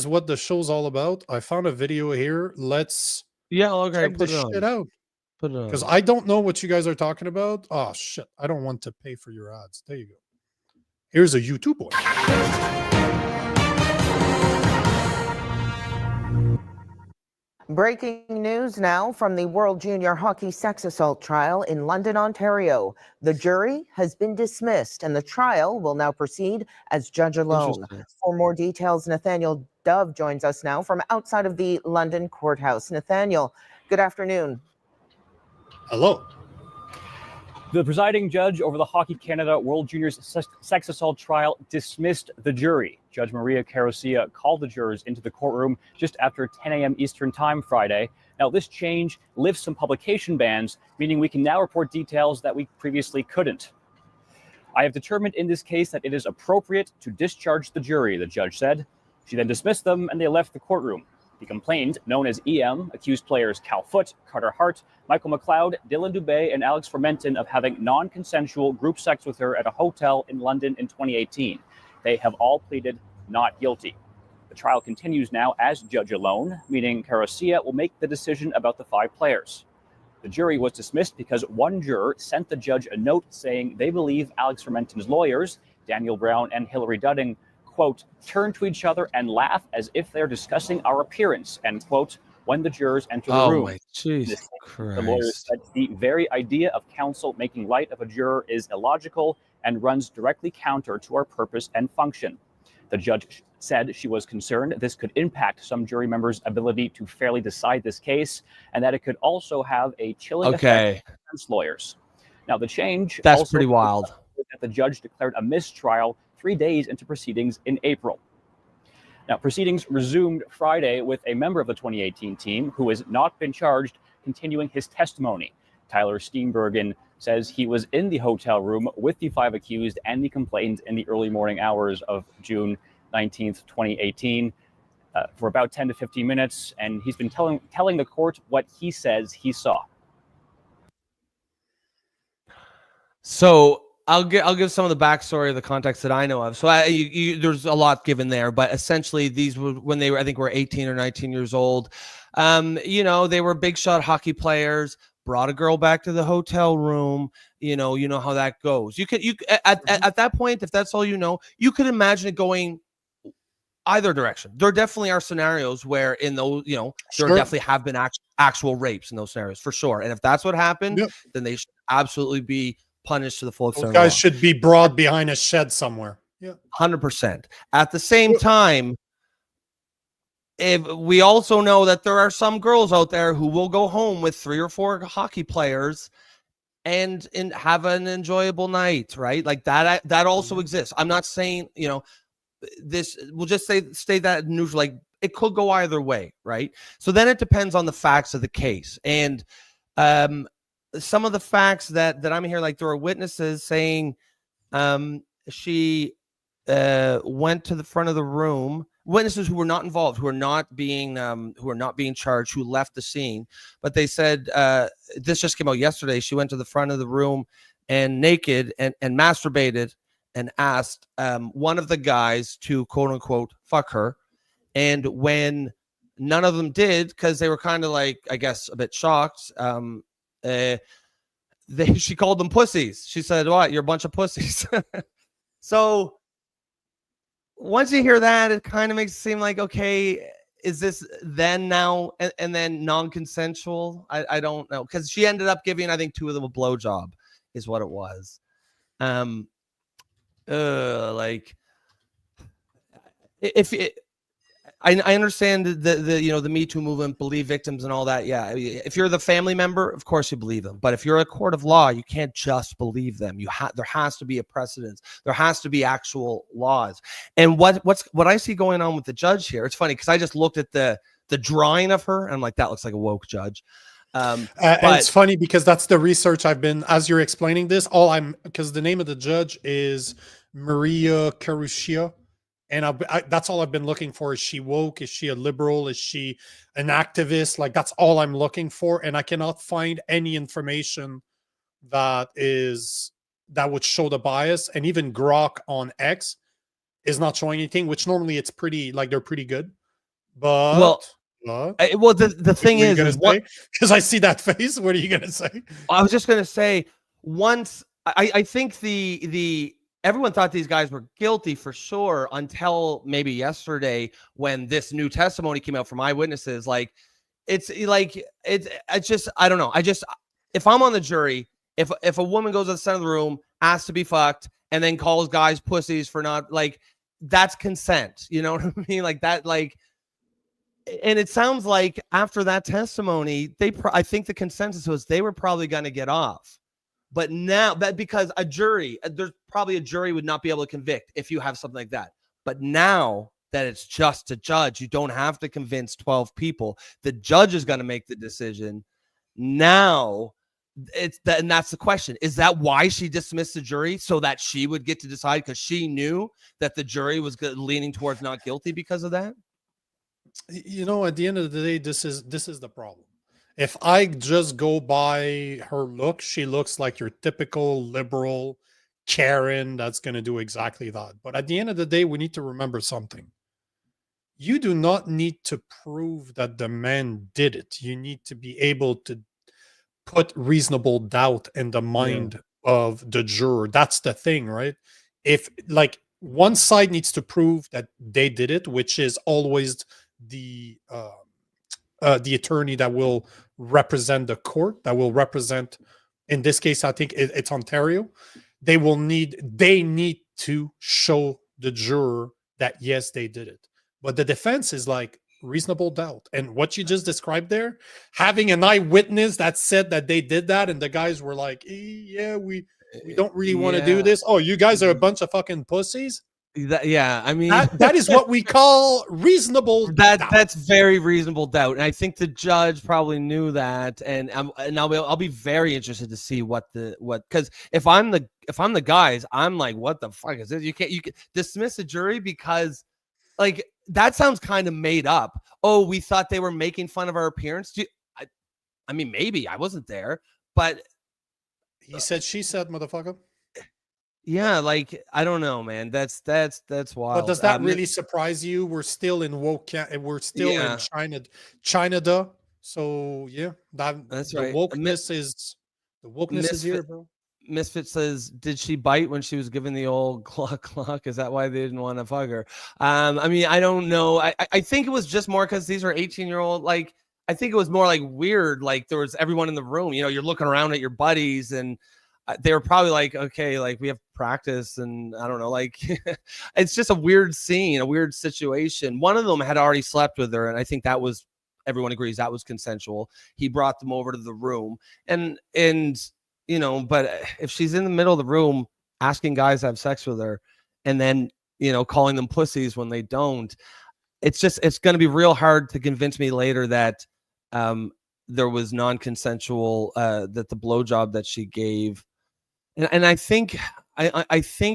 what the show's all about. I found a video here. Let's check this shit out. Because I don't know what you guys are talking about. Oh shit! I don't want to pay for your ads. There you go. Here's a YouTube boy. Breaking news now from the World Junior Hockey Sex Assault trial in London, Ontario. The jury has been dismissed and the trial will now proceed as judge alone. For more details, Nathaniel Dove joins us now from outside of the London courthouse. Nathaniel, good afternoon. Hello. The presiding judge over the Hockey Canada World Juniors Sex Assault trial dismissed the jury. Judge Maria Carosia called the jurors into the courtroom just after 10 a.m. Eastern Time Friday. Now, this change lifts some publication bans, meaning we can now report details that we previously couldn't. "I have determined in this case that it is appropriate to discharge the jury," the judge said. She then dismissed them and they left the courtroom. The complainant, known as EM, accused players Cal Foote, Carter Hart, Michael McLeod, Dylan Dubé, and Alex Fermenton of having non-consensual group sex with her at a hotel in London in 2018. They have all pleaded not guilty. The trial continues now as judge alone, meaning Carosia will make the decision about the 5 players. The jury was dismissed because one juror sent the judge a note saying they believe Alex Fermenton's lawyers, Daniel Brown and Hillary Dudding, quote, turn to each other and laugh as if they're discussing our appearance, end quote, when the jurors enter the room. Jesus Christ. The lawyers said the very idea of counsel making light of a juror is illogical and runs directly counter to our purpose and function. The judge said she was concerned this could impact some jury members' ability to fairly decide this case and that it could also have a chilling effect on defense lawyers. Now, the change that's also pretty wild. That the judge declared a mistrial 3 days into proceedings in April. Now, proceedings resumed Friday with a member of the 2018 team who has not been charged continuing his testimony. Tyler Steenbergen says he was in the hotel room with the 5 accused and the complainant in the early morning hours of June 19th, 2018 for about 10 to 15 minutes. And he's been telling the court what he says he saw. So I'll give some of the backstory of the context that I know of. So there's a lot given there, but essentially these were when they were, I think, were 18 or 19 years old. They were big shot hockey players. Brought a girl back to the hotel room. You know how that goes. At that point, if that's all you could imagine it going either direction. There definitely are scenarios where in those, there definitely have been actual rapes in those scenarios for sure. And if that's what happened, then they should absolutely be punished to the full extent. Those guys should be brought behind a shed somewhere. Yeah, 100%. At the same time, if we also know that there are some girls out there who will go home with 3 or 4 hockey players and have an enjoyable night, right? Like that also exists. I'm not saying, this, we'll just stay that neutral. Like it could go either way, right? So then it depends on the facts of the case. And some of the facts that I'm hearing, like there are witnesses saying she went to the front of the room witnesses who were not involved, who are not being charged, who left the scene. But they said this just came out yesterday. She went to the front of the room and naked and masturbated and asked one of the guys to quote unquote fuck her. And when none of them did, because they were kind of like, I guess, a bit shocked, she called them pussies. She said, "What? You're a bunch of pussies." So once you hear that, it kind of makes it seem like, okay, is this then now and then non-consensual? I don't know, because she ended up giving, I think, 2 of them a blowjob, is what it was. Like, if it, I understand the Me Too movement, believe victims and all that. Yeah, if you're the family member, of course you believe them. But if you're a court of law, you can't just believe them. There has to be a precedence. There has to be actual laws. And what I see going on with the judge here, it's funny because I just looked at the drawing of her and I'm like, that looks like a woke judge. And it's funny because that's the research I've been, as you're explaining this, because the name of the judge is Maria Carusia. And that's all I've been looking for. Is she woke? Is she a liberal? Is she an activist? Like, that's all I'm looking for. And I cannot find any information that would show the bias. And even Grok on X is not showing anything, which normally it's pretty, like, they're pretty good. But the thing is because I see that face. What are you gonna say? I was just gonna say, once I think everyone thought these guys were guilty for sure until maybe yesterday when this new testimony came out from eyewitnesses. Like, it's just, I don't know. If I'm on the jury, if a woman goes to the center of the room, asks to be fucked, and then calls guys pussies for not, like, that's consent. You know what I mean? Like that, like, and it sounds like after that testimony, I think the consensus was they were probably going to get off. But now that, because there's probably a jury would not be able to convict if you have something like that. But now that it's just a judge, you don't have to convince 12 people. The judge is going to make the decision. Now and that's the question. Is that why she dismissed the jury, so that she would get to decide, because she knew that the jury was leaning towards not guilty because of that? You know, at the end of the day, this is the problem. If I just go by her look, she looks like your typical liberal Karen that's going to do exactly that. But at the end of the day, we need to remember something. You do not need to prove that the man did it. You need to be able to put reasonable doubt in the mind of the juror. That's the thing, right? If, like, one side needs to prove that they did it, which is always the attorney that will represent the court, that will represent, in this case, I think it's Ontario. They need to show the juror that yes, they did it. But the defense is like reasonable doubt. And what you just described there, having an eyewitness that said that they did that, and the guys were like, yeah, we don't really want to do this. Oh, you guys are a bunch of fucking pussies. I mean, that is what we call reasonable doubt. That's very reasonable doubt, and I think the judge probably knew that. And I'll be very interested to see because if I'm the guys, I'm like, what the fuck is this? You can dismiss a jury because, like, that sounds kind of made up. Oh, we thought they were making fun of our appearance. I mean, maybe I wasn't there, but he said, she said, motherfucker. Yeah, like, I don't know, man. That's wild. But does that really surprise you? We're still in woke. We're still in China. So yeah, that's right. Wokeness is here, bro. Misfit says, did she bite when she was given the old cluck? Is that why they didn't want to fuck her? I mean, I don't know. I think it was just more because these are 18-year-old. Like, I think it was more like weird. Like, there was everyone in the room. You know, you're looking around at your buddies, and they were probably like, okay, like, we have practice, and I don't know, like, it's just a weird scene, a weird situation. One of them had already slept with her, and I think that was, everyone agrees that was consensual. He brought them over to the room, and you know, but if she's in the middle of the room asking guys to have sex with her, and then, you know, calling them pussies when they don't, it's going to be real hard to convince me later that there was non-consensual, that the blowjob that she gave. And I think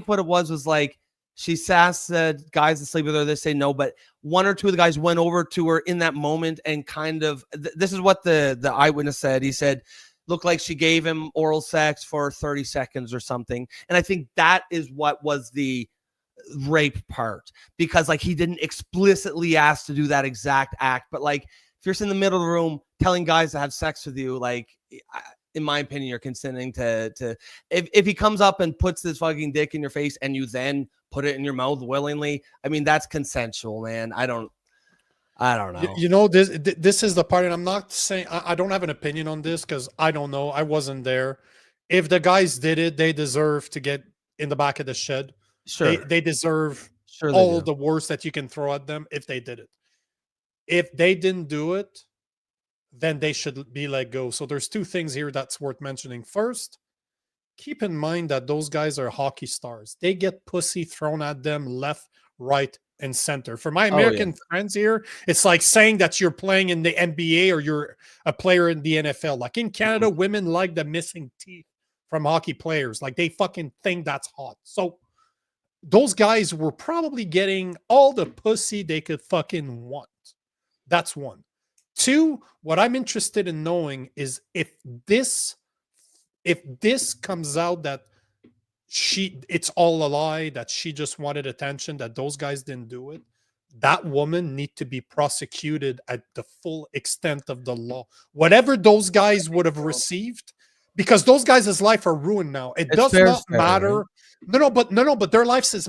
what it was like, She asked guys to sleep with her. They say no, but one or two of the guys went over to her in that moment and kind of. This is what the eyewitness said. He said, "Looked like she gave him oral sex for 30 seconds or something." And I think that is what was the rape part, because like he didn't explicitly ask to do that exact act, but like if you're in the middle of the room telling guys to have sex with you, like in my opinion, you're consenting to if he comes up and puts this fucking dick in your face and you then put it in your mouth willingly, I mean, that's consensual, man. I don't know. You know, this is the part, and I'm not saying I don't have an opinion on this because I don't know. I wasn't there. If the guys did it, they deserve to get in the back of the shed. Sure. They deserve Sure they all do. the worst that you can throw at them if they did it. If they didn't do it, then they should be let go. So there's two things here that's worth mentioning. First, keep in mind that those guys are hockey stars. They get pussy thrown at them left, right, and center. For my American friends here, it's like saying that you're playing in the NBA or you're a player in the NFL. Like in Canada, women like the missing teeth from hockey players. Like they fucking think that's hot. So those guys were probably getting all the pussy they could fucking want. That's one. Two, what I'm interested in knowing is if this comes out that it's all a lie, that she just wanted attention, that those guys didn't do it, that woman need to be prosecuted at the full extent of the law. Whatever those guys would have received, because those guys' life are ruined now. It does not matter. No, but their lives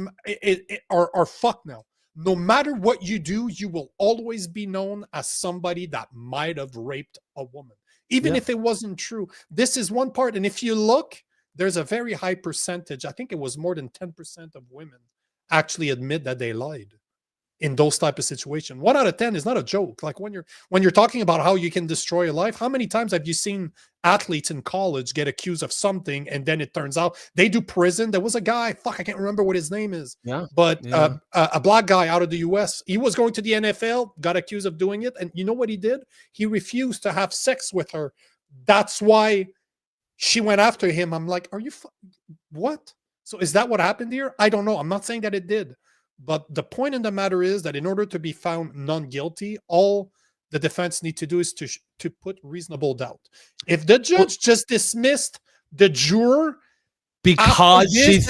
are fucked now. No matter what you do, you will always be known as somebody that might have raped a woman, even if it wasn't true. This is one part. And if you look, there's a very high percentage. I think it was more than 10% of women actually admit that they lied in those type of situations. 1 out of 10 is not a joke. Like when you're talking about how you can destroy a life, how many times have you seen athletes in college get accused of something and then it turns out they do prison? There was a guy, I can't remember what his name is, but a black guy out of the US, he was going to the NFL, got accused of doing it, and you know what he did? He refused to have sex with her. That's why she went after him. I'm like, are you what? So is that what happened here? I don't know. I'm not saying that it did. But the point in the matter is that in order to be found non-guilty, all the defense need to do is to put reasonable doubt. If the judge just dismissed the juror because she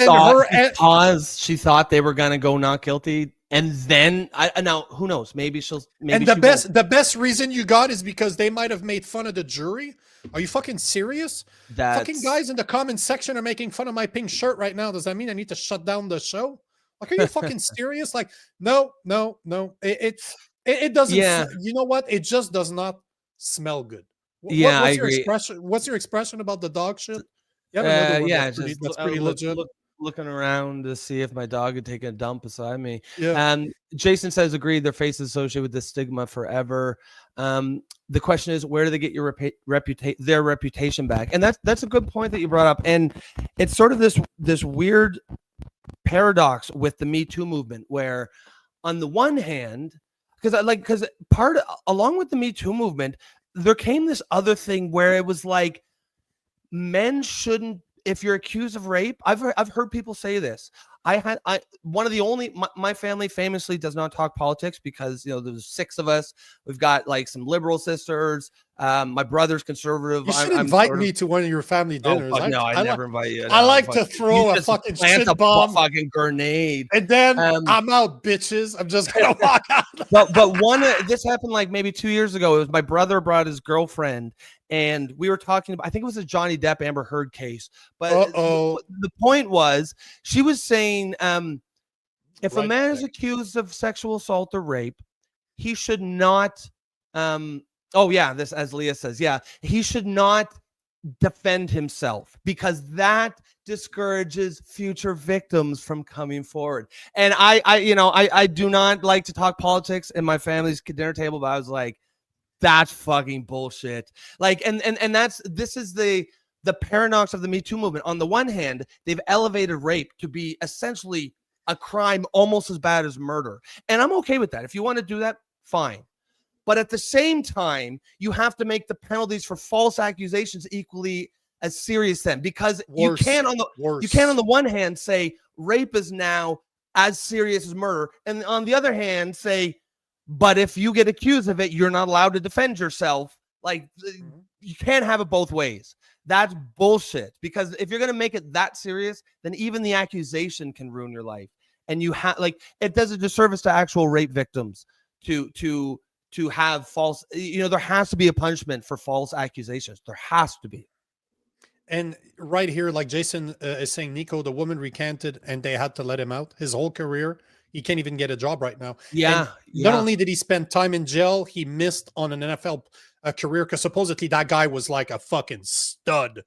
thought they were going to go not guilty, and then now who knows? Maybe the best reason you got is because they might have made fun of the jury. Are you fucking serious? Fucking guys in the comment section are making fun of my pink shirt right now. Does that mean I need to shut down the show? Like, are you fucking serious? Like, no. It doesn't. Yeah. You know what? It just does not smell good. I agree. What's your expression about the dog shit? That's That's pretty legit. Looking around to see if my dog had taken a dump beside me. Yeah. Jason says, agreed. Their face is associated with this stigma forever. The question is, where do they get their reputation back? And that's a good point that you brought up. And it's sort of this weird paradox with the Me Too movement, where on the one hand, because along with the Me Too movement, there came this other thing where it was like men shouldn't, if you're accused of rape, I've heard people say this. My family famously does not talk politics because, there's 6 of us. We've got like some liberal sisters. My brother's conservative. You should invite me to one of your family dinners. No, I never invite you. I like to throw a fucking shit bomb, fucking grenade, and then I'm out, bitches. I'm just gonna walk out. but this happened like maybe 2 years ago. It was my brother brought his girlfriend, and we were talking about, I think it was a Johnny Depp Amber Heard case. But the point was, she was saying, if a man is accused of sexual assault or rape, he should not. This, as Leah says, he should not defend himself because that discourages future victims from coming forward. And I do not like to talk politics in my family's dinner table, but I was like, that's fucking bullshit. Like, and this is the paradox of the Me Too movement. On the one hand, they've elevated rape to be essentially a crime almost as bad as murder. And I'm okay with that. If you want to do that, fine. But at the same time, you have to make the penalties for false accusations equally as serious then, because you can on the one hand say rape is now as serious as murder. And on the other hand, say, but if you get accused of it, you're not allowed to defend yourself. Like, you can't have it both ways. That's bullshit. Because if you're going to make it that serious, then even the accusation can ruin your life. And you have, like, it does a disservice to actual rape victims to have false, there has to be a punishment for false accusations. There has to be. And right here, like Jason is saying, Nico, the woman recanted and they had to let him out. His whole career, he can't even get a job right now. Yeah. Not only did he spend time in jail, he missed on an NFL career because supposedly that guy was like a fucking stud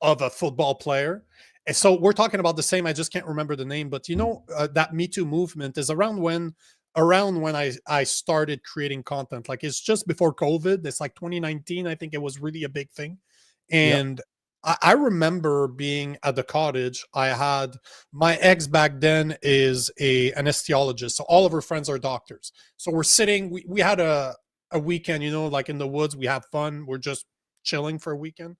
of a football player. And so we're talking about the same. I just can't remember the name, but that Me Too movement is around when I started creating content. Like, it's just before COVID. It's like 2019. I think it was really a big thing. And I remember being at the cottage. I had my ex back then is a anesthesiologist. So all of her friends are doctors. So we're sitting, we had a weekend, like in the woods, we have fun. We're just chilling for a weekend.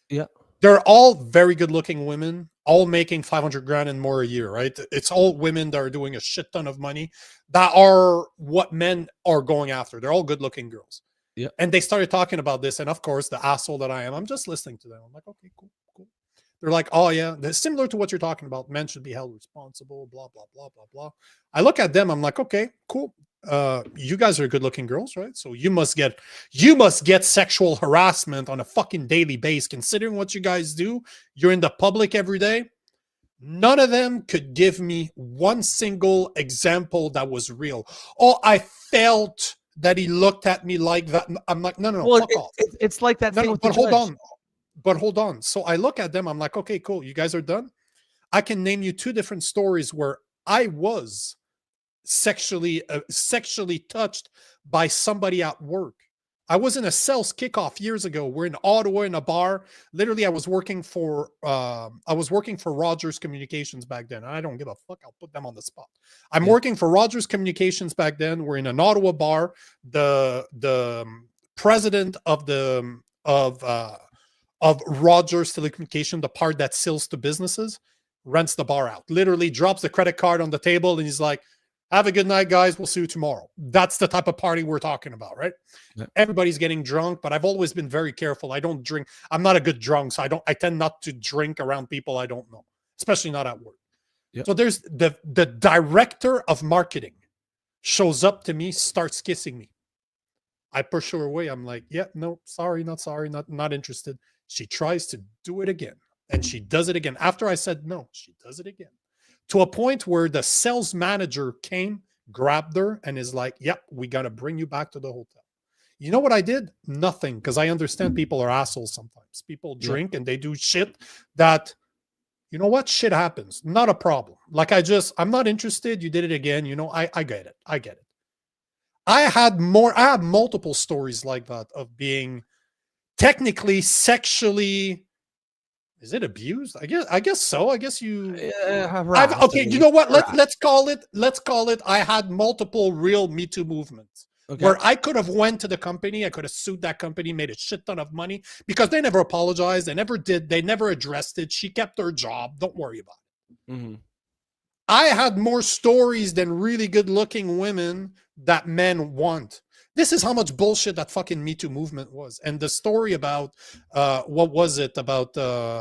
Yeah. They're all very good looking women, all making 500 grand and more a year, right? It's all women that are doing a shit ton of money that are what men are going after. They're all good looking girls. Yeah. And they started talking about this. And of course, the asshole that I am, I'm just listening to them. I'm like, okay, cool. They're like, oh yeah, they're similar to what you're talking about. Men should be held responsible, blah, blah, blah, blah, blah. I look at them. I'm like, okay, cool. You guys are good looking girls, right? So you must get sexual harassment on a fucking daily basis. Considering what you guys do, you're in the public every day. None of them could give me one single example that was real. Oh, I felt that he looked at me like that. I'm like, no, well, fuck off. It's like that thing with the judge. But hold on. So I look at them. I'm like, okay, cool. You guys are done. I can name you 2 different stories where I was sexually touched by somebody at work. I was in a sales kickoff years ago. We're in Ottawa in a bar. Literally, I was working for Rogers Communications back then. I don't give a fuck. I'll put them on the spot. I'm working for Rogers Communications back then. We're in an Ottawa bar. The president of Rogers Telecommunication, the part that sells to businesses, rents the bar out. Literally drops the credit card on the table and he's like, have a good night, guys. We'll see you tomorrow. That's the type of party we're talking about, right? Yeah. Everybody's getting drunk, but I've always been very careful. I don't drink. I'm not a good drunk, so I tend not to drink around people I don't know, especially not at work. Yeah. So there's the director of marketing shows up to me, starts kissing me. I push her away. I'm like, yeah, no, sorry, not interested. She tries to do it again, and she does it again. After I said no, she does it again. To a point where the sales manager came, grabbed her, and is like, yep, we got to bring you back to the hotel. You know what I did? Nothing, because I understand people are assholes sometimes. People drink and they do shit that, you know what? Shit happens. Not a problem. Like, I'm not interested. You did it again. I get it. I get it. I had multiple stories like that of being technically sexually, is it abused? I guess so. I guess you. Okay, you know what? Let's call it. I had multiple real Me Too movements where I could have went to the company. I could have sued that company, made a shit ton of money because they never apologized. They never did. They never addressed it. She kept her job. Don't worry about it. Mm-hmm. I had more stories than really good-looking women that men want. This is how much bullshit that fucking Me Too movement was. And the story about, what was it about,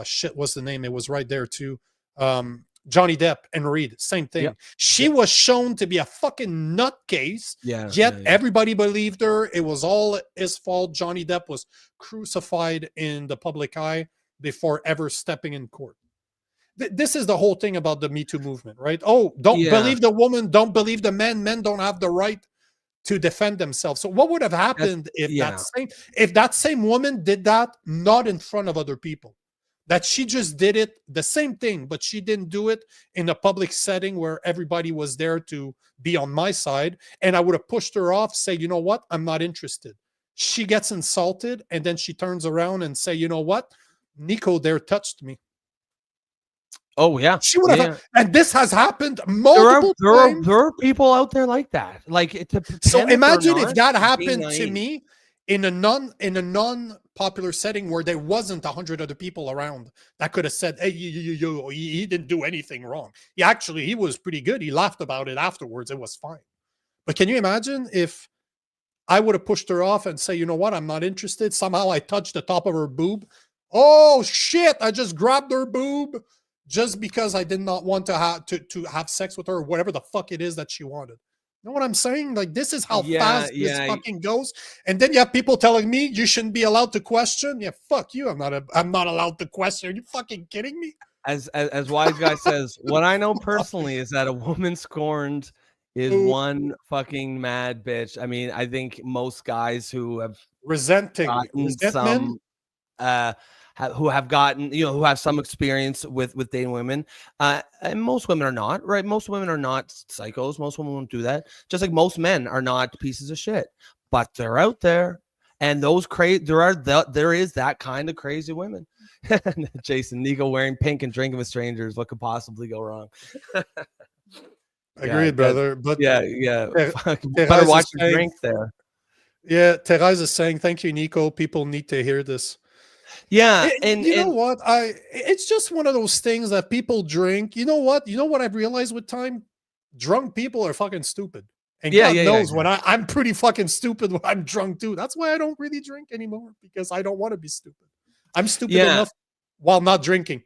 shit, what's the name? It was right there too. Johnny Depp and Reed, same thing. Yep. She was shown to be a fucking nutcase. Yet everybody believed her. It was all his fault. Johnny Depp was crucified in the public eye before ever stepping in court. This is the whole thing about the Me Too movement, right? Oh, don't believe the woman. Don't believe the men. Men don't have the right to defend themselves. So what would have happened if that same woman did that, not in front of other people, that she just did it, the same thing, but she didn't do it in a public setting where everybody was there to be on my side, and I would have pushed her off, say, you know what, I'm not interested. She gets insulted, and then she turns around and say, you know what, Nico there touched me. Oh yeah, she would have, and this has happened multiple times. There are people out there like that. Like, so imagine if that happened to me in a non popular setting where there wasn't 100 other people around that could have said, hey, he didn't do anything wrong. He was pretty good. He laughed about it afterwards. It was fine. But can you imagine if I would have pushed her off and say, you know what, I'm not interested. Somehow I touched the top of her boob. Oh shit, I just grabbed her boob just because I did not want to have sex with her or whatever the fuck it is that she wanted. You know what I'm saying? Like, this is how fast this fucking goes. And then you have people telling me you shouldn't be allowed to question. Yeah, fuck you. I'm not allowed to question. Are you fucking kidding me? As Wise Guy says, what I know personally is that a woman scorned is one fucking mad bitch. I mean, I think most guys who have resentment, who have gotten, who have some experience with dating women, and most women are not, right? Most women are not psychos. Most women won't do that. Just like most men are not pieces of shit, but they're out there, and those there is that kind of crazy women. Jason, Nico wearing pink and drinking with strangers. What could possibly go wrong? Agreed, brother. But better watch your drink there. Yeah, Therese is saying, thank you, Nico. People need to hear this. Yeah, and you know what? It's just one of those things that people drink. You know what? I've realized with time? Drunk people are fucking stupid. And God knows when I'm pretty fucking stupid when I'm drunk too. That's why I don't really drink anymore, because I don't want to be stupid. I'm stupid enough while not drinking.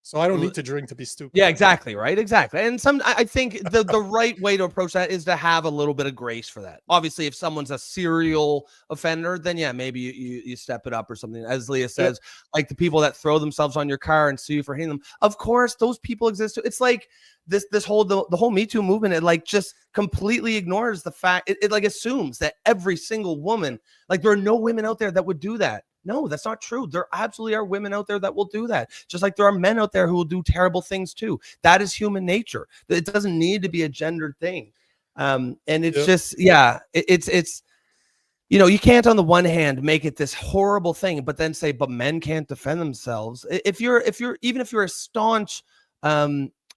So I don't need to drink to be stupid. Yeah, exactly. Right. Exactly. And I think the right way to approach that is to have a little bit of grace for that. Obviously, if someone's a serial offender, then maybe you step it up or something. As Leah says, like the people that throw themselves on your car and sue you for hitting them. Of course, those people exist too. It's like the whole Me Too movement. It like just completely ignores the fact. It like assumes that every single woman, like there are no women out there that would do that. No, that's not true. There absolutely are women out there that will do that. Just like there are men out there who will do terrible things too. That is human nature. It doesn't need to be a gendered thing. And it's just, it's you can't on the one hand make it this horrible thing, but then say, but men can't defend themselves. If you're a staunch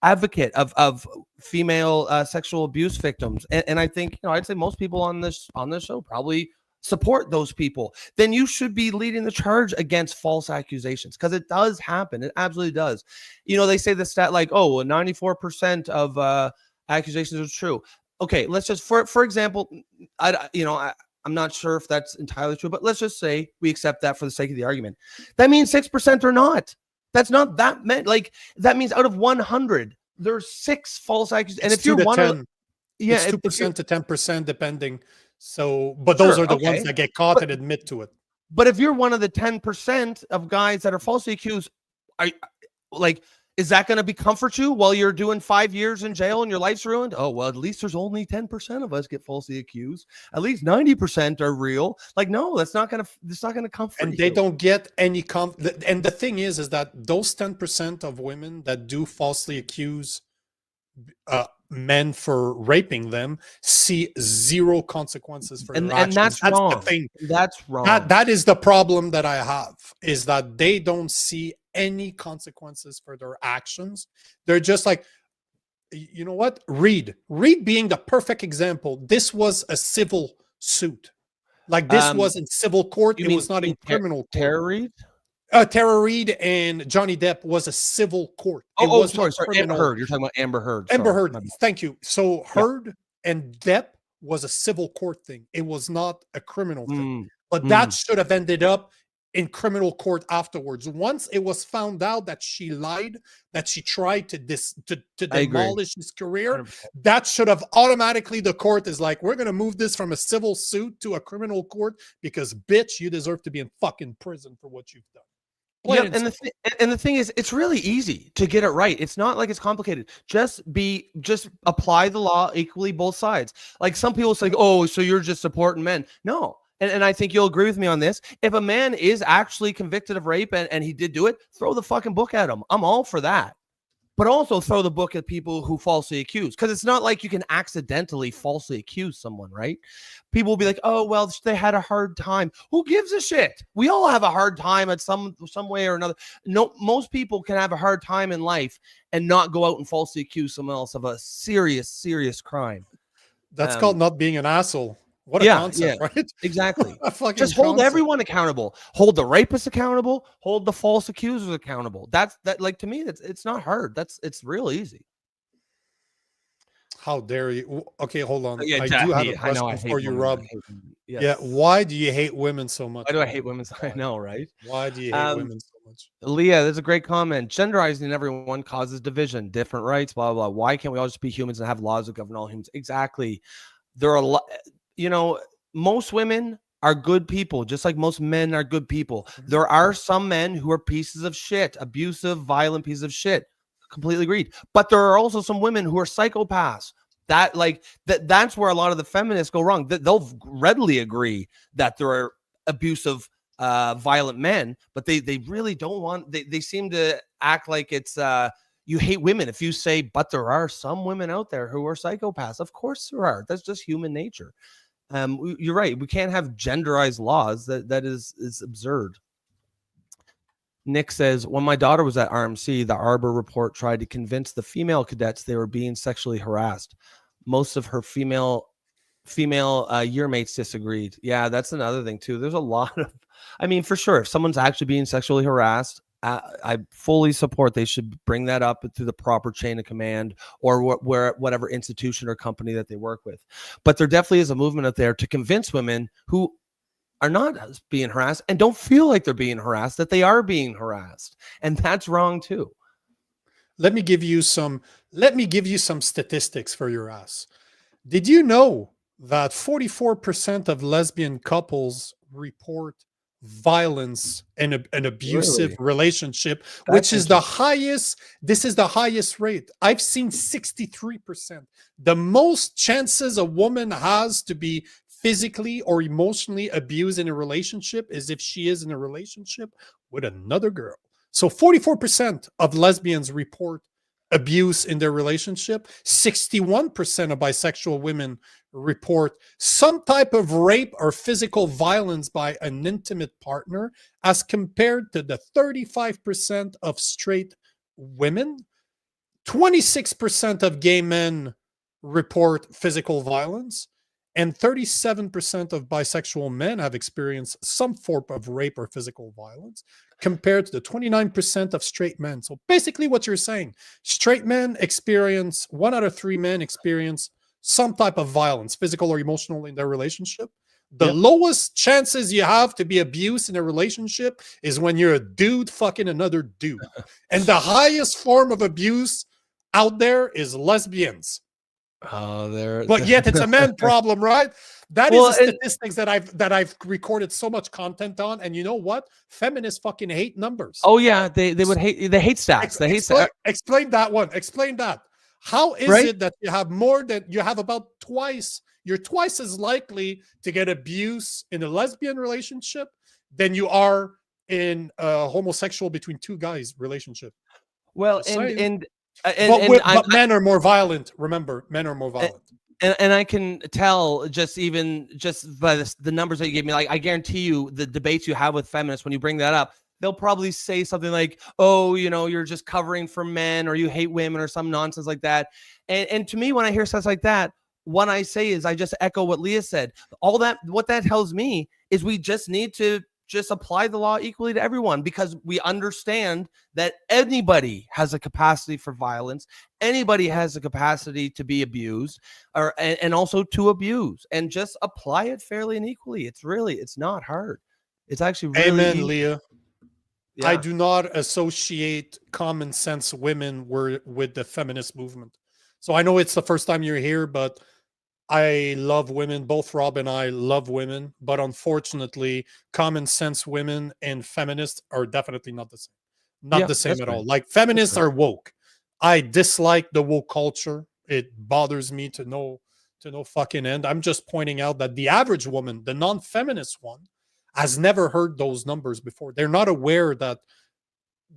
advocate of female sexual abuse victims, and I think, I'd say most people on this show probably support those people, then you should be leading the charge against false accusations, because it does happen. It absolutely does. They say the stat like, 94% of accusations are true. Okay, let's just for example, I'm not sure if that's entirely true, but let's just say we accept that for the sake of the argument. That means 6% are not. That's not that many. Like, that means out of 100, there's 6 false accusations. And if you're one of, it's 2% to 10% depending. So, but those are the ones that get caught and admit to it. But if you're one of the 10% of guys that are falsely accused, is that going to comfort you while you're doing 5 years in jail and your life's ruined? Oh, well, at least there's only 10% of us get falsely accused. At least 90% are real. Like, no, that's not going to comfort you. And they don't get any and the thing is that those 10% of women that do falsely accuse men for raping them see zero consequences for their actions. And that's wrong. The thing. That's wrong. That is the problem that I have, is that they don't see any consequences for their actions. They're just like, you know what? Reed being the perfect example. This was a civil suit. Like, this was in civil court. It was not in criminal court. Tara Reid? Tara Reid and Johnny Depp was a civil court. Sorry. Amber Heard. You're talking about Amber Heard. Amber Heard. Thank you. So Heard and Depp was a civil court thing. It was not a criminal thing. But that should have ended up in criminal court afterwards. Once it was found out that she lied, that she tried to demolish his career, 100%. that should have automatically, the court is like, we're going to move this from a civil suit to a criminal court because, bitch, you deserve to be in fucking prison for what you've done. Yeah, and the thing is, it's really easy to get it right. It's not like it's complicated. Just apply the law equally, both sides. Like, some people say, oh, so you're just supporting men. No. And I think you'll agree with me on this. If a man is actually convicted of rape and he did do it, throw the fucking book at him. I'm all for that. But also throw the book at people who falsely accuse, because it's not like you can accidentally falsely accuse someone, right? People will be like, oh, well, they had a hard time. Who gives a shit? We all have a hard time at some way or another. No, most people can have a hard time in life and not go out and falsely accuse someone else of a serious, serious crime. That's called not being an asshole. What a concept, right? Exactly. Just hold everyone accountable. Hold the rapists accountable. Hold the false accusers accountable. That like to me, it's not hard. It's real easy. How dare you? Okay, hold on. Yeah, I do have a I know I question hate for you, women. Rob. Yes. Yeah, why do you hate women so much? Why do I hate women? I know, right? Why do you hate women so much? Leah, that's a great comment. Genderizing everyone causes division, different rights, blah, blah, blah. Why can't we all just be humans and have laws that govern all humans? Exactly. There are a lot, most women are good people, just like most men are good people. There are some men who are pieces of shit, abusive, violent pieces of shit. Completely agreed. But there are also some women who are psychopaths. That's where a lot of the feminists go wrong. They'll readily agree that there are abusive, violent men, but they really don't want. They seem to act like it's you hate women if you say, but there are some women out there who are psychopaths. Of course there are. That's just human nature. You're right. We can't have genderized laws. That is absurd. Nick says, when my daughter was at RMC, the Arbor report tried to convince the female cadets they were being sexually harassed. Most of her female year mates disagreed. Yeah, that's another thing too. There's a lot of, for sure, if someone's actually being sexually harassed, I fully support they should bring that up through the proper chain of command or whatever institution or company that they work with. But there definitely is a movement out there to convince women who are not being harassed and don't feel like they're being harassed that they are being harassed, and that's wrong too. Let me give you some statistics for your ass. Did you know that 44% of lesbian couples report violence and an abusive relationship, which is the highest? This is the highest rate. I've seen 63%. The most chances a woman has to be physically or emotionally abused in a relationship is if she is in a relationship with another girl. So 44% of lesbians report abuse in their relationship. 61% of bisexual women report some type of rape or physical violence by an intimate partner, as compared to the 35% of straight women. 26% of gay men report physical violence, and 37% of bisexual men have experienced some form of rape or physical violence, compared to the 29% of straight men. So basically what you're saying, straight men experience, 1 out of 3 men experience some type of violence, physical or emotional, in their relationship. The lowest chances you have to be abused in a relationship is when you're a dude fucking another dude. And the highest form of abuse out there is lesbians. But yet it's a man problem, right? That is the statistics that I've recorded so much content on. And you know what? Feminists fucking hate numbers. Oh yeah, they hate stats. They hate stats. Explain that one. Explain that. How is it that you have about twice? You're twice as likely to get abuse in a lesbian relationship than you are in a homosexual between two guys relationship. Well, but men are more violent. Remember, men are more violent. And I can tell just by the numbers that you gave me, like I guarantee you the debates you have with feminists, when you bring that up, they'll probably say something like, oh, you're just covering for men, or you hate women, or some nonsense like that. And to me, when I hear stuff like that, what I say is I just echo what Leah said. What that tells me is we just need to just apply the law equally to everyone, because we understand that anybody has a capacity for violence. Anybody has a capacity to be abused and also to abuse, and just apply it fairly and equally. It's not hard. It's actually really Amen, easy. Leah. Yeah. I do not associate common sense women with the feminist movement. So I know it's the first time you're here, but I love women. Both Rob and I love women, but unfortunately, common sense women and feminists are definitely not the same. Not the same at all. Like, feminists are woke. I dislike the woke culture. It bothers me to no fucking end. I'm just pointing out that the average woman, the non-feminist one, has never heard those numbers before. They're not aware that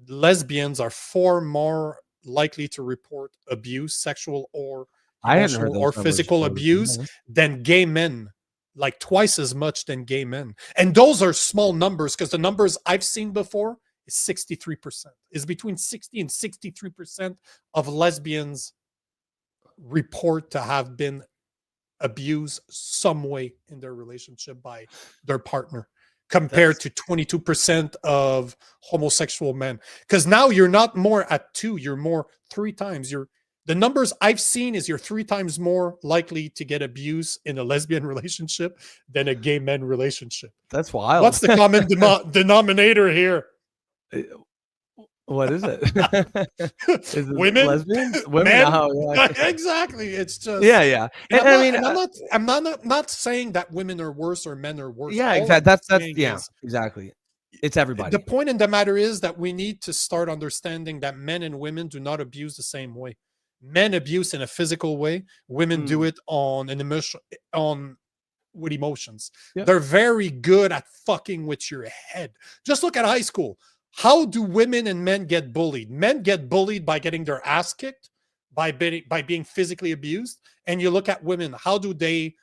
lesbians are far more likely to report abuse, sexual or emotional or physical abuse, than gay men, like twice as much than gay men. And those are small numbers, because the numbers I've seen before is 63%. Is between 60 and 63% of lesbians report to have been abused some way in their relationship by their partner, compared to 22% of homosexual men. Because now you're not more at 2, you're more 3 times. The numbers I've seen is you're 3 times more likely to get abused in a lesbian relationship than a gay men relationship. That's wild. What's the common denominator here? What is it? Is it women, lesbians, women. men? Oh, yeah. Exactly. It's just yeah. And And I mean, I'm not saying that women are worse or men are worse. yeah, All exactly. I'm That's saying yeah, is, exactly. It's everybody. the point in the matter is that we need to start understanding that men and women do not abuse the same way. Men abuse in a physical way. Women do it on an emotion, with emotions. Yep. They're very good at fucking with your head. Just look at high school. How do women and men get bullied? Men get bullied by getting their ass kicked, by being physically abused. And you look at women. How do they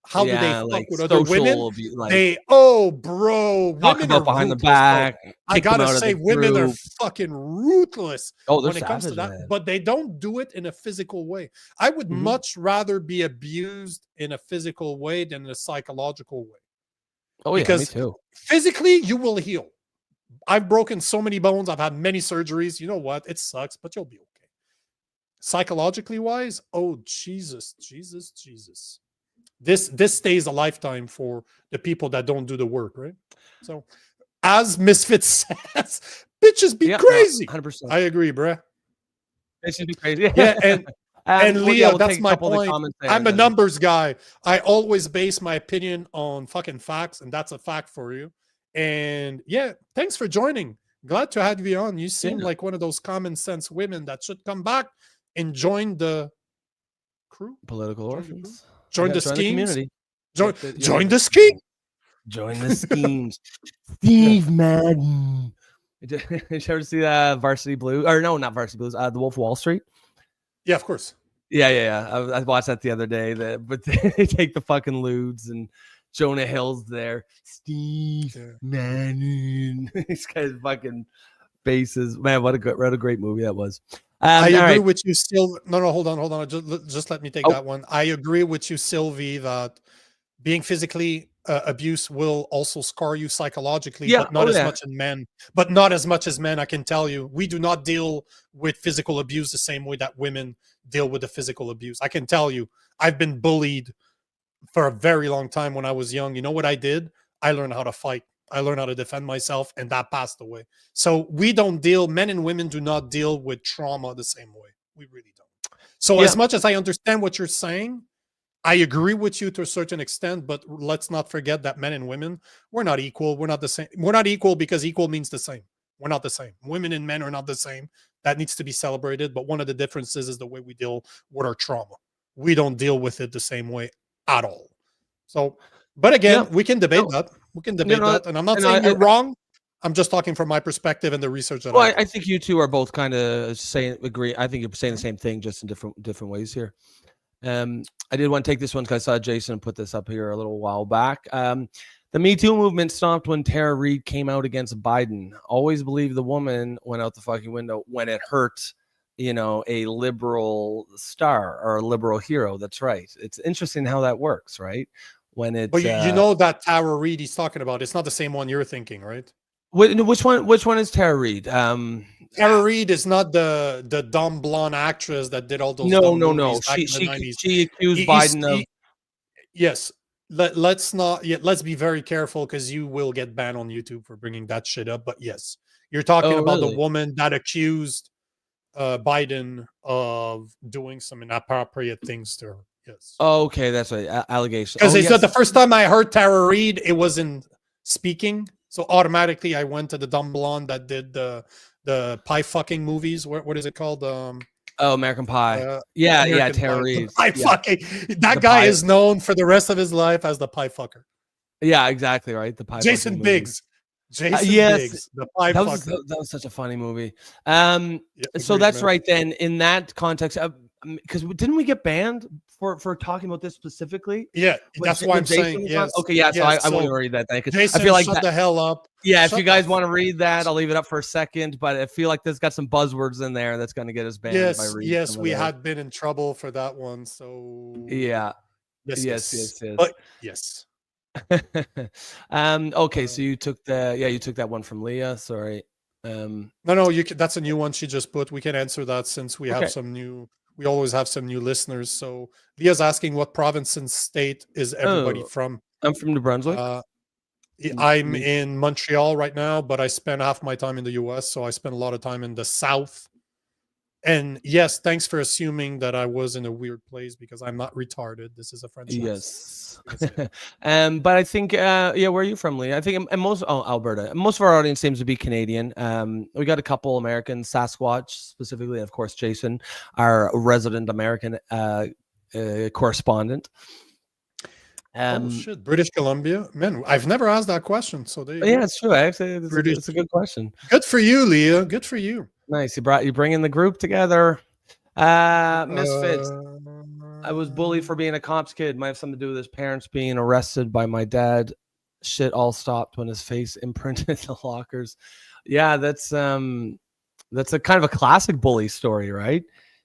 fuck like with other women? Like, bro, talk women about are behind the ruthless, bro. back. I kick them gotta out of say, the women are group. fucking ruthless Oh, they're when it comes to savage, that, man. but they don't do it in a physical way. I would much rather be abused in a physical way than in a psychological way. Oh yeah, Because me too. physically, you will heal. I've broken so many bones. I've had many surgeries. You know what? It sucks, but you'll be okay. Psychologically wise, oh Jesus. This stays a lifetime for the people that don't do the work, right? So, as Misfits says, bitches be crazy. 100%. I agree, bruh. It should be crazy. Yeah, and well, Leo, we'll that's take a my couple of the point. comments there, I'm and a then- numbers guy. I always base my opinion on fucking facts, and that's a fact for you. And yeah, thanks for joining. Glad to have you on. You seem like one of those common sense women that should come back and join the crew. Political orphans. Join Yeah, the join the schemes. community. Join the scheme. Join the schemes. Steve Madden. Did you ever see Varsity Blues? Or no, not Varsity Blues. The Wolf of Wall Street. Yeah, of course. Yeah. I watched that the other day. But they take the fucking lewds and Jonah Hill's there. Steve Madden. These guys fucking faces. Man, what a great movie that was. I agree right. with you still. No, hold on. Just let me take that one. I agree with you, Sylvie, that being physically abused will also scar you psychologically, but not as much in men. But not as much as men, I can tell you. We do not deal with physical abuse the same way that women deal with the physical abuse. I can tell you, I've been bullied for a very long time when I was young. You know what I did? I learned how to fight. I learned how to defend myself, and that passed away. So men and women do not deal with trauma the same way. We really don't. So as much as I understand what you're saying, I agree with you to a certain extent, but let's not forget that men and women, we're not equal. We're not the same. We're not equal because equal means the same. We're not the same. Women and men are not the same. That needs to be celebrated. But one of the differences is the way we deal with our trauma. We don't deal with it the same way at all. So, but again, we can debate that. We can debate that. And I'm not saying you're wrong. I'm just talking from my perspective and the research that I think you two are both kind of agree. I think you're saying the same thing, just in different ways here. I did want to take this one because I saw Jason put this up here a little while back. The Me Too movement stopped when Tara Reid came out against Biden. Always believe the woman went out the fucking window when it hurt, a liberal star or a liberal hero. That's right. It's interesting how that works, right? When it, but you know that Tara Reid he's talking about, it's not the same one you're thinking, right? Which one is Tara Reid? Tara Reid is not the dumb blonde actress that did all those. No. She accused Biden of. Yes. Let's be very careful because you will get banned on YouTube for bringing that shit up. But yes, you're talking about the woman that accused Biden of doing some inappropriate things to her. Yes. Oh, okay, that's right. Allegations. Because it's not the first time I heard Tara Reid, it was in speaking. So automatically I went to the dumb blonde that did the pie fucking movies. What is it called? American Pie. Tara Reid. That guy is known for the rest of his life as the pie fucker. Yeah, exactly right. The pie. Jason Biggs. Yes, the pie fucker. That was such a funny movie. So that's right. Then in that context, because didn't we get banned for talking about this specifically? Yeah, that's why I'm saying yes. Okay, yeah. So I won't read that then, because I feel like shut the hell up. Yeah, if you guys want to read that, I'll leave it up for a second. But I feel like there's got some buzzwords in there that's going to get us banned. Yes, we had been in trouble for that one. So yeah. Yes. But yes. Okay, so you took that one from Leah. Sorry. No, that's a new one she just put. We can answer that since we Okay. have some new. We always have some new listeners. So Leah's asking what province and state is everybody from? I'm from New Brunswick. I'm in Montreal right now, but I spend half my time in the US, so I spend a lot of time in the South. And yes, thanks for assuming that I was in a weird place because I'm not retarded. This is a French. Yes. But I think where are you from, Lee? I think Alberta. Most of our audience seems to be Canadian. We got a couple Americans, Sasquatch specifically, and of course Jason, our resident American correspondent. Oh shit, British Columbia. Man, I've never asked that question. So there you go. It's true. Actually, it's a good question. Good for you, Leah. Good for you. Nice. You bringing the group together. Misfits. I was bullied for being a cops kid. Might have something to do with his parents being arrested by my dad. Shit all stopped when his face imprinted the lockers. Yeah, that's a kind of a classic bully story, right?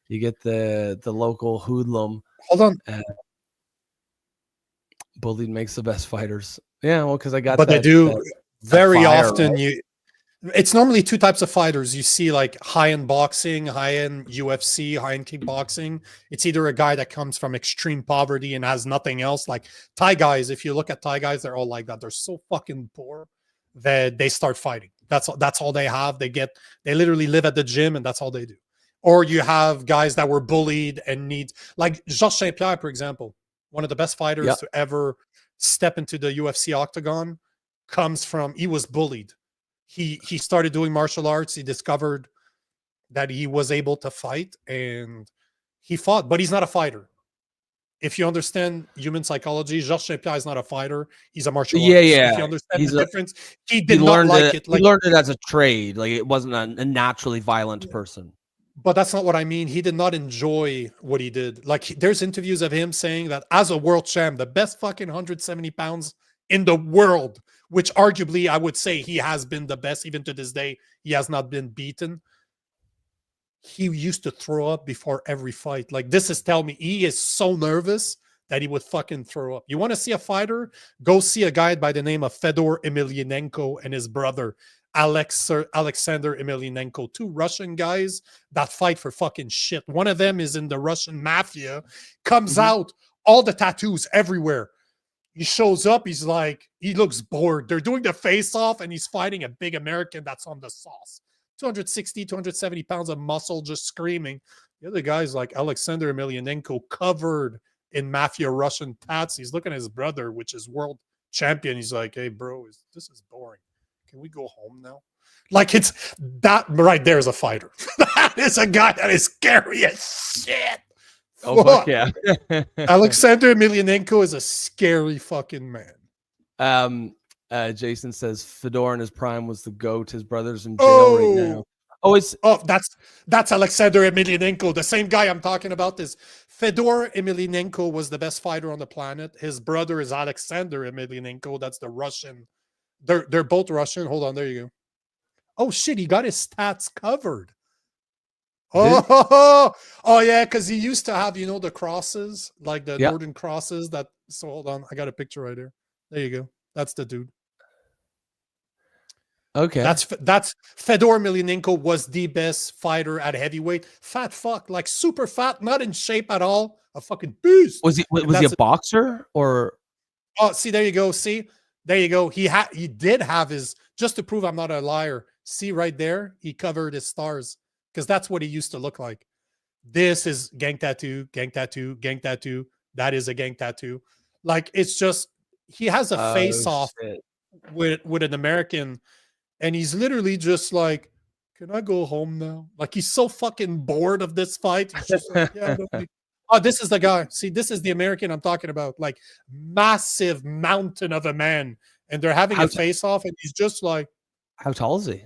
You get the local hoodlum. Hold on. Bullied makes the best fighters. Yeah, well, because I got. But they do very often. Right? It's normally two types of fighters. You see like high-end boxing, high-end UFC, high-end kickboxing. It's either a guy that comes from extreme poverty and has nothing else. Like Thai guys, if you look at Thai guys, they're all like that. They're so fucking poor that they start fighting. That's all they have. They literally live at the gym and that's all they do. Or you have guys that were bullied and need, like Georges Saint-Pierre, for example, one of the best fighters to ever step into the UFC octagon, he was bullied. He started doing martial arts. He discovered that he was able to fight and he fought, but he's not a fighter. If you understand human psychology, Georges Saint-Pierre is not a fighter. He's a martial artist. If you understand the difference, he did not like it. He learned it as a trade. Like it wasn't a naturally violent person. But that's not what I mean. He did not enjoy what he did. Like there's interviews of him saying that as a world champ, the best fucking 170 pounds in the world, which arguably I would say he has been the best. Even to this day, he has not been beaten. He used to throw up before every fight. Like this is telling me he is so nervous that he would fucking throw up. You want to see a fighter? Go see a guy by the name of Fedor Emelianenko and his brother, Alexander Emelianenko, two Russian guys that fight for fucking shit. One of them is in the Russian mafia, comes out, all the tattoos everywhere. He shows up, he looks bored. They're doing the face-off, and he's fighting a big American that's on the sauce. 260, 270 pounds of muscle, just screaming. The other guy's like Alexander Emelianenko, covered in mafia Russian tats. He's looking at his brother, which is world champion. He's like, hey, bro, this is boring. Can we go home now? Like it's that right there is a fighter. That is a guy that is scary as shit. Oh, fuck yeah. Alexander Emelianenko is a scary fucking man. Jason says Fedor in his prime was the GOAT. His brother's in jail right now. That's Alexander Emelianenko. The same guy I'm talking about is Fedor Emelianenko was the best fighter on the planet. His brother is Alexander Emelianenko. That's the Russian. They're both Russian. Hold on, there you go. Oh shit, he got his stats covered. Oh yeah, because he used to have, the crosses, like the Northern crosses. So hold on, I got a picture right here. There you go. That's the dude. Okay. That's Fedor Emelianenko was the best fighter at heavyweight. Fat fuck, like super fat, not in shape at all. A fucking beast. Was he a boxer or? Oh, see, there you go. See, there you go. He did have his, just to prove I'm not a liar. See right there, he covered his stars because that's what he used to look like. This is gang tattoo, gang tattoo, gang tattoo. That is a gang tattoo. Like it's just he has a face off with an American. And he's literally just like, can I go home now? Like, he's so fucking bored of this fight. He's just like, yeah, oh, this is the guy. See, this is the American I'm talking about. Like, massive mountain of a man. And they're having a face-off, and he's just like... How tall is he?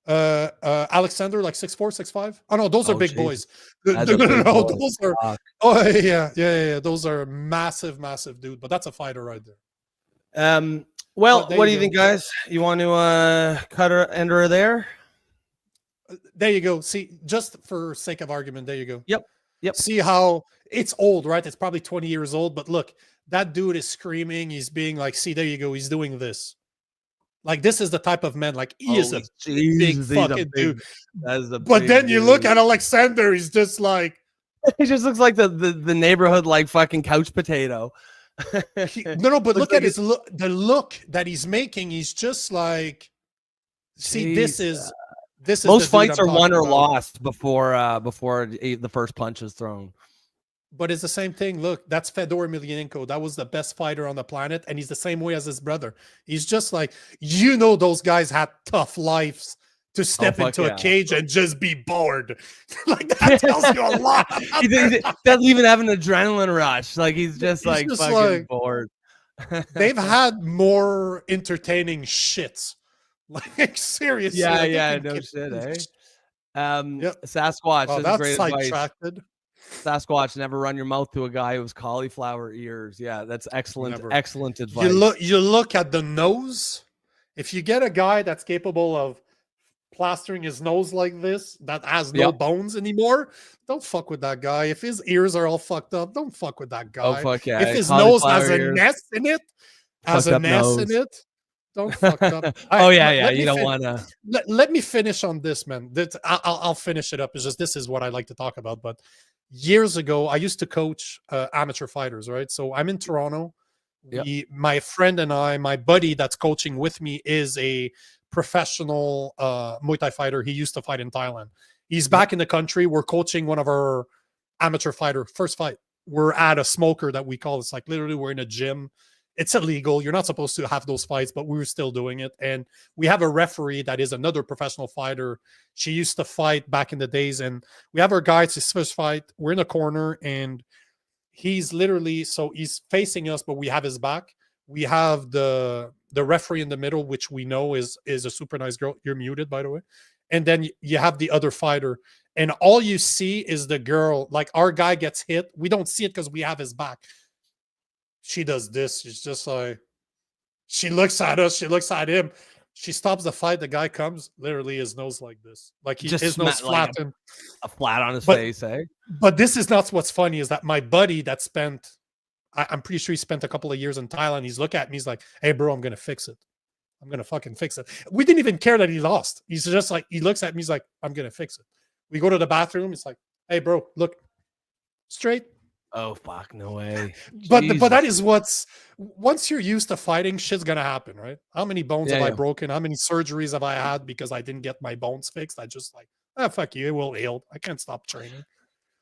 Alexander, like 6'4", 6'5". Oh, no, those are big boys. No, those are... Oh, yeah. Those are massive, massive dude. But that's a fighter right there. Well, what do you think, guys? You want to end her there? There you go. See, just for sake of argument, there you go. Yep. See how it's old, right? It's probably 20 years old, but look, that dude is screaming. He's being like, see, there you go. He's doing this. Like, this is the type of man, like, he is a big fucking dude. But then you look at Alexander, he's just like, he just looks like the neighborhood, like, fucking couch potato. No, but look at his look, the look that he's making. He's just like, see, this is most fights are won or lost before the first punch is thrown. But it's the same thing. Look, that's Fedor Emelianenko. That was the best fighter on the planet, and he's the same way as his brother. He's just like, those guys had tough lives to step into a cage and just be bored. Like, that tells you a lot. He doesn't even have an adrenaline rush. Like, he's just fucking bored. They've had more entertaining shits. Like, seriously. Yeah, no shit, eh? Sasquatch. Oh, that's great sidetracked. Sasquatch, never run your mouth to a guy who has cauliflower ears. Yeah, that's excellent. Never. Excellent advice. You look at the nose. If you get a guy that's capable of plastering his nose like this, that has no bones anymore, don't fuck with that guy. If his ears are all fucked up, don't fuck with that guy. Oh, fuck yeah. If his nose has a nest in it, don't fuck up. Oh, yeah. You don't want to. Let me finish on this, man. I'll finish it up. It's just, this is what I like to talk about. But years ago, I used to coach amateur fighters, right? So I'm in Toronto. My friend and I, my buddy that's coaching with me is a professional Muay Thai fighter. He used to fight in Thailand. He's back in the country. We're coaching one of our amateur fighter first fight. We're at a smoker that we call. It's like literally we're in a gym. It's illegal. You're not supposed to have those fights, but we were still doing it. And we have a referee that is another professional fighter. She used to fight back in the days. And we have our guy. It's his first fight. We're in a corner and he's literally, so he's facing us, but we have his back. We have the referee in the middle, which we know is a super nice girl. You're muted, by the way. And then you have the other fighter. And all you see is the girl, like our guy gets hit. We don't see it because we have his back. She does this. She's just like, she looks at us. She looks at him. She stops the fight. The guy comes, literally his nose like this. Like his nose flattened. A flat on his face, eh? But this is not what's funny is that my buddy that spent, I'm pretty sure he spent a couple of years in Thailand. He's looking at me. He's like, hey, bro, I'm going to fix it. I'm going to fucking fix it. We didn't even care that he lost. He's just like, he looks at me. He's like, I'm going to fix it. We go to the bathroom. It's like, hey, bro, look straight. Oh, fuck, no way. But that is once you're used to fighting, shit's going to happen, right? How many bones have I broken? How many surgeries have I had because I didn't get my bones fixed? I just like, fuck you. It will heal. I can't stop training.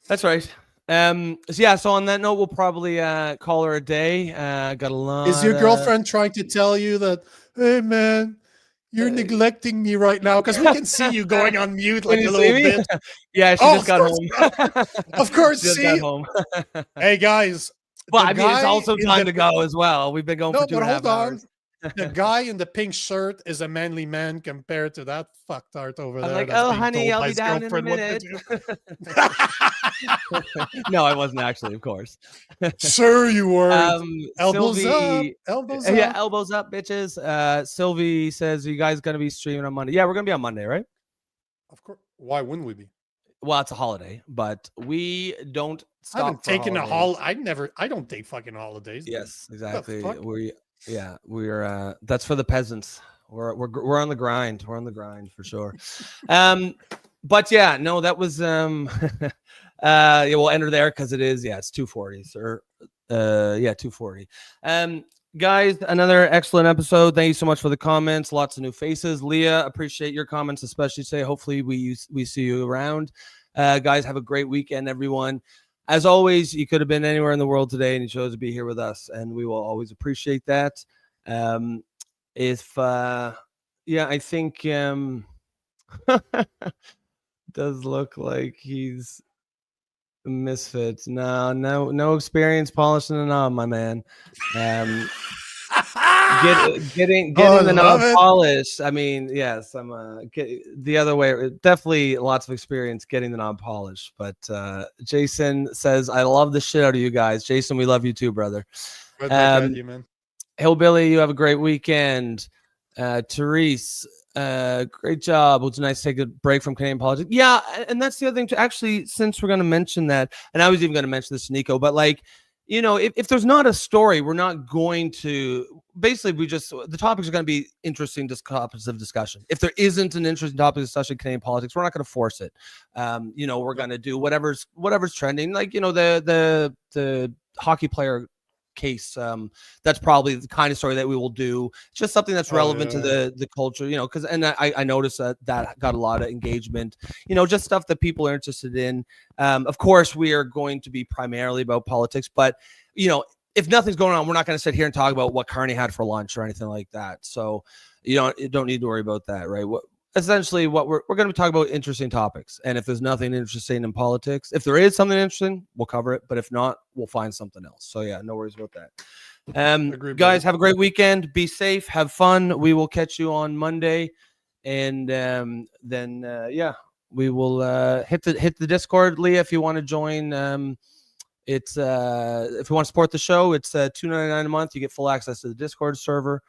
That's right. So on that note, we'll probably call her a day. Got a lot. Is your girlfriend trying to tell you that, hey, man, you're neglecting me right now? Because we can see you going on mute like a little bit. Yeah, she just got home. Of course, just got home. Hey, guys. Well, I mean, it's also time to go as well. We've been going for 2.5 hours. The guy in the pink shirt is a manly man compared to that fucktard over there. I'm like, oh, honey, I'll be down in a minute. No, I wasn't actually, of course. Sure you were. Elbows Sylvie, up. Elbows up. Yeah, elbows up, bitches. Sylvie says, are you guys going to be streaming on Monday? Yeah, we're going to be on Monday, right? Of course. Why wouldn't we be? Well, it's a holiday, but we don't stop. I haven't taken a holiday. I don't take fucking holidays. Yes, exactly. We're that's for the peasants. We're on the grind. We're on the grind for sure. But yeah, no, that was we'll enter there because it is, it's 2:40, sir. 2:40. Guys, another excellent episode. Thank you so much for the comments. Lots of new faces. Leah, appreciate your comments, especially today. Hopefully we see you around. Guys, have a great weekend, everyone. As always, you could have been anywhere in the world today and you chose to be here with us, and we will always appreciate that. I think does look like he's a misfit. No experience polishing the knob, my man. Getting the knob polished. I mean, yes, I'm the other way. Definitely lots of experience getting the knob polished. But Jason says, I love the shit out of you guys. Jason, we love you too, brother. You, man. Hillbilly, you have a great weekend. Therese, Great job. It was nice to take a break from Canadian politics. Yeah, and that's the other thing too. Actually, since we're going to mention that, and I was even going to mention this to Nico, but like, you know, if there's not a story, we're not going to. Basically, the topics are going to be interesting topics of discussion. If there isn't an interesting topic of discussion in Canadian politics, we're not going to force it. You know, we're going to do whatever's trending. Like, you know, the hockey player case, that's probably the kind of story that we will do. Just something that's relevant to the culture, you know, because I noticed that got a lot of engagement, you know, just stuff that people are interested in. Of course, we are going to be primarily about politics, but, you know, if nothing's going on, we're not going to sit here and talk about what Carney had for lunch or anything like that. So you don't need to worry about that, right? Essentially what we're going to be talking about interesting topics. And if there's nothing interesting in politics, if there is something interesting, we'll cover it. But if not, we'll find something else. So yeah, no worries about that. Guys, have a great weekend. Be safe. Have fun. We will catch you on Monday. And then we will hit the Discord. Leah, if you want to join, it's if you want to support the show, it's $2.99 a month. You get full access to the Discord server.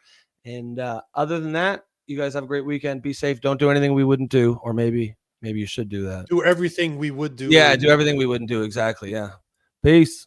And other than that, you guys have a great weekend. Be safe. Don't do anything we wouldn't do, or maybe you should do that. Do everything we would do. Yeah, do everything we wouldn't do. Exactly. Yeah. Peace.